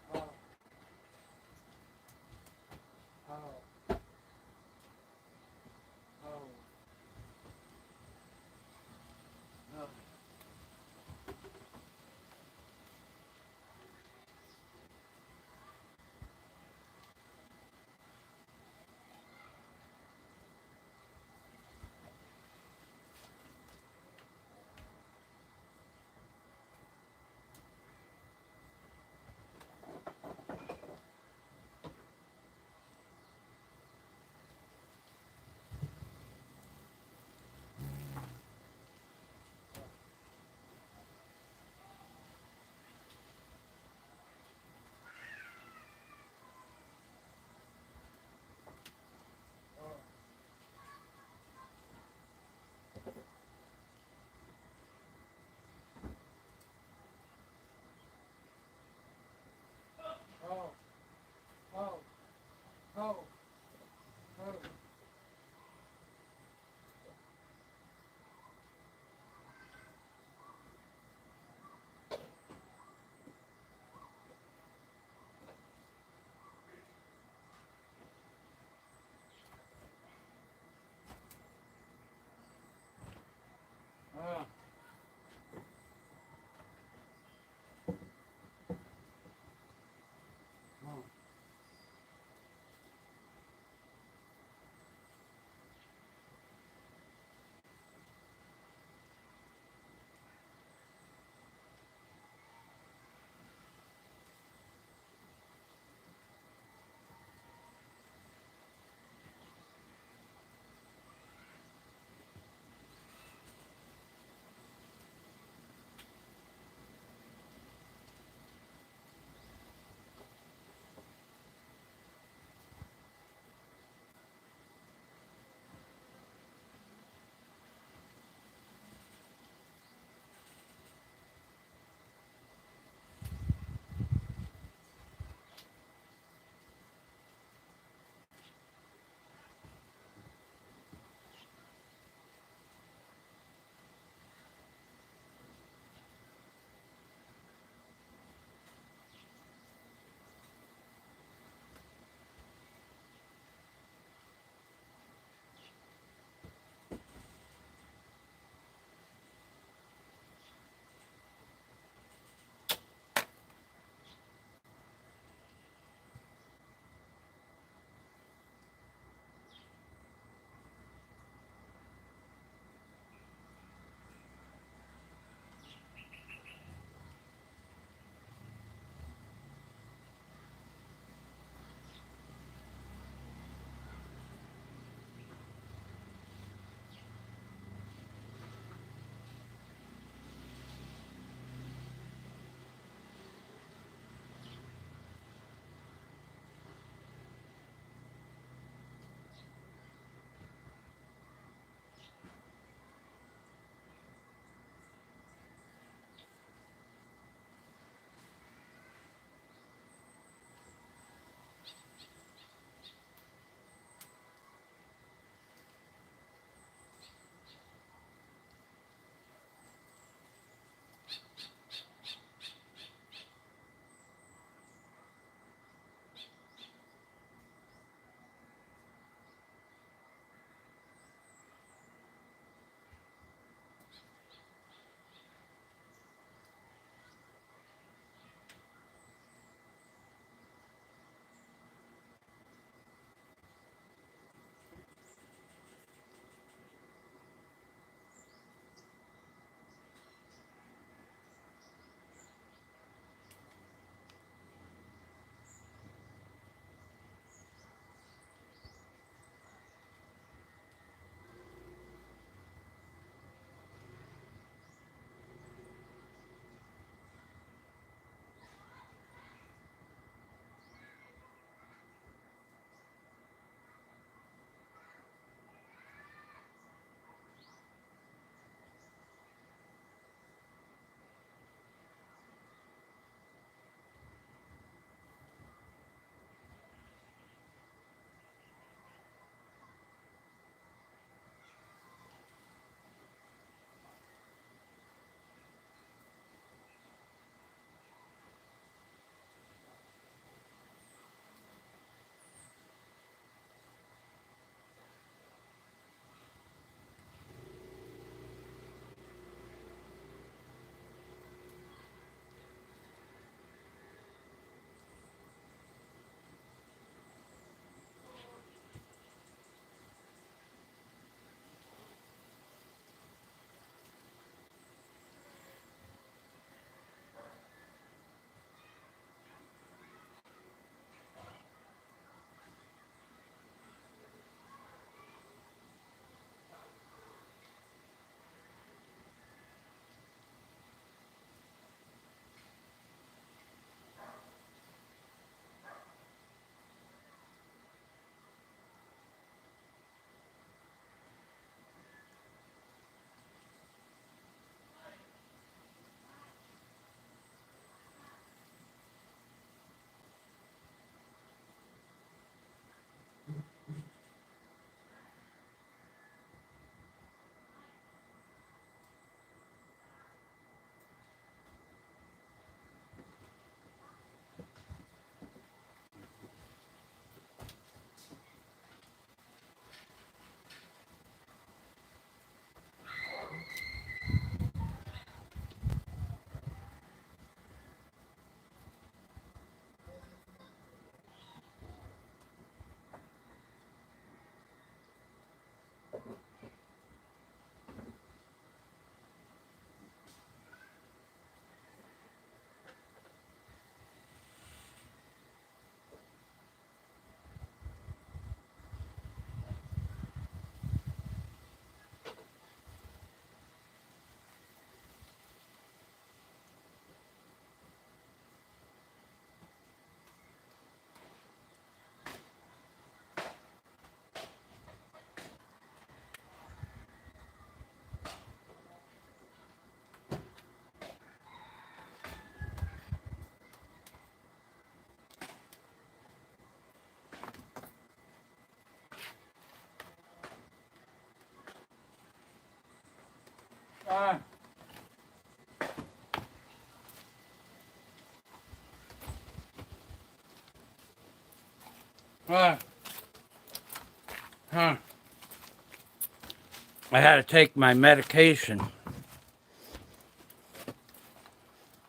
Oh, oh, oh, oh. Oh, oh, oh, oh. Ah, oh. Uh, uh, huh. I had to take my medication.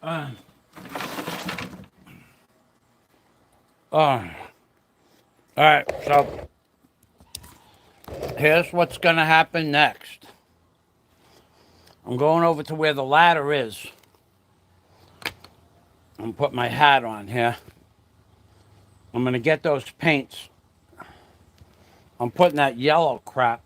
Uh, all right, so here's what's going to happen next. I'm going over to where the ladder is. I'm going to put my hat on here. I'm going to get those paints. I'm putting that yellow crap.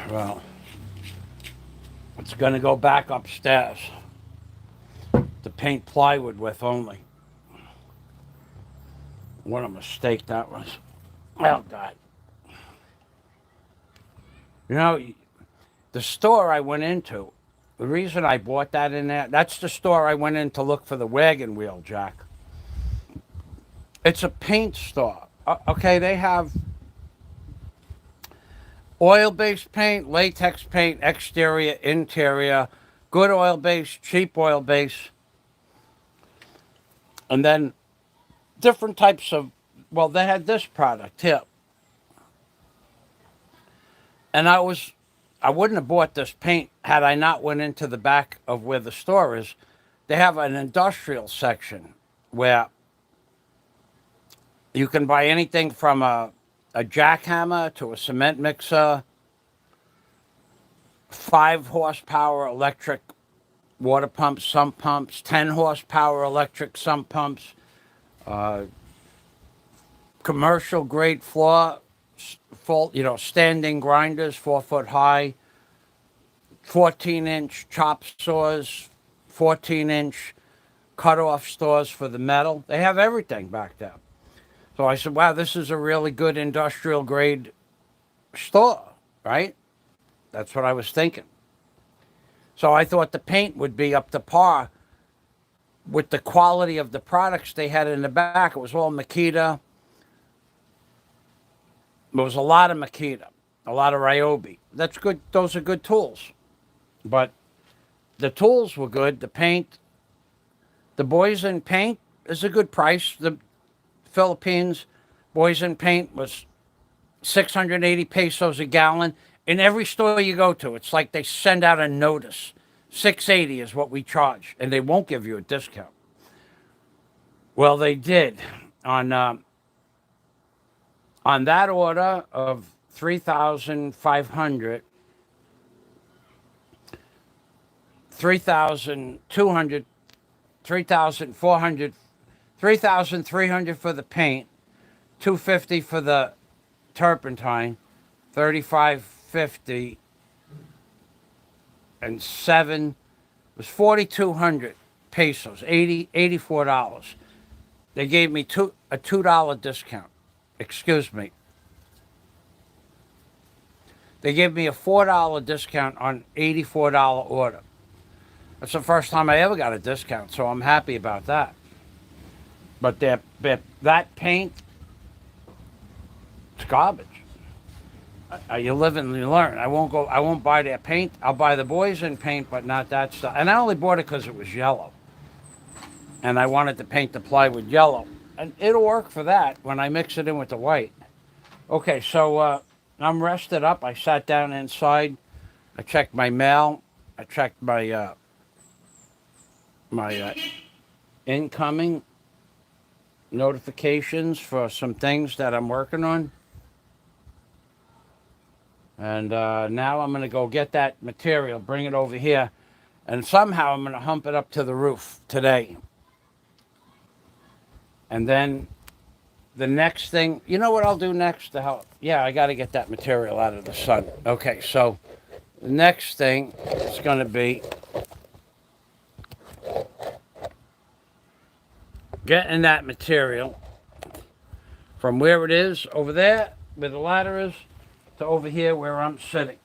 Well, it's going to go back upstairs to paint plywood with only. What a mistake that was. Oh, God. You know, the store I went into, the reason I bought that in there, that's the store I went in to look for the wagon wheel jack. It's a paint store. Okay, they have oil-based paint, latex paint, exterior, interior, good oil-based, cheap oil-based, and then different types of, well, they had this product here. And I wouldn't have bought this paint had I not went into the back of where the store is. They have an industrial section where you can buy anything from a jackhammer to a cement mixer, 5 horsepower electric water pumps, sump pumps, 10 horsepower electric sump pumps, commercial grade floor, full, standing grinders, 4 foot high, 14-inch chop saws, 14-inch cut-off saws for the metal. They have everything back there. So I said, wow, this is a really good industrial grade store, right? That's what I was thinking. So I thought the paint would be up to par with the quality of the products they had in the back. It was all Makita. There was a lot of Makita, a lot of Ryobi. That's good. Those are good tools. But the tools were good. The paint, the Boys in Paint is a good price. The Philippines Boys in Paint was 680 pesos a gallon. In every store you go to, it's like they send out a notice. 680 is what we charge, and they won't give you a discount. Well, they did on that order of 3,500, 3,200, 3,400, 3,300 for the paint, 250 for the turpentine, 35.50, and 7 was 4,200 pesos, $84. They gave me a $2 discount. Excuse me. They gave me a $4 discount on $84 order. That's the first time I ever got a discount, so I'm happy about that. But that paint, it's garbage. You live and you learn. I won't buy their paint. I'll buy the Boys in Paint, but not that stuff. And I only bought it because it was yellow. And I wanted to paint the plywood yellow. And it'll work for that when I mix it in with the white. Okay, so I'm rested up. I sat down inside. I checked my mail. I checked my incoming notifications for some things that I'm working on. And now I'm going to go get that material, bring it over here, and somehow I'm going to hump it up to the roof today. And then the next thing, you know what I'll do next to help? Yeah, I got to get that material out of the sun. Okay, so the next thing is going to be getting that material from where it is over there, where the ladder is, to over here where I'm sitting.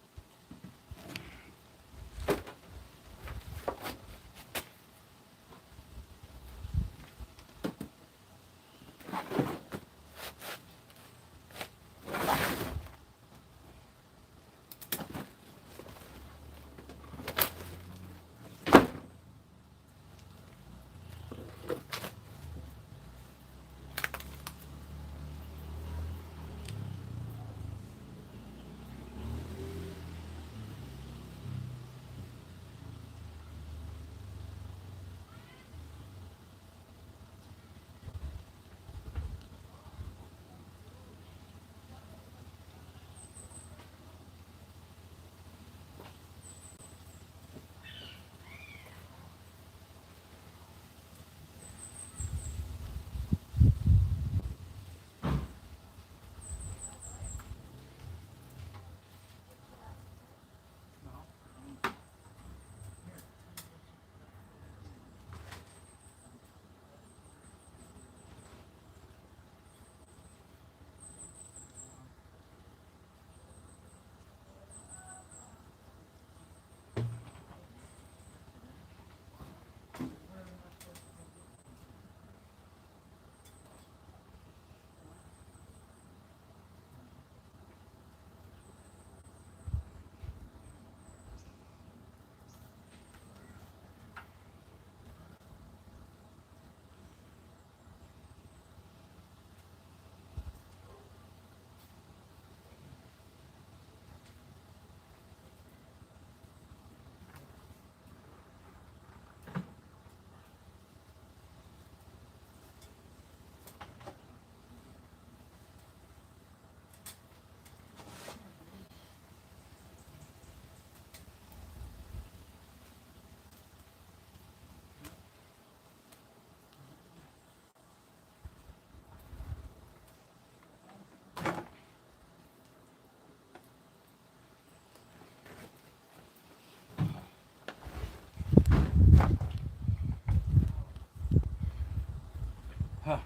Huh.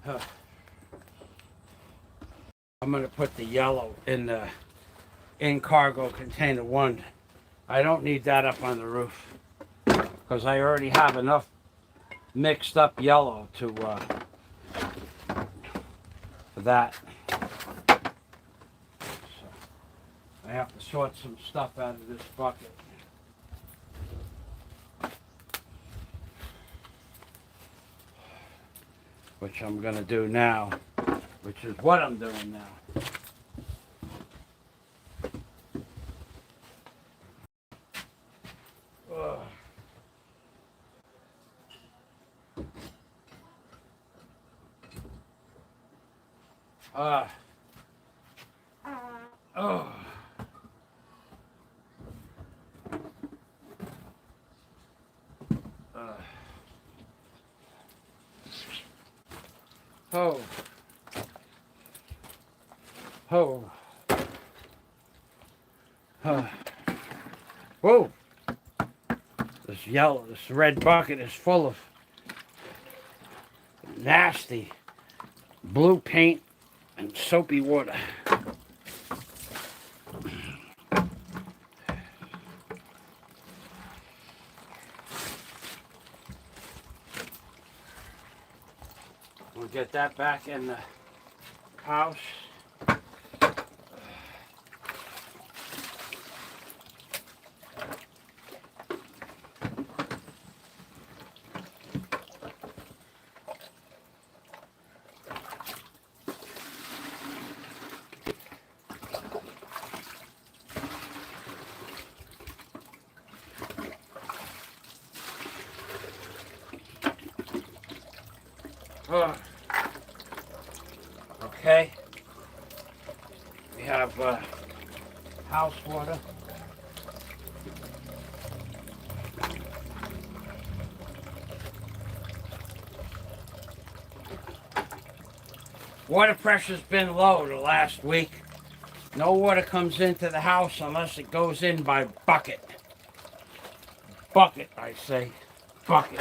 Huh. I'm going to put the yellow in the cargo container 1. I don't need that up on the roof because I already have enough mixed up yellow to for that. So I have to sort some stuff out of this bucket. Which I'm going to do now, which is what I'm doing now. Ugh. Oh. Oh. Oh. Whoa. This red bucket is full of nasty blue paint and soapy water. We'll get that back in the house. Okay, we have house water. Water pressure's been low the last week. No water comes into the house unless it goes in by bucket. Bucket, I say. Bucket.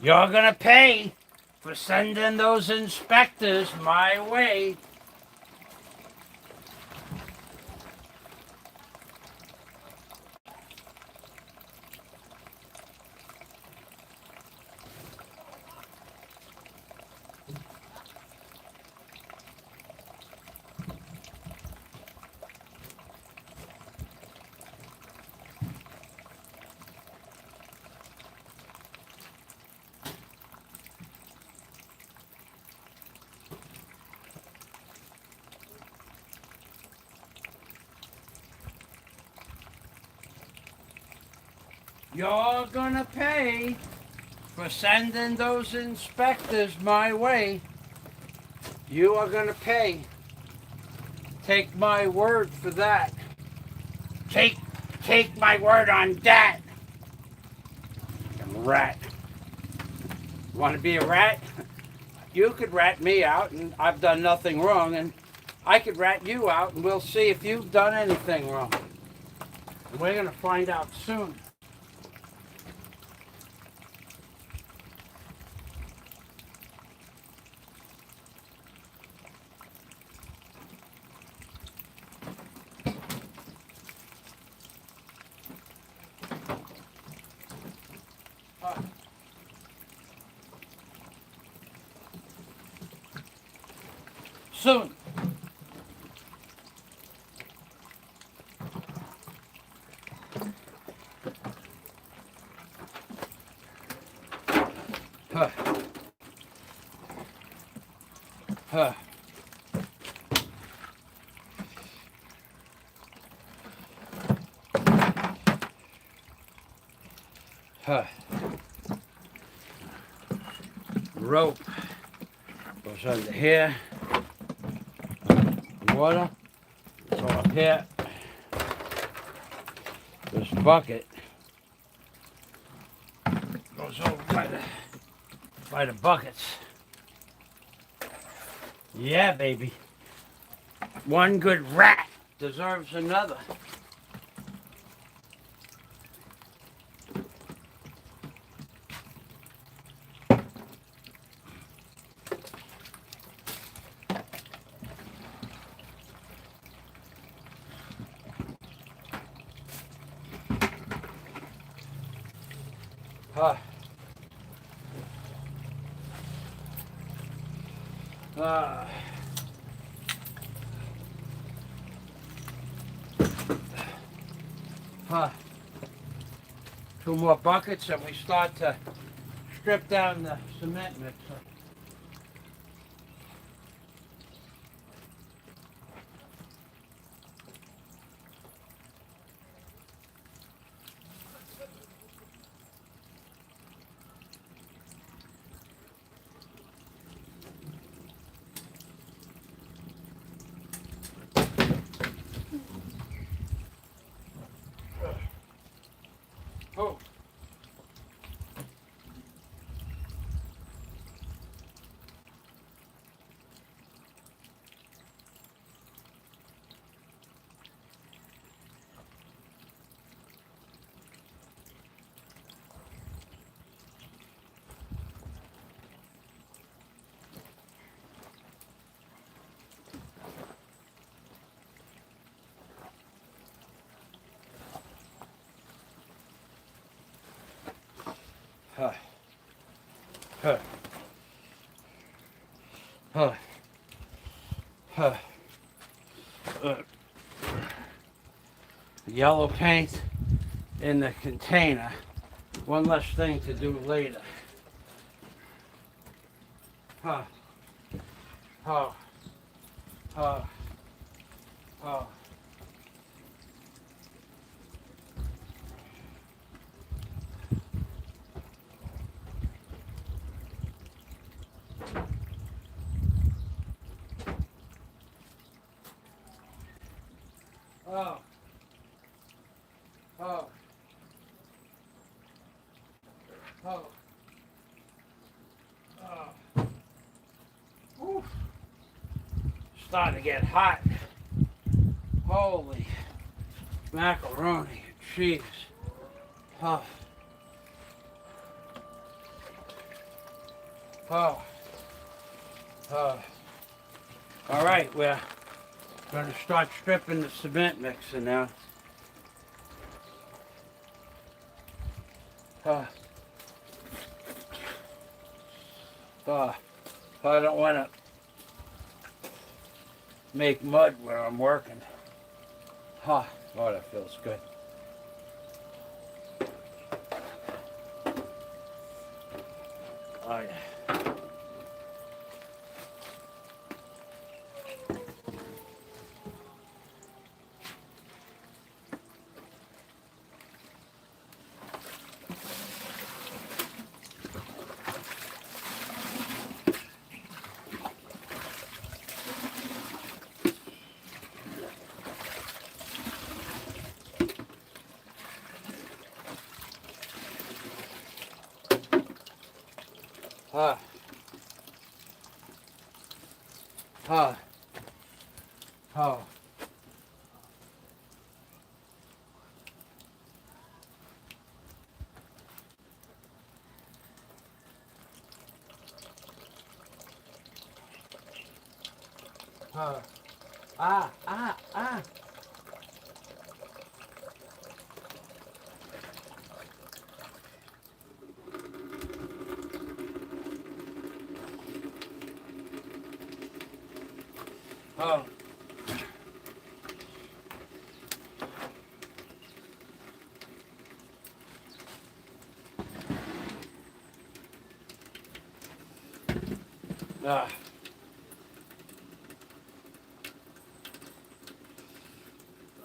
You're gonna pay for sending those inspectors my way. You're gonna pay for sending those inspectors my way. You are gonna pay. Take my word for that. Take my word on that. Rat. Want to be a rat? You could rat me out, and I've done nothing wrong, and I could rat you out, and we'll see if you've done anything wrong. And we're going to find out soon. Soon. Huh. Huh. Huh. Rope goes under here. Water. It's all up here. This bucket goes over by the buckets. Yeah, baby. One good rat deserves another. Huh. Huh. Two more buckets and we start to strip down the cement mixer. Oh. Huh. Huh. Huh. Huh. Yellow paint in the container. One less thing to do later. Huh. Huh. Huh. Huh. Oh. Oh. Oh. Oh. Whew. Starting to get hot. Holy macaroni and cheese. Oh. Oh. Oh. All right, we're going to start stripping the cement mixer now. Oh. Oh. I don't want to make mud where I'm working. Oh, that feels good. Oh, yeah. Huh. Huh. Huh. Huh. Ah, ah, ah. Oh. Ah.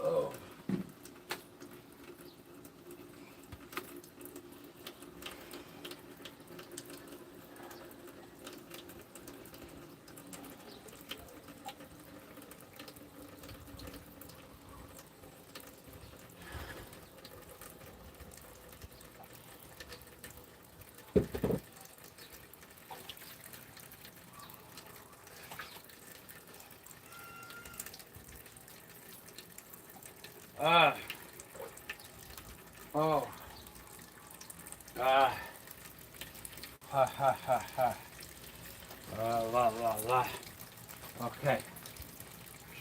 Oh. Ah. Oh. Ah. Ha ha ha ha. La la la. Okay.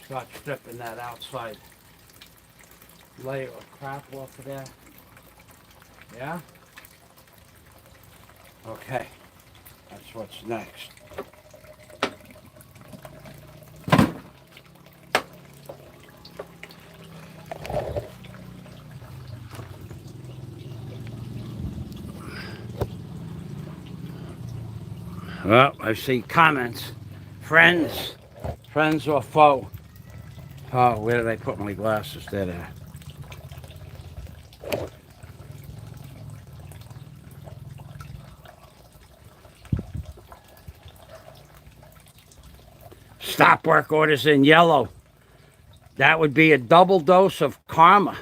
Start stripping that outside layer of crap off of there. Yeah? Okay. That's what's next. Well, I see comments. Friends. Friends or foe. Oh, where did I put my glasses? There. Stop work orders in yellow. That would be a double dose of karma.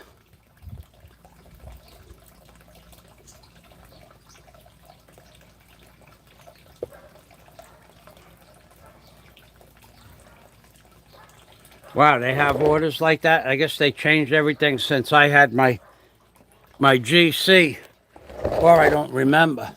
Wow, they have orders like that? I guess they changed everything since I had my GC, or I don't remember.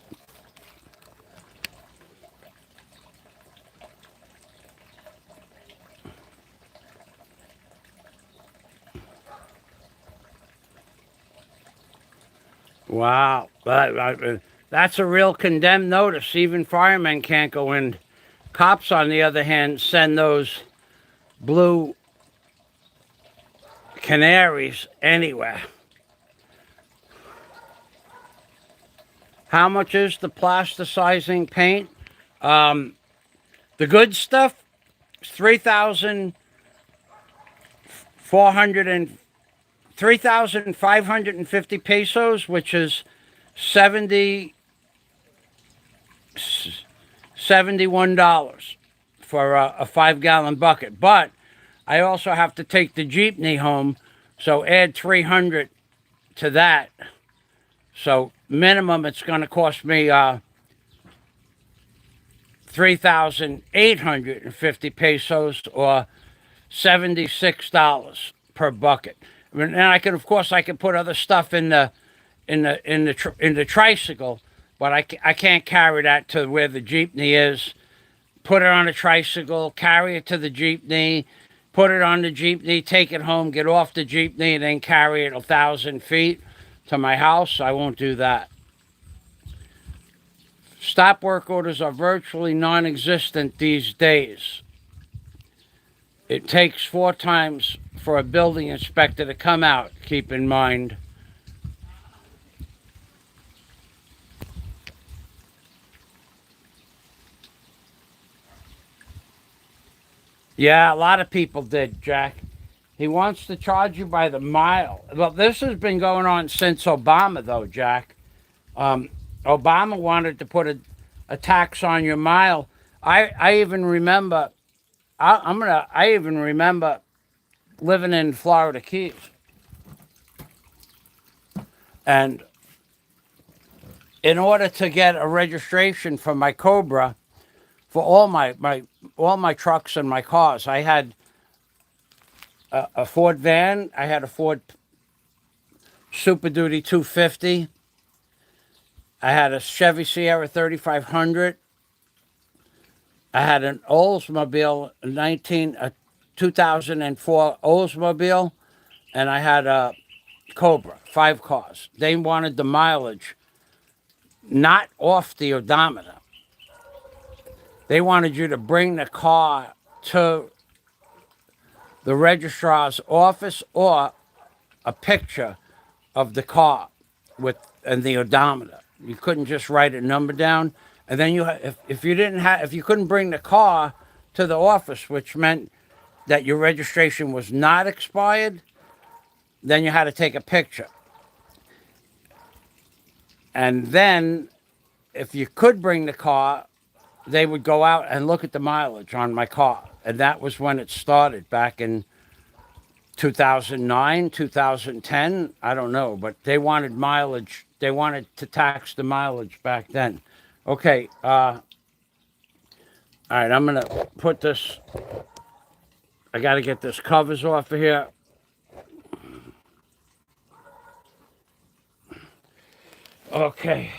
Wow, that's a real condemned notice. Even firemen can't go in. Cops, on the other hand, send those blue canaries anywhere. How much is the plasticizing paint? The good stuff is 3,550 pesos, which is 70 $71 for a 5-gallon bucket. But I also have to take the jeepney home, so add 300 to that. So minimum, it's going to cost me 3,850 pesos, or $76 per bucket. And I can, of course, I can put other stuff in the tricycle, but I can't carry that to where the jeepney is. Put it on a tricycle, carry it to the jeepney, put it on the jeepney, take it home, get off the jeepney, and then carry it 1,000 feet to my house. I won't do that. Stop work orders are virtually non-existent these days. It takes 4 times for a building inspector to come out, keep in mind. Yeah, a lot of people did, Jack. He wants to charge you by the mile. Well, this has been going on since Obama, though, Jack. Obama wanted to put a tax on your mile. I even remember. I even remember living in Florida Keys, and in order to get a registration for my Cobra for all my trucks and my cars. I had a Ford van. I had a Ford Super Duty 250. I had a Chevy Sierra 3500. I had an Oldsmobile 2004 Oldsmobile, and I had a Cobra, 5 cars. They wanted the mileage not off the odometer. They wanted you to bring the car to the registrar's office or a picture of the car with and the odometer. You couldn't just write a number down. And then if you didn't have if you couldn't bring the car to the office, which meant that your registration was not expired, then you had to take a picture. And then if you could bring the car, they would go out and look at the mileage on my car. And that was when it started back in 2009, 2010, I don't know, but they wanted mileage. They wanted to tax the mileage back then. Okay, all right, I'm going to put this, I got to get this covers off of here. Okay.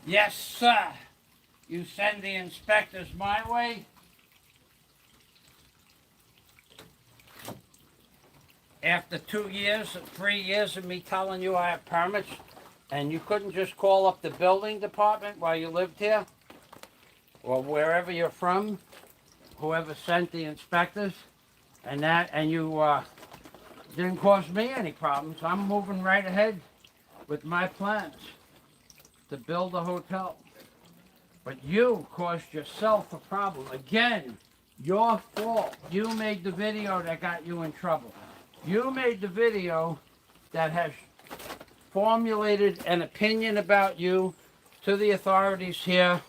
Yes, sir. You send the inspectors my way. After 2 years, 3 years of me telling you I have permits, and you couldn't just call up the building department while you lived here, or wherever you're from, whoever sent the inspectors, and you didn't cause me any problems. I'm moving right ahead with my plans to build a hotel. But you caused yourself a problem. Again, your fault. You made the video that got you in trouble. You made the video that has formulated an opinion about you to the authorities here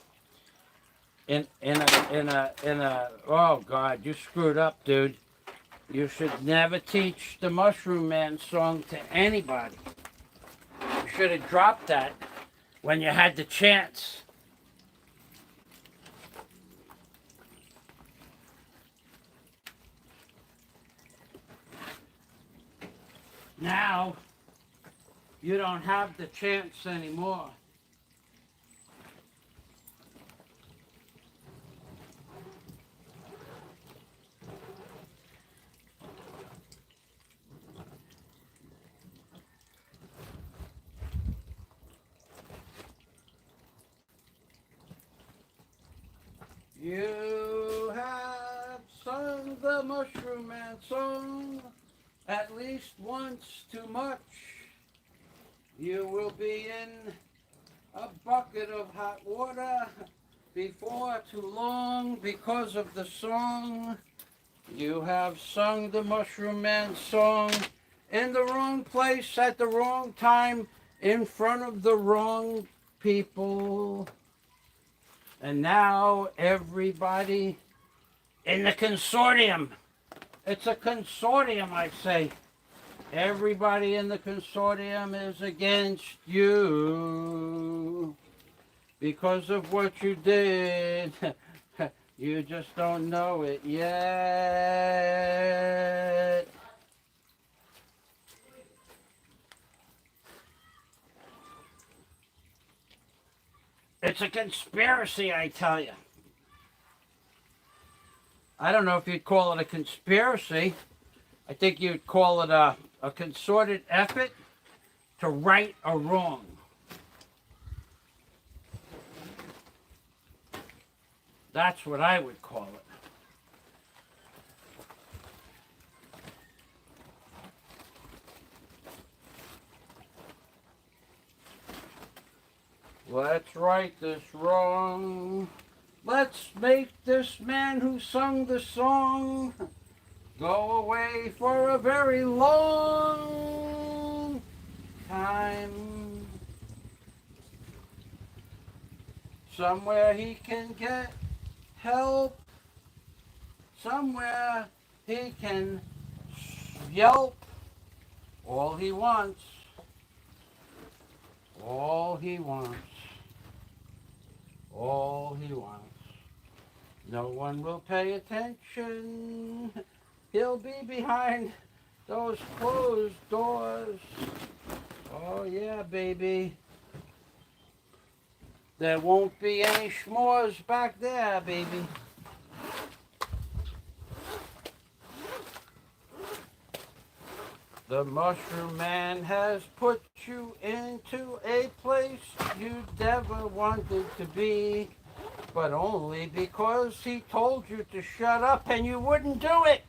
in a oh God, you screwed up, dude. You should never teach the Mushroom Man song to anybody. You should have dropped that when you had the chance. Now, you don't have the chance anymore. You have sung the Mushroom Man song at least once too much. You will be in a bucket of hot water before too long because of the song. You have sung the Mushroom Man song in the wrong place at the wrong time in front of the wrong people. And now everybody in the consortium, it's a consortium, I say. Everybody in the consortium is against you because of what you did. You just don't know it yet. It's a conspiracy, I tell you. I don't know if you'd call it a conspiracy. I think you'd call it a concerted effort to right a wrong. That's what I would call it. Let's right this wrong. Let's make this man who sung the song go away for a very long time. Somewhere he can get help. Somewhere he can yelp. All he wants. All he wants. All he wants. No one will pay attention. He'll be behind those closed doors. Oh yeah, baby. There won't be any s'mores back there, baby. The Mushroom Man has put you into a place you never wanted to be, but only because he told you to shut up and you wouldn't do it.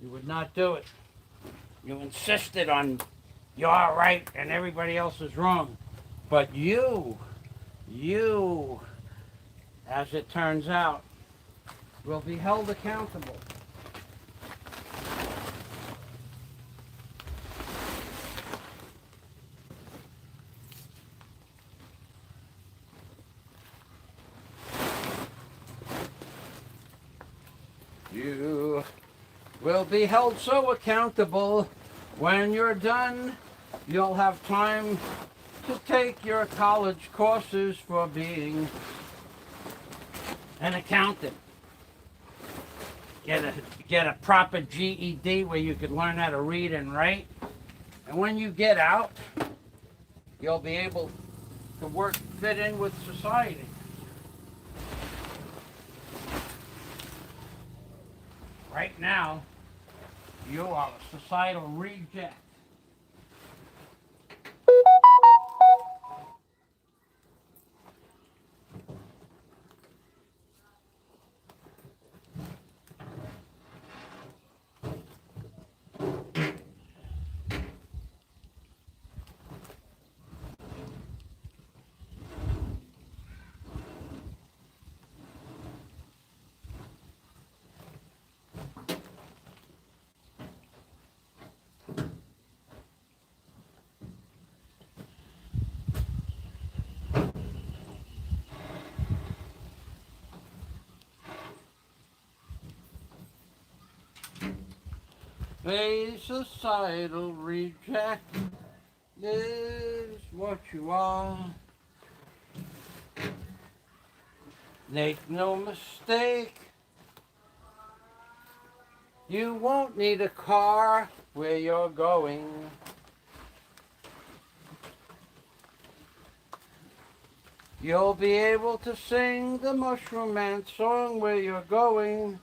You would not do it. You insisted on you're right and everybody else is wrong. But you, as it turns out, will be held accountable. You will be held so accountable. When you're done, you'll have time to take your college courses for being an accountant. Get a proper GED where you can learn how to read and write. And when you get out, you'll be able to fit in with society. Right now, you are a societal reject. A societal reject is what you are. Make no mistake, you won't need a car where you're going. You'll be able to sing the Mushroom Man song where you're going.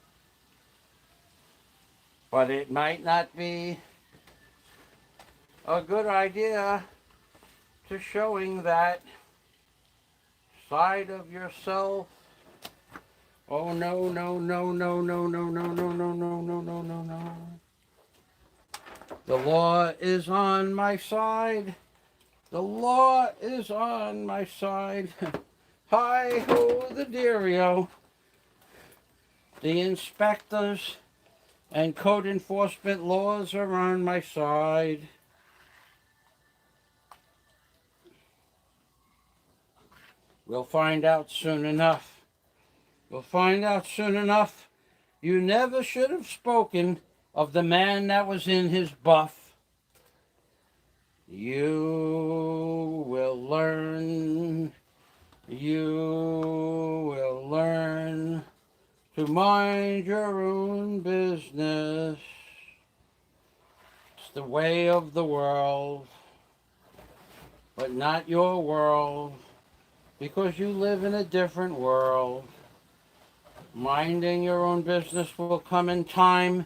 But it might not be a good idea to showing that side of yourself. Oh no, no, no, no, no, no, no, no, no, no, no, no, no, no. The law is on my side. The law is on my side. Hi-ho, the deario. The inspectors and code enforcement laws are on my side. We'll find out soon enough. We'll find out soon enough. You never should have spoken of the man that was in his buff. You will learn. You will learn to mind your own business. It's the way of the world, but not your world, because you live in a different world. Minding your own business will come in time,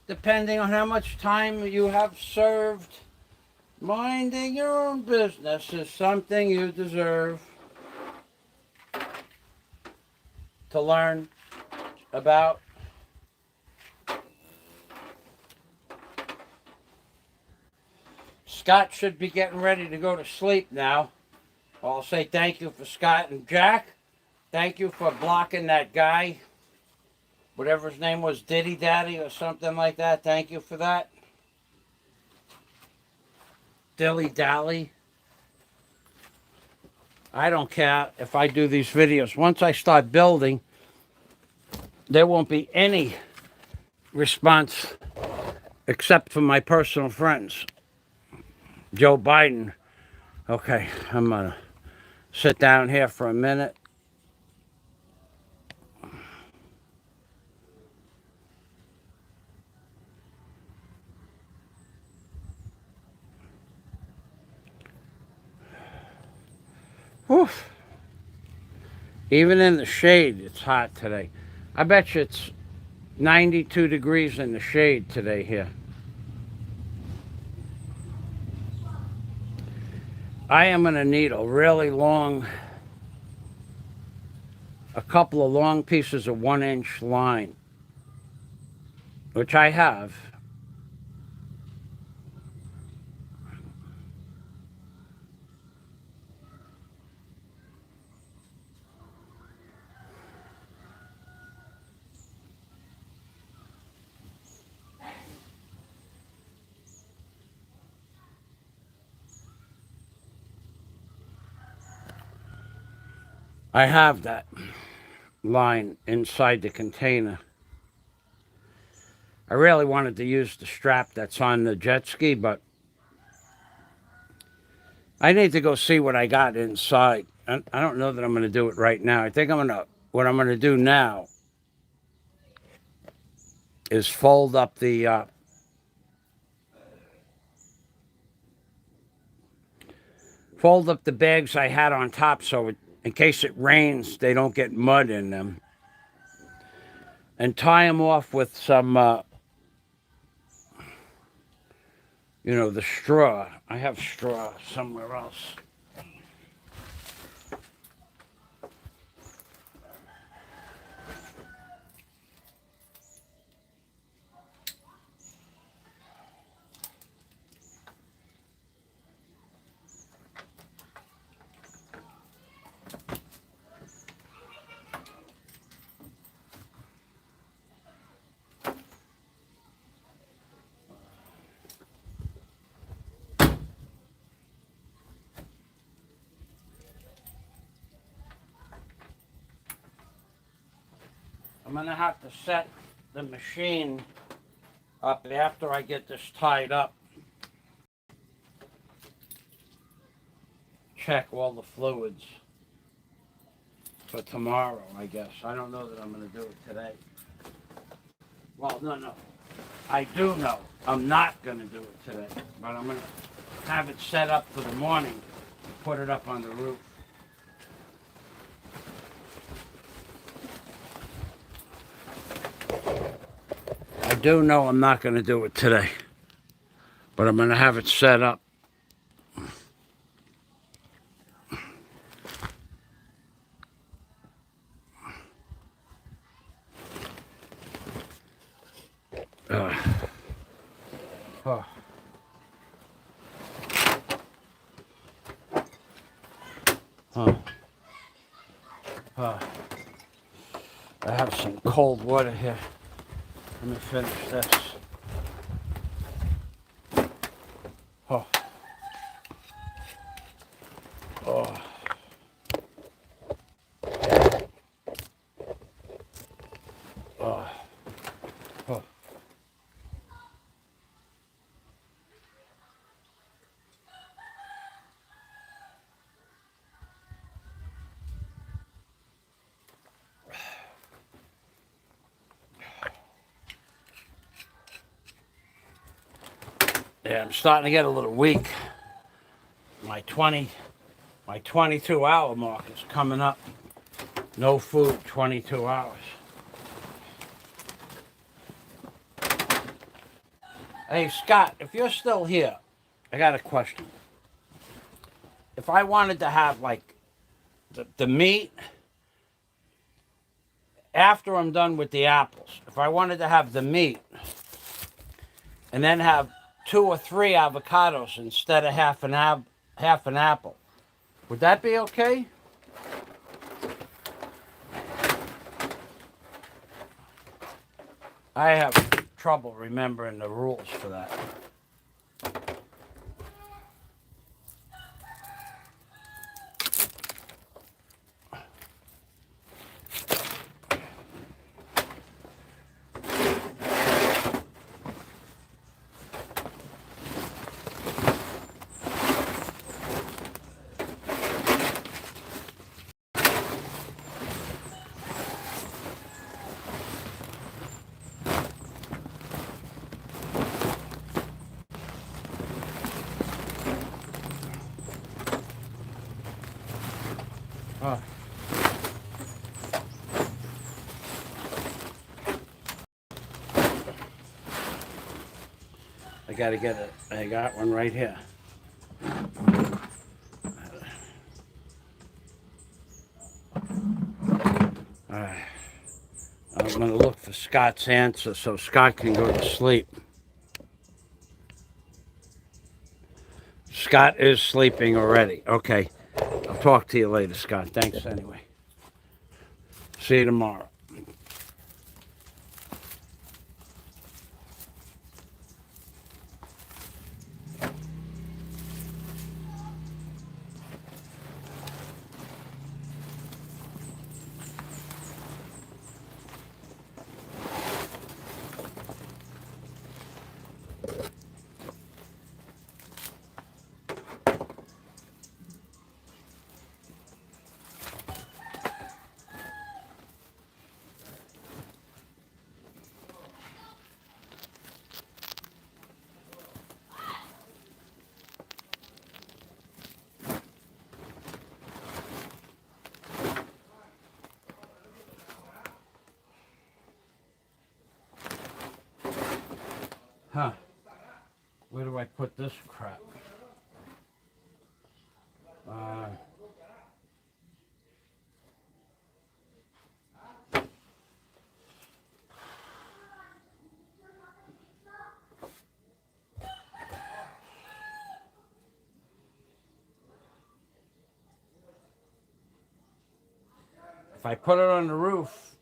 depending on how much time you have served. Minding your own business is something you deserve to learn about. Scott should be getting ready to go to sleep now. I'll say thank you for Scott and Jack. Thank you for blocking that guy, whatever his name was, Diddy Daddy or something like that. Thank you for that. Dilly Dally. I don't care if I do these videos. Once I start building, there won't be any response except from my personal friends. Joe Biden. Okay, I'm gonna sit down here for a minute. Whew. Even in the shade, it's hot today. I bet you it's 92 degrees in the shade today here. I am going to need a couple of long pieces of 1-inch line, which I have. I have that line inside the container. I really wanted to use the strap that's on the jet ski, but I need to go see what I got inside. I don't know that I'm going to do it right now. I think what I'm going to do now is fold up the bags I had on top so in case it rains, they don't get mud in them. And tie them off with some, the straw. I have straw somewhere else. I'm going to have to set the machine up after I get this tied up. Check all the fluids for tomorrow, I guess. I don't know that I'm going to do it today. Well, no. I do know I'm not going to do it today, but I'm going to have it set up for the morning and put it up on the roof. I do know I'm not going to do it today, but I'm going to have it set up. I have some cold water here. Let me finish this. Oh. Oh. Oh. Oh. Yeah, I'm starting to get a little weak. My 22-hour mark is coming up. No food, 22 hours. Hey, Scott, if you're still here, I got a question. If I wanted to have, like, the meat after I'm done with the apples, if I wanted to have the meat and then have 2 or 3 avocados instead of half an apple, would that be okay? I have trouble remembering the rules for that. Oh. I gotta get it. I got one right here. Alright. I'm gonna look for Scott's answer so Scott can go to sleep. Scott is sleeping already. Okay. I'll talk to you later, Scott. Thanks anyway. See you tomorrow. Huh. Where do I put this crap? If I put it on the roof,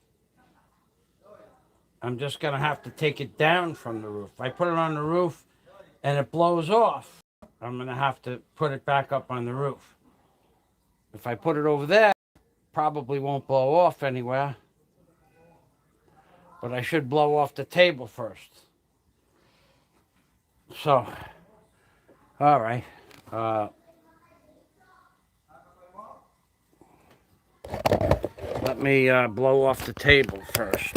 I'm just going to have to take it down from the roof. If I put it on the roof and it blows off, I'm going to have to put it back up on the roof. If I put it over there, it probably won't blow off anywhere. But I should blow off the table first. So, all right. Let me blow off the table first.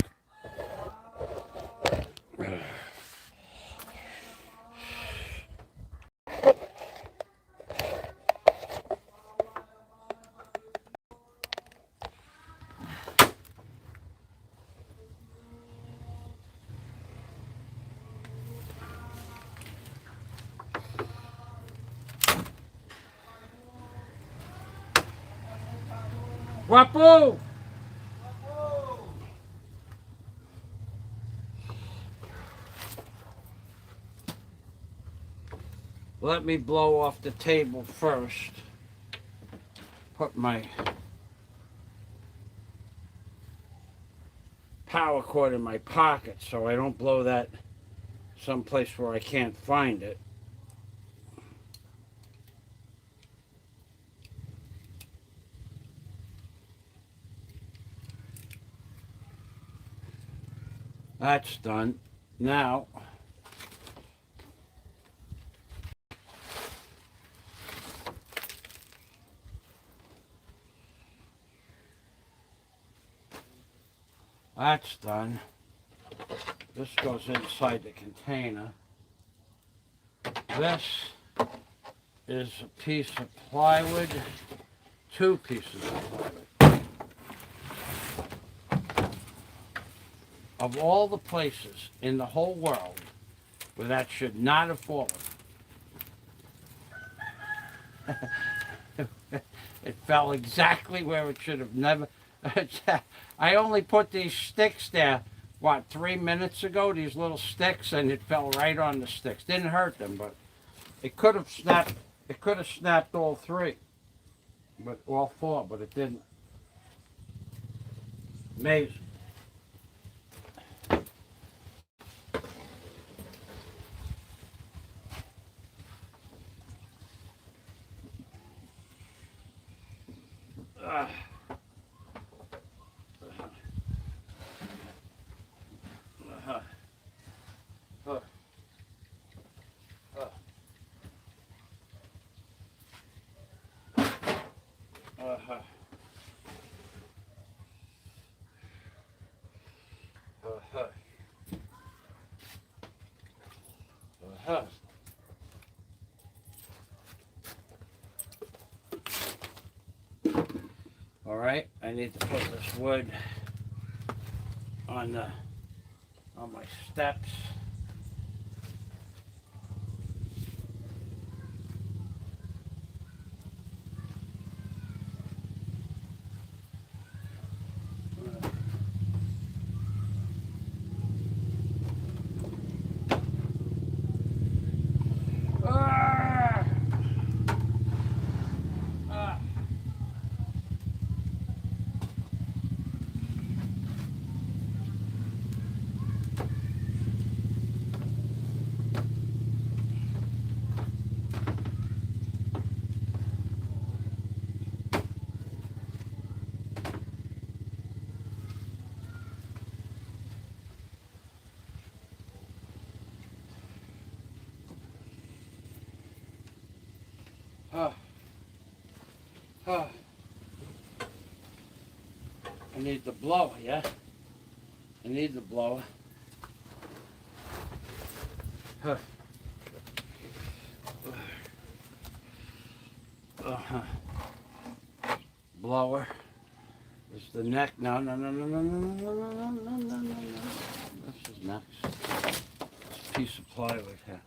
Wapu! Let me blow off the table first. Put my power cord in my pocket so I don't blow that someplace where I can't find it. That's done. Now, that's done. This goes inside the container. This is a piece of plywood, 2 pieces of plywood. Of all the places in the whole world where that should not have fallen. It fell exactly where it should have never. I only put these sticks there, what, 3 minutes ago, these little sticks, and it fell right on the sticks. Didn't hurt them, but it could have snapped. It could have snapped all three, but all four, but it didn't. Amazing. All right, I need to put this wood on my steps. I need the blower, yeah? I need the blower. Blower. This is the neck. No. This is next. This piece of plywood here.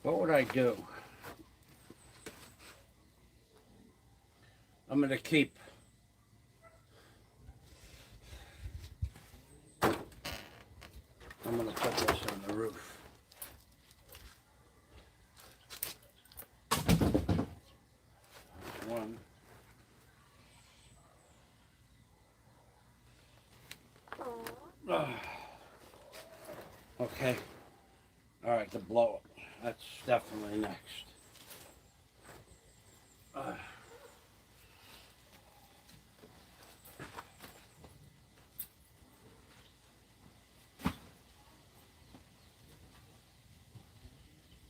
What would I do? I'm going to keep I'm going to put this on the roof. One. Okay. All right, the blower. That's definitely next.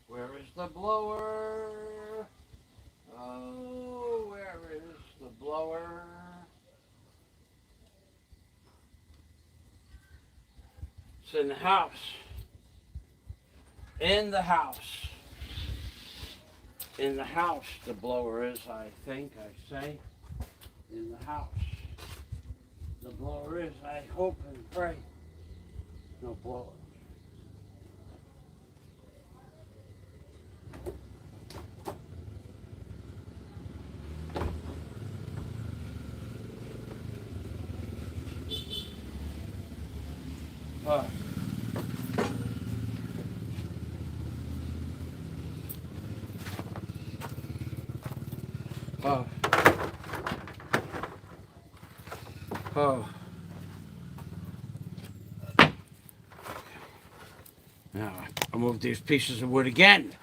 Where is the blower? Oh, where is the blower? It's in the house. In the house. In the house, the blower is, I think, I say. In the house. The blower is, I hope and pray. No blower. Now I move these pieces of wood again.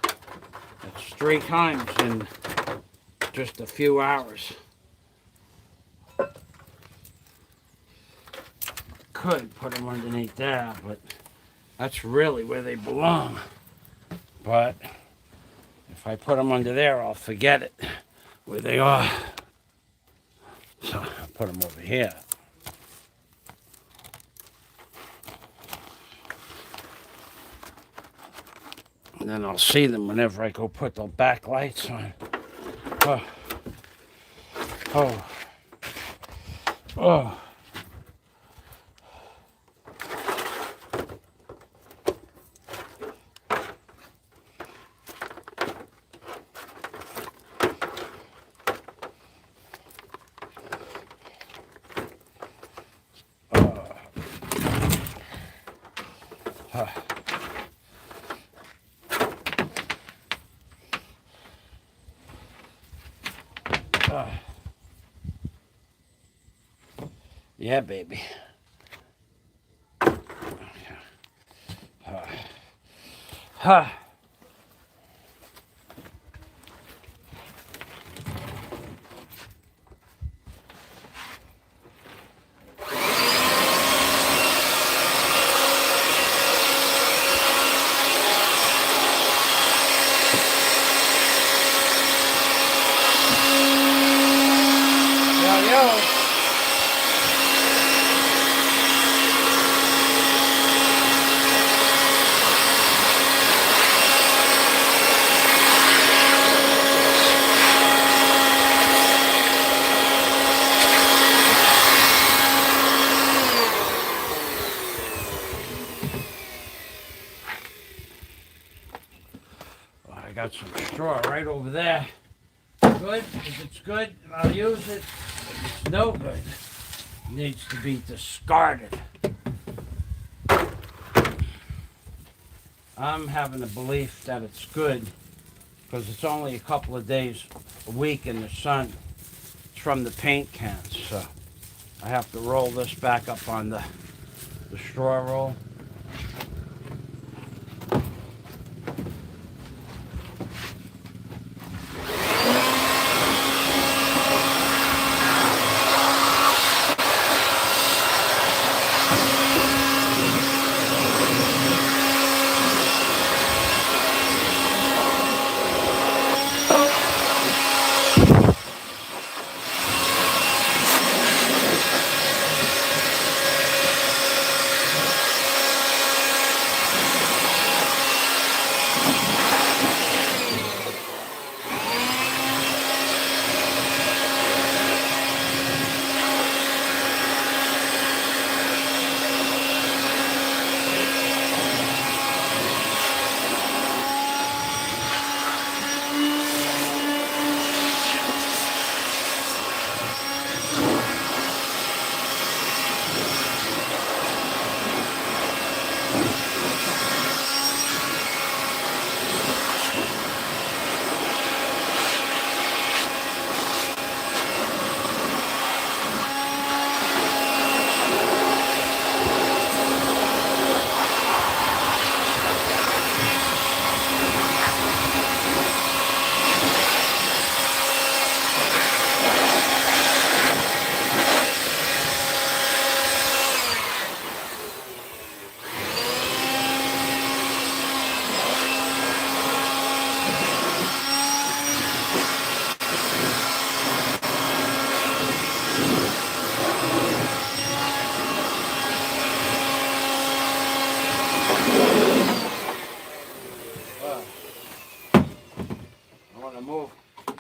That's 3 times in just a few hours. Could put them underneath there, but that's really where they belong. But if I put them under there, I'll forget it where they are. So I'll put them over here. And then I'll see them whenever I go put the back lights on. Oh. Yeah, baby. I got some straw right over there. Good. If it's good, I'll use it. If it's no good, it needs to be discarded. I'm having a belief that it's good because it's only a couple of days a week in the sun. It's from the paint cans, so I have to roll this back up on the straw roll.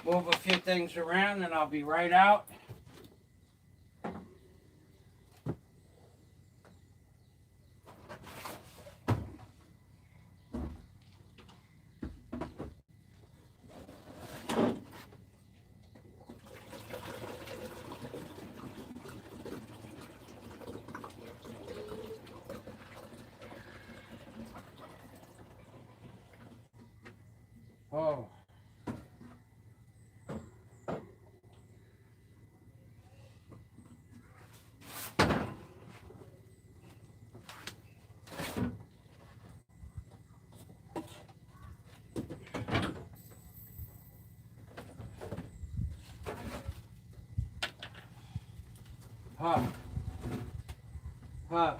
Move a few things around and I'll be right out. Oh. Huh. Huh.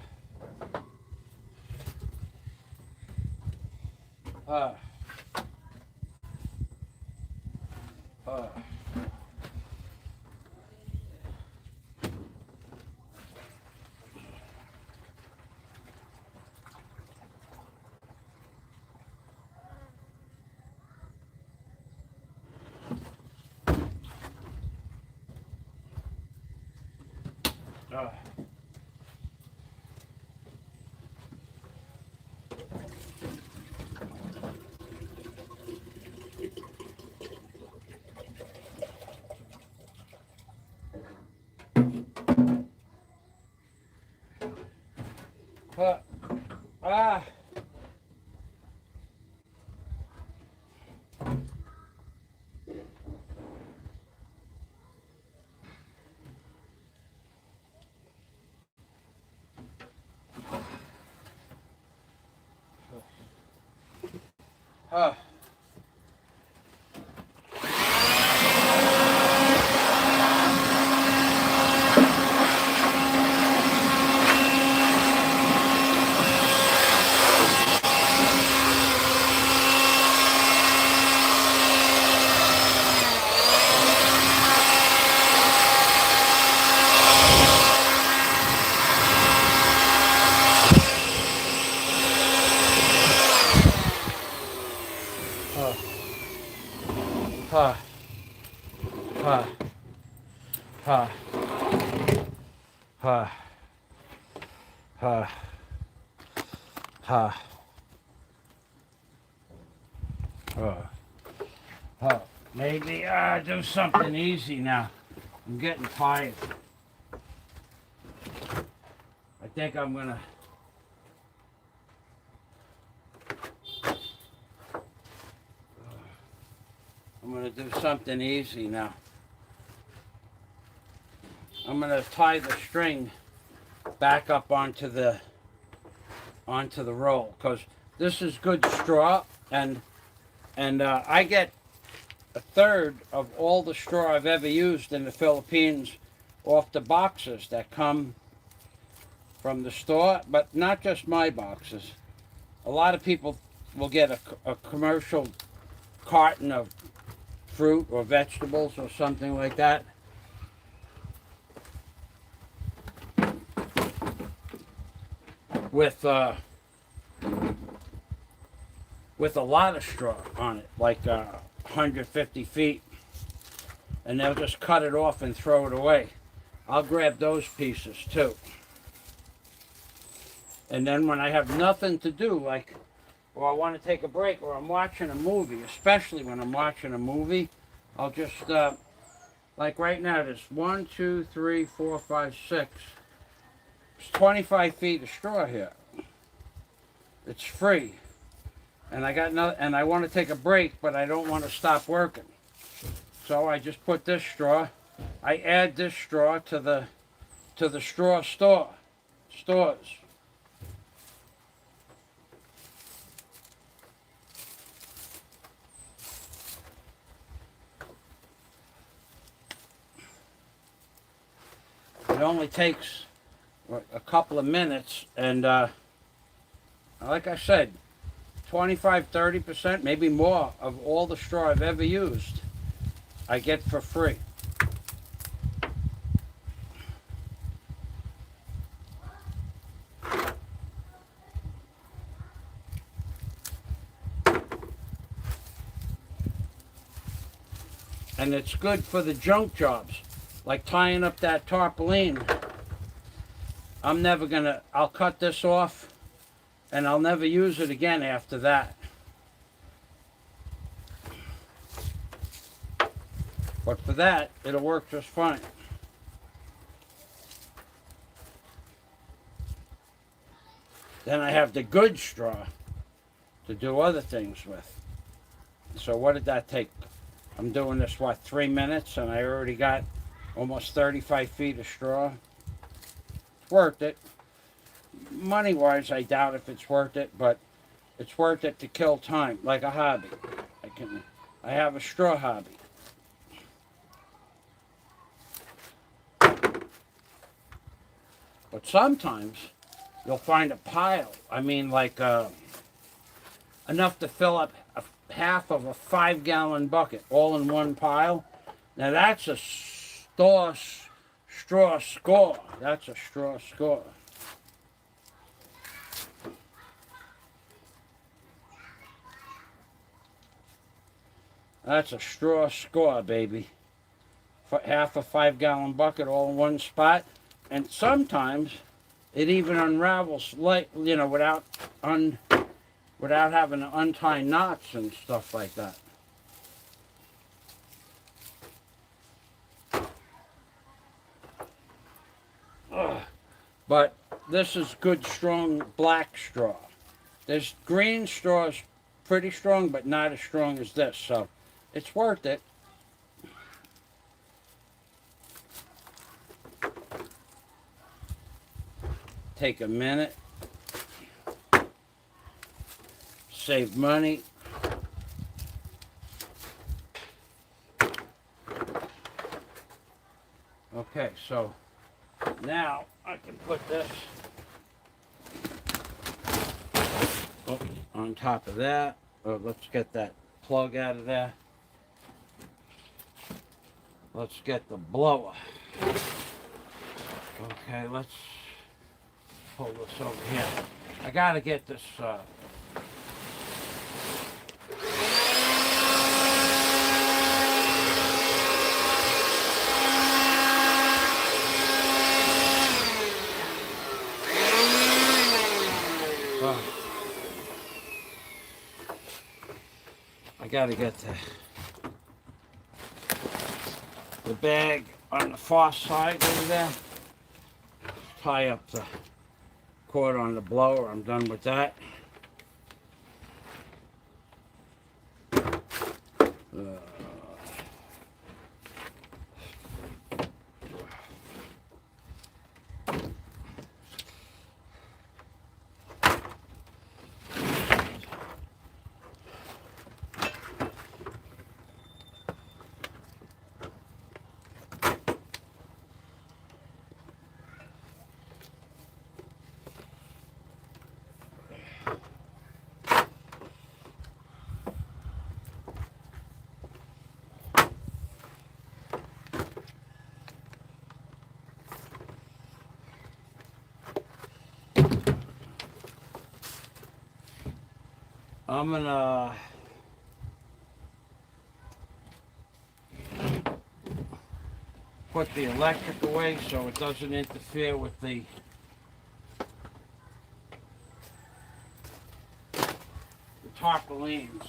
Huh. Huh. Ah. Huh. Huh. Huh. Huh. Huh. Huh. Huh. Huh. Maybe do something easy now. I'm getting tired. I think I'm gonna do something easy now. I'm gonna tie the string back up onto the roll, because this is good straw, and I get a third of all the straw I've ever used in the Philippines off the boxes that come from the store, but not just my boxes. A lot of people will get a commercial carton of fruit or vegetables or something like that. With a lot of straw on it, like 150 feet, and they'll just cut it off and throw it away. I'll grab those pieces too. And then when I have nothing to do, like, or I want to take a break, or I'm watching a movie, especially when I'm watching a movie, I'll just, like right now, there's 1, 2, 3, 4, 5, 6. There's 25 feet of straw here. It's free. And I got no, and I want to take a break, but I don't want to stop working. So I just put this straw. I add this straw to the stores. It only takes a couple of minutes, and like I said, 25–30%, maybe more, of all the straw I've ever used, I get for free. And it's good for the junk jobs, like tying up that tarpaulin. I'll cut this off, and I'll never use it again after that. But for that, it'll work just fine. Then I have the good straw to do other things with. So what did that take? I'm doing this, 3 minutes, and I already got almost 35 feet of straw. It's worth it. Money-wise, I doubt if it's worth it, but it's worth it to kill time, like a hobby. I have a straw hobby. But sometimes you'll find a pile. I mean, like enough to fill up half of a 5-gallon bucket, all in one pile. Now that's a straw score. That's a straw score. That's a straw score, baby. Half a 5-gallon bucket all in one spot. And sometimes it even unravels, like, you know, without having to untie knots and stuff like that. Ugh. But this is good, strong black straw. This green straw is pretty strong, but not as strong as this, so it's worth it. Take a minute. Save money. Okay, so now I can put this on top of that. Let's get that plug out of there. Let's get the blower. Okay, let's pull this over here. I gotta get this I gotta get the bag on the far side over there. Tie up the cord on the blower. I'm done with that. I'm gonna put the electric away so it doesn't interfere with the tarpaulins.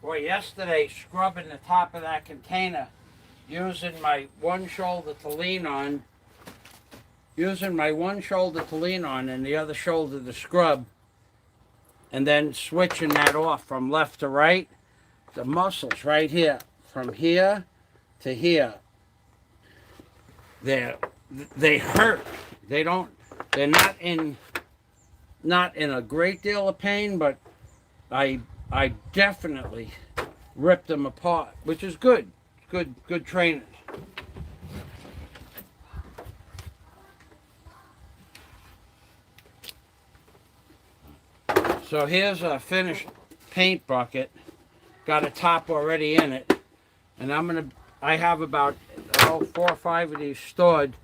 Boy, yesterday scrubbing the top of that container, using my one shoulder to lean on, and the other shoulder to scrub, and then switching that off from left to right. The muscles right here, from here to here, they hurt. They're not in a great deal of pain, but I definitely ripped them apart, which is good. Good training. So here's a finished paint bucket. Got a top already in it, and I have about 4 or 5 of these stored.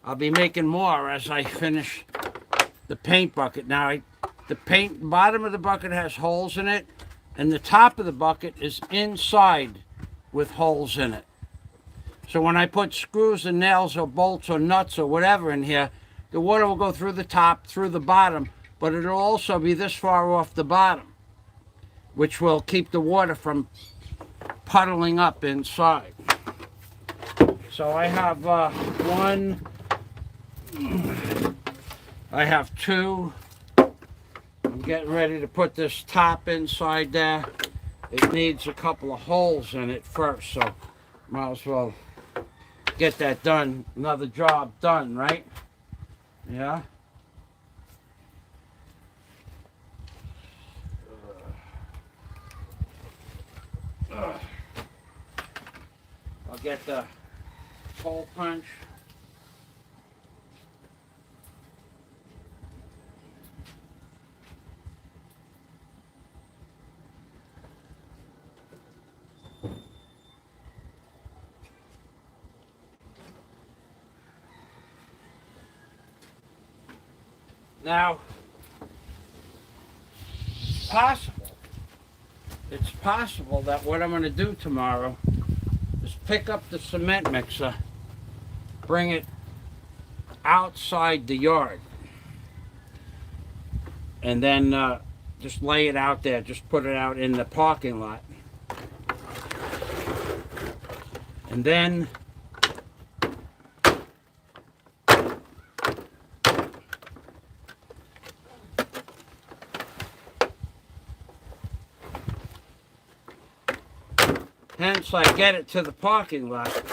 I'll be making more as I finish the paint bucket. Now the bottom of the bucket has holes in it, and the top of the bucket is inside with holes in it. So when I put screws and nails or bolts or nuts or whatever in here, the water will go through the top, through the bottom, but it'll also be this far off the bottom, which will keep the water from puddling up inside. So I have I have 2. I'm getting ready to put this top inside there. It needs a couple of holes in it first, so might as well get that done. Another job done, right? Yeah. I'll get the hole punch. Now, it's possible it's possible that what I'm going to do tomorrow is pick up the cement mixer, bring it outside the yard, and then just lay it out there, just put it out in the parking lot. And then hence I get it to the parking lot.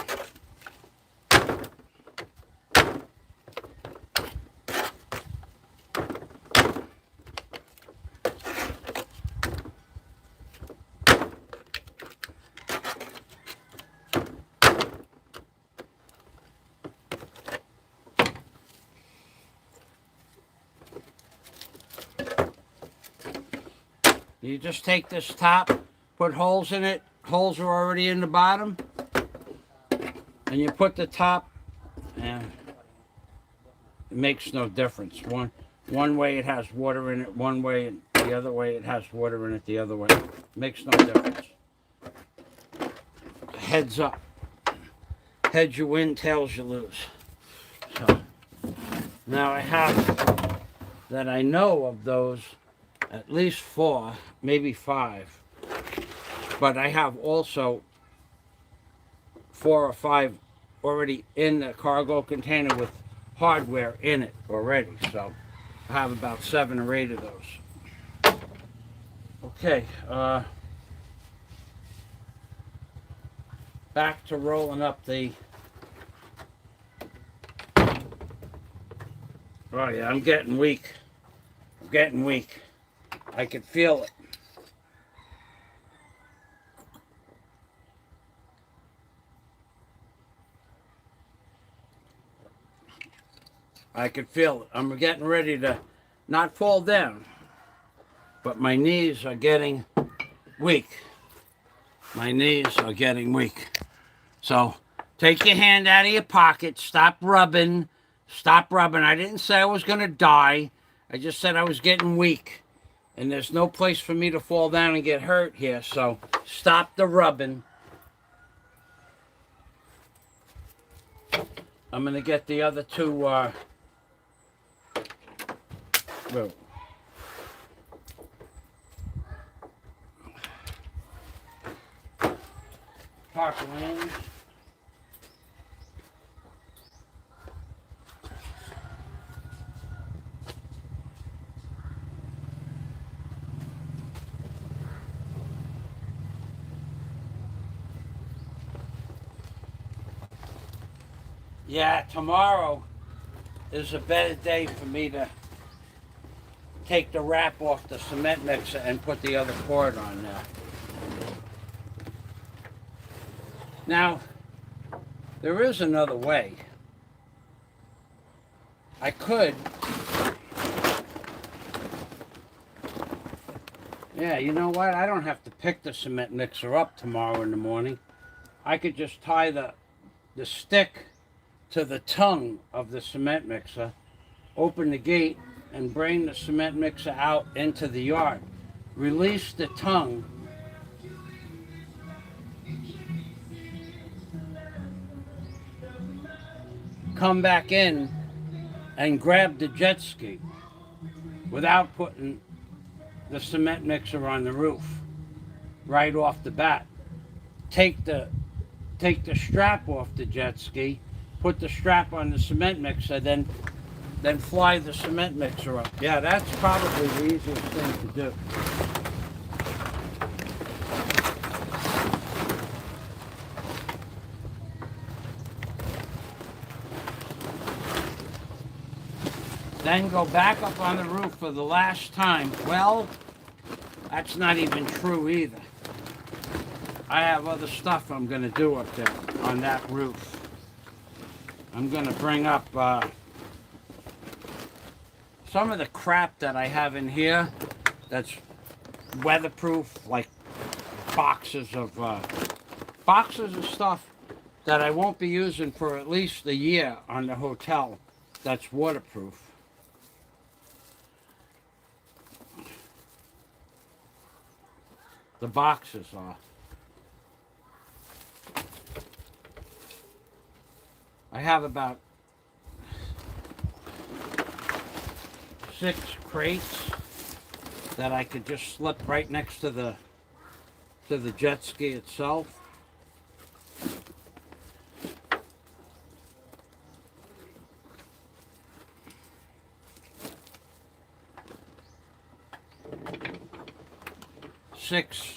You just take this top, put holes in it. Holes are already in the bottom. And you put the top, and it makes no difference. One way it has water in it, one way, the other way it has water in it, the other way. Makes no difference. Heads up. Heads you win, tails you lose. So now I have that I know of those at least 4, maybe 5. But I have also 4 or 5 already in the cargo container with hardware in it already. So I have about 7 or 8 of those. Okay, back to rolling up the... Oh yeah, I'm getting weak. I'm getting weak. I can feel it. I can feel it. I'm getting ready to not fall down, but my knees are getting weak. My knees are getting weak. So take your hand out of your pocket. Stop rubbing. Stop rubbing. I didn't say I was going to die. I just said I was getting weak. And there's no place for me to fall down and get hurt here. So stop the rubbing. I'm going to get the other 2... Whoa. Tarpaulins. Yeah, tomorrow is a better day for me to take the wrap off the cement mixer and put the other cord on there. Now, there is another way. I could... Yeah, you know what? I don't have to pick the cement mixer up tomorrow in the morning. I could just tie the stick to the tongue of the cement mixer, open the gate, and bring the cement mixer out into the yard. Release the tongue. Come back in and grab the jet ski without putting the cement mixer on the roof right off the bat. Take the strap off the jet ski, put the strap on the cement mixer, then fly the cement mixer up. Yeah, that's probably the easiest thing to do. Then go back up on the roof for the last time. Well, that's not even true either. I have other stuff I'm going to do up there on that roof. I'm going to bring up some of the crap that I have in here that's weatherproof, like boxes of stuff that I won't be using for at least a year on the hotel that's waterproof. the boxes are. I have about 6 crates that I could just slip right next to the jet ski itself. Six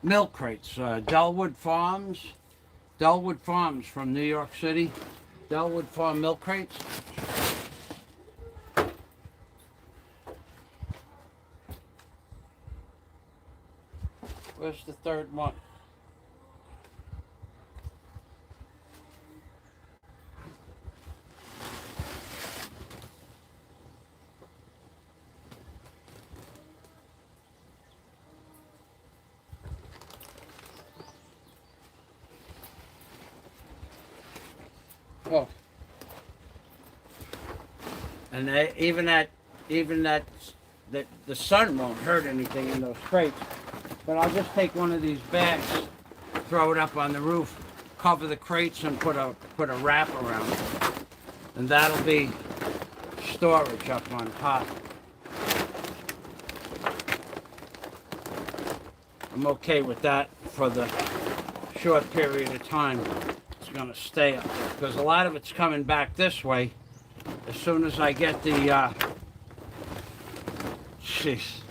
milk crates. Delwood Farms from New York City. Delwood Farm milk crates. Where's the third one? Oh, and even that the sun won't hurt anything in those crates. But I'll just take one of these bags, throw it up on the roof, cover the crates, and put a wrap around it, and that'll be storage up on top. I'm okay with that for the short period of time it's going to stay up there, because a lot of it's coming back this way. As soon as I get the jeez,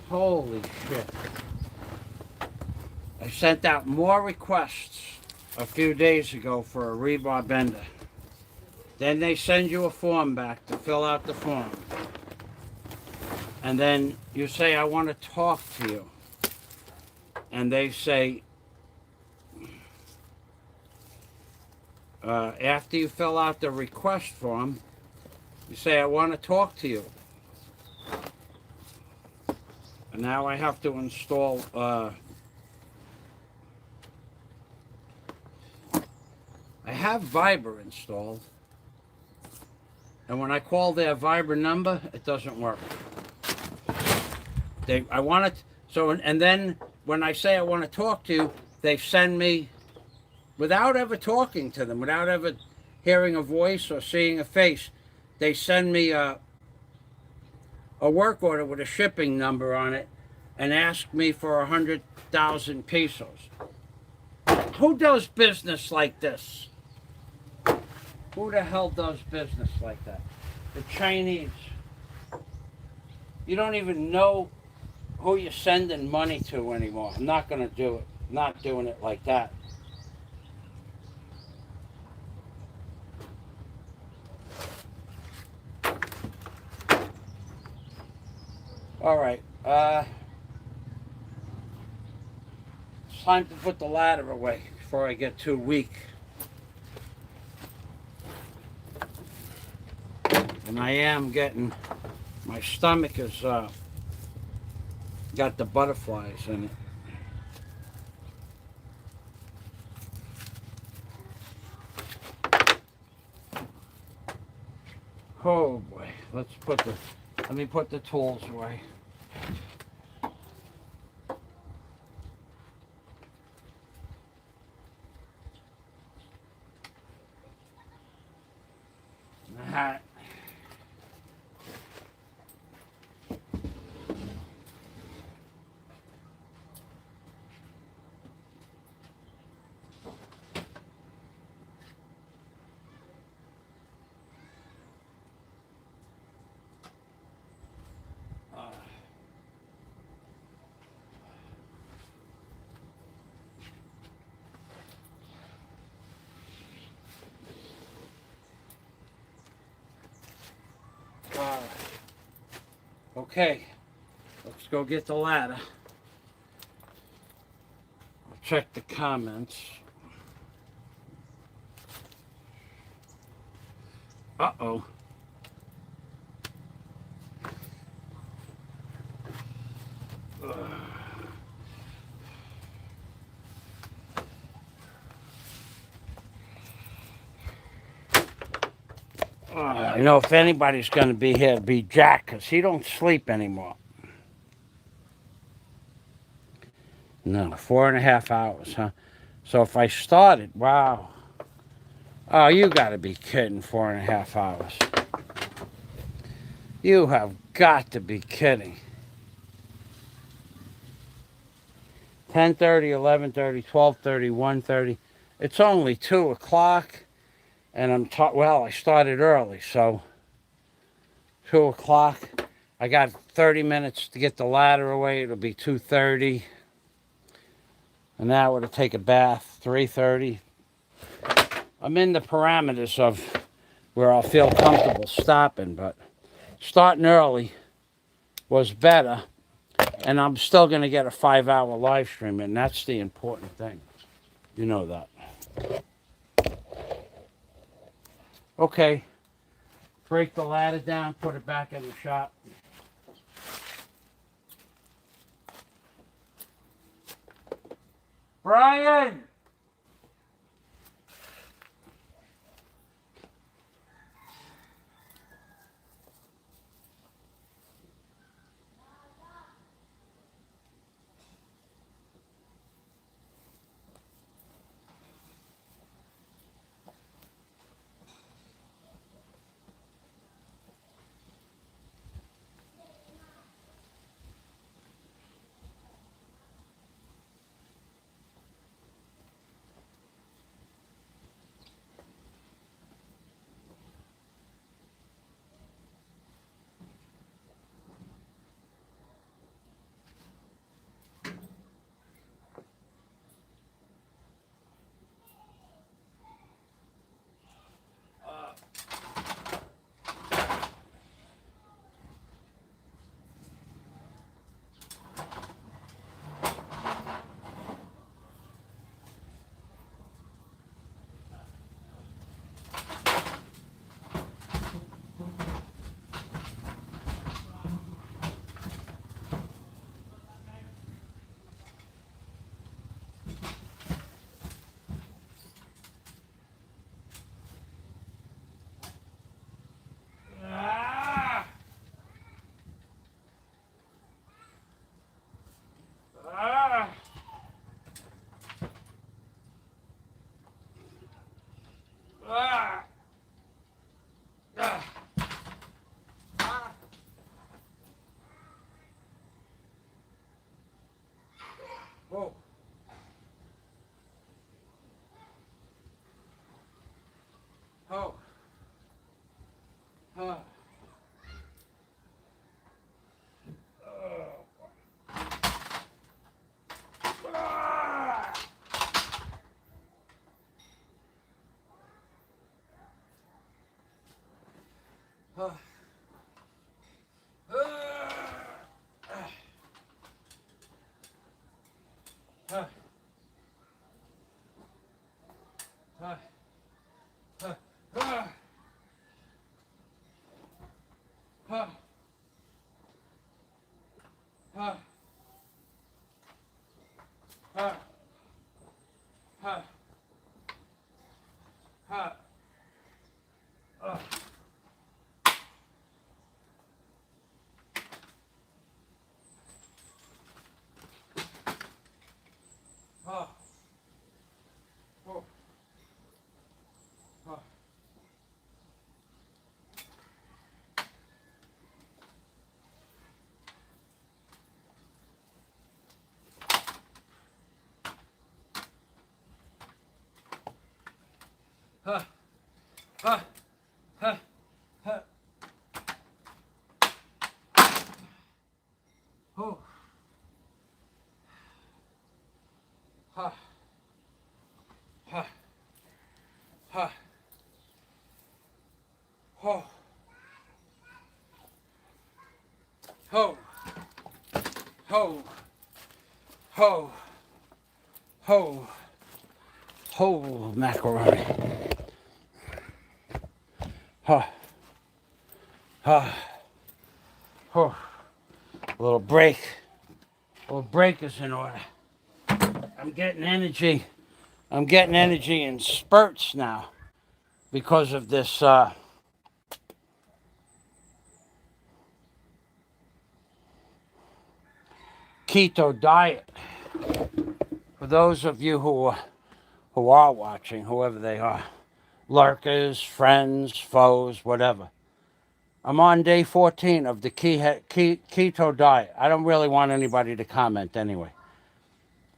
holy shit. I sent out more requests a few days ago for a rebar bender. Then they send you a form back to fill out the form. And then you say, I want to talk to you. And they say, after you fill out the request form, you say, I want to talk to you. And now I have to install I have Viber installed, and when I call their Viber number, it doesn't work. I want it, so, and then when I say I want to talk to you, they send me, without ever talking to them, without ever hearing a voice or seeing a face, they send me a work order with a shipping number on it and ask me for 100,000 pesos. Who does business like this? Who the hell does business like that? The Chinese. You don't even know who you're sending money to anymore. I'm not going to do it. I'm not doing it like that. All right. It's time to put the ladder away before I get too weak. And I am getting, my stomach is got the butterflies in it. Oh boy, let me put the tools away. The hat. Okay, let's go get the ladder. I'll check the comments. Uh-oh. You know, if anybody's going to be here, it'd be Jack, because he don't sleep anymore. No, 4.5 hours, huh? So if I started, wow. Oh, you gotta be kidding, 4.5 hours. You have got to be kidding. 10:30, 11:30, 12:30, 1:30. It's only 2 o'clock, and well, I started early, so 2 o'clock. I got 30 minutes to get the ladder away. It'll be 2:30. An hour to take a bath, 3:30. I'm in the parameters of where I'll feel comfortable stopping, but starting early was better, and I'm still going to get a 5-hour live stream, and that's the important thing. You know that. Okay, break the ladder down, put it back in the shop. Brian! Whoa. Oh. Huh. Huh. Huh. Huh. Huh. Huh. Huh. Huh. Huh. Huh. Huh. Huh. Whoa. Huh. Huh. Huh. Huh. Huh. Oh. Huh. Huh. Huh. Oh. Ho. Ho. Ho. Ho. Ho. Macaroni. Huh. Huh. Oh. A little break. A little break is in order. I'm getting energy. I'm getting energy in spurts now because of this keto diet. For those of you who are watching, whoever they are, lurkers, friends, foes, whatever. I'm on day 14 of the keto diet. I don't really want anybody to comment anyway.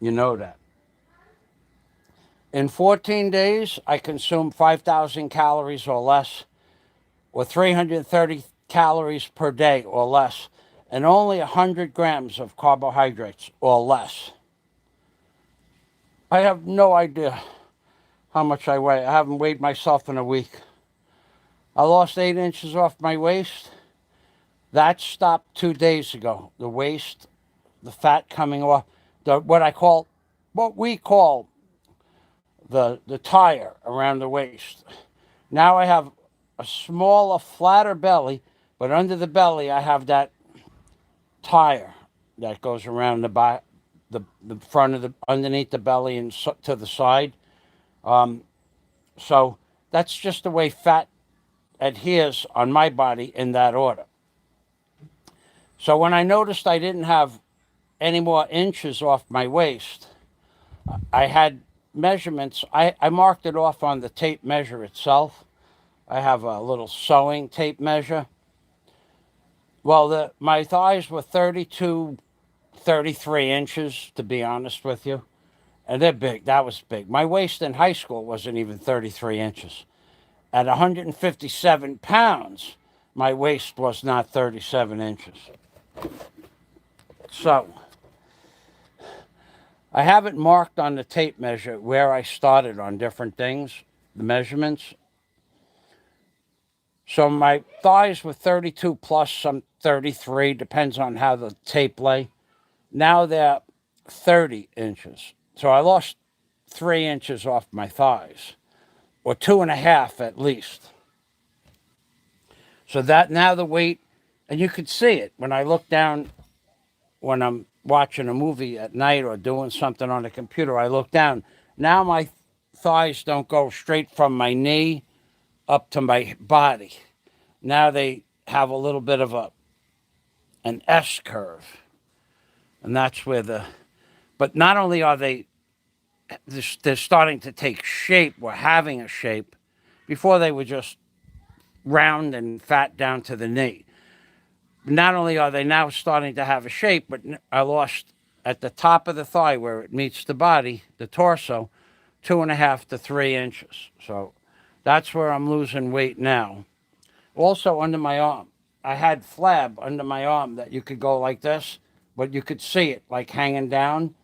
You know that. In 14 days, I consume 5,000 calories or less, or 330 calories per day or less, and only 100 grams of carbohydrates or less. I have no idea how much I weigh. I haven't weighed myself in a week. I lost 8 inches off my waist. That stopped 2 days ago. The waist, the fat coming off, what we call the tire around the waist. Now I have a smaller, flatter belly, but under the belly I have that tire that goes around the front of the underneath the belly and to the side. So that's just the way fat adheres on my body in that order. So when I noticed I didn't have any more inches off my waist, I had measurements. I marked it off on the tape measure itself. I have a little sewing tape measure. Well, my thighs were 32, 33 inches, to be honest with you. And they're big. That was big. My waist in high school wasn't even 33 inches. At 157 pounds, my waist was not 37 inches. So, I have it marked on the tape measure where I started on different things, the measurements. So my thighs were 32 plus some 33, depends on how the tape lay. Now they're 30 inches. So I lost 3 inches off my thighs, or 2.5 at least. So that now the weight, and you could see it when I look down when I'm watching a movie at night or doing something on the computer. I look down. Now my thighs don't go straight from my knee up to my body. Now they have a little bit of an S curve. And that's where but not only are they're starting to take shape, or having a shape. Before they were just round and fat down to the knee. Not only are they now starting to have a shape, but I lost at the top of the thigh where it meets the body, the torso, 2.5 to 3 inches. So that's where I'm losing weight now. Also under my arm. I had flab under my arm that you could go like this, but you could see it like hanging down.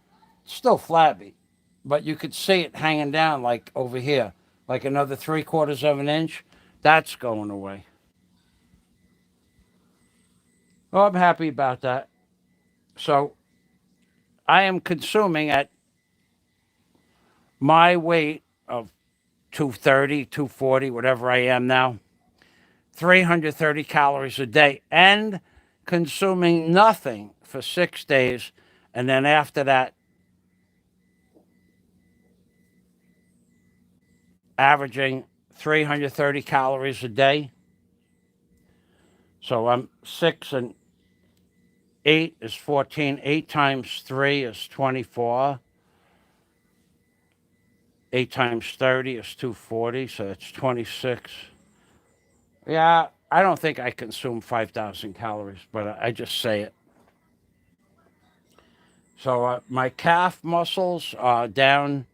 It's still flabby, but you could see it hanging down like over here, like another 3/4 of an inch. That's going away. Oh, I'm happy about that. So I am consuming at my weight of 230, 240, whatever I am now, 330 calories a day, and consuming nothing for 6 days. And then after that, averaging 330 calories a day. So I'm 6 and 8 is 14. 8 times 3 is 24. 8 times 30 is 240, so it's 26. Yeah, I don't think I consume 5,000 calories, but I just say it. So my calf muscles are down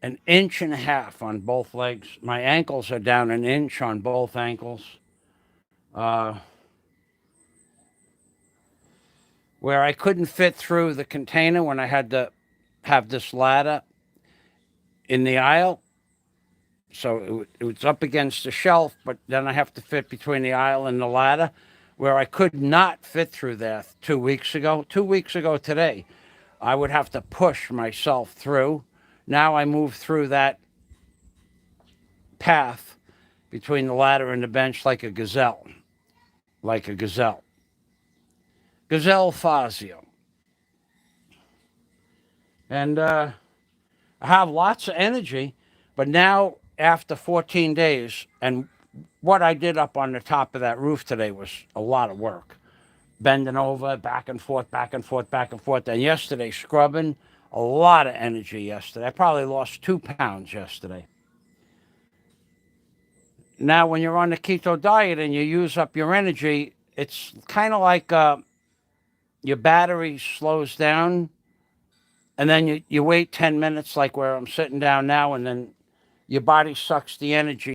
1.5 inches on both legs. My ankles are down 1 inch on both ankles. Uh, where I couldn't fit through the container when I had to have this ladder in the aisle. So it was up against the shelf, but then I have to fit between the aisle and the ladder, where I could not fit through there 2 weeks ago. 2 weeks ago today, I would have to push myself through. Now I move through that path between the ladder and the bench like a gazelle. Like a gazelle. Gazelle Fazio. And I have lots of energy, but now after 14 days, and what I did up on the top of that roof today was a lot of work. Bending over, back and forth, back and forth, back and forth. And yesterday, scrubbing a lot of energy yesterday. I probably lost 2 pounds yesterday. Now, when you're on the keto diet and you use up your energy, it's kind of like your battery slows down, and then you wait 10 minutes, like where I'm sitting down now, and then your body sucks the energy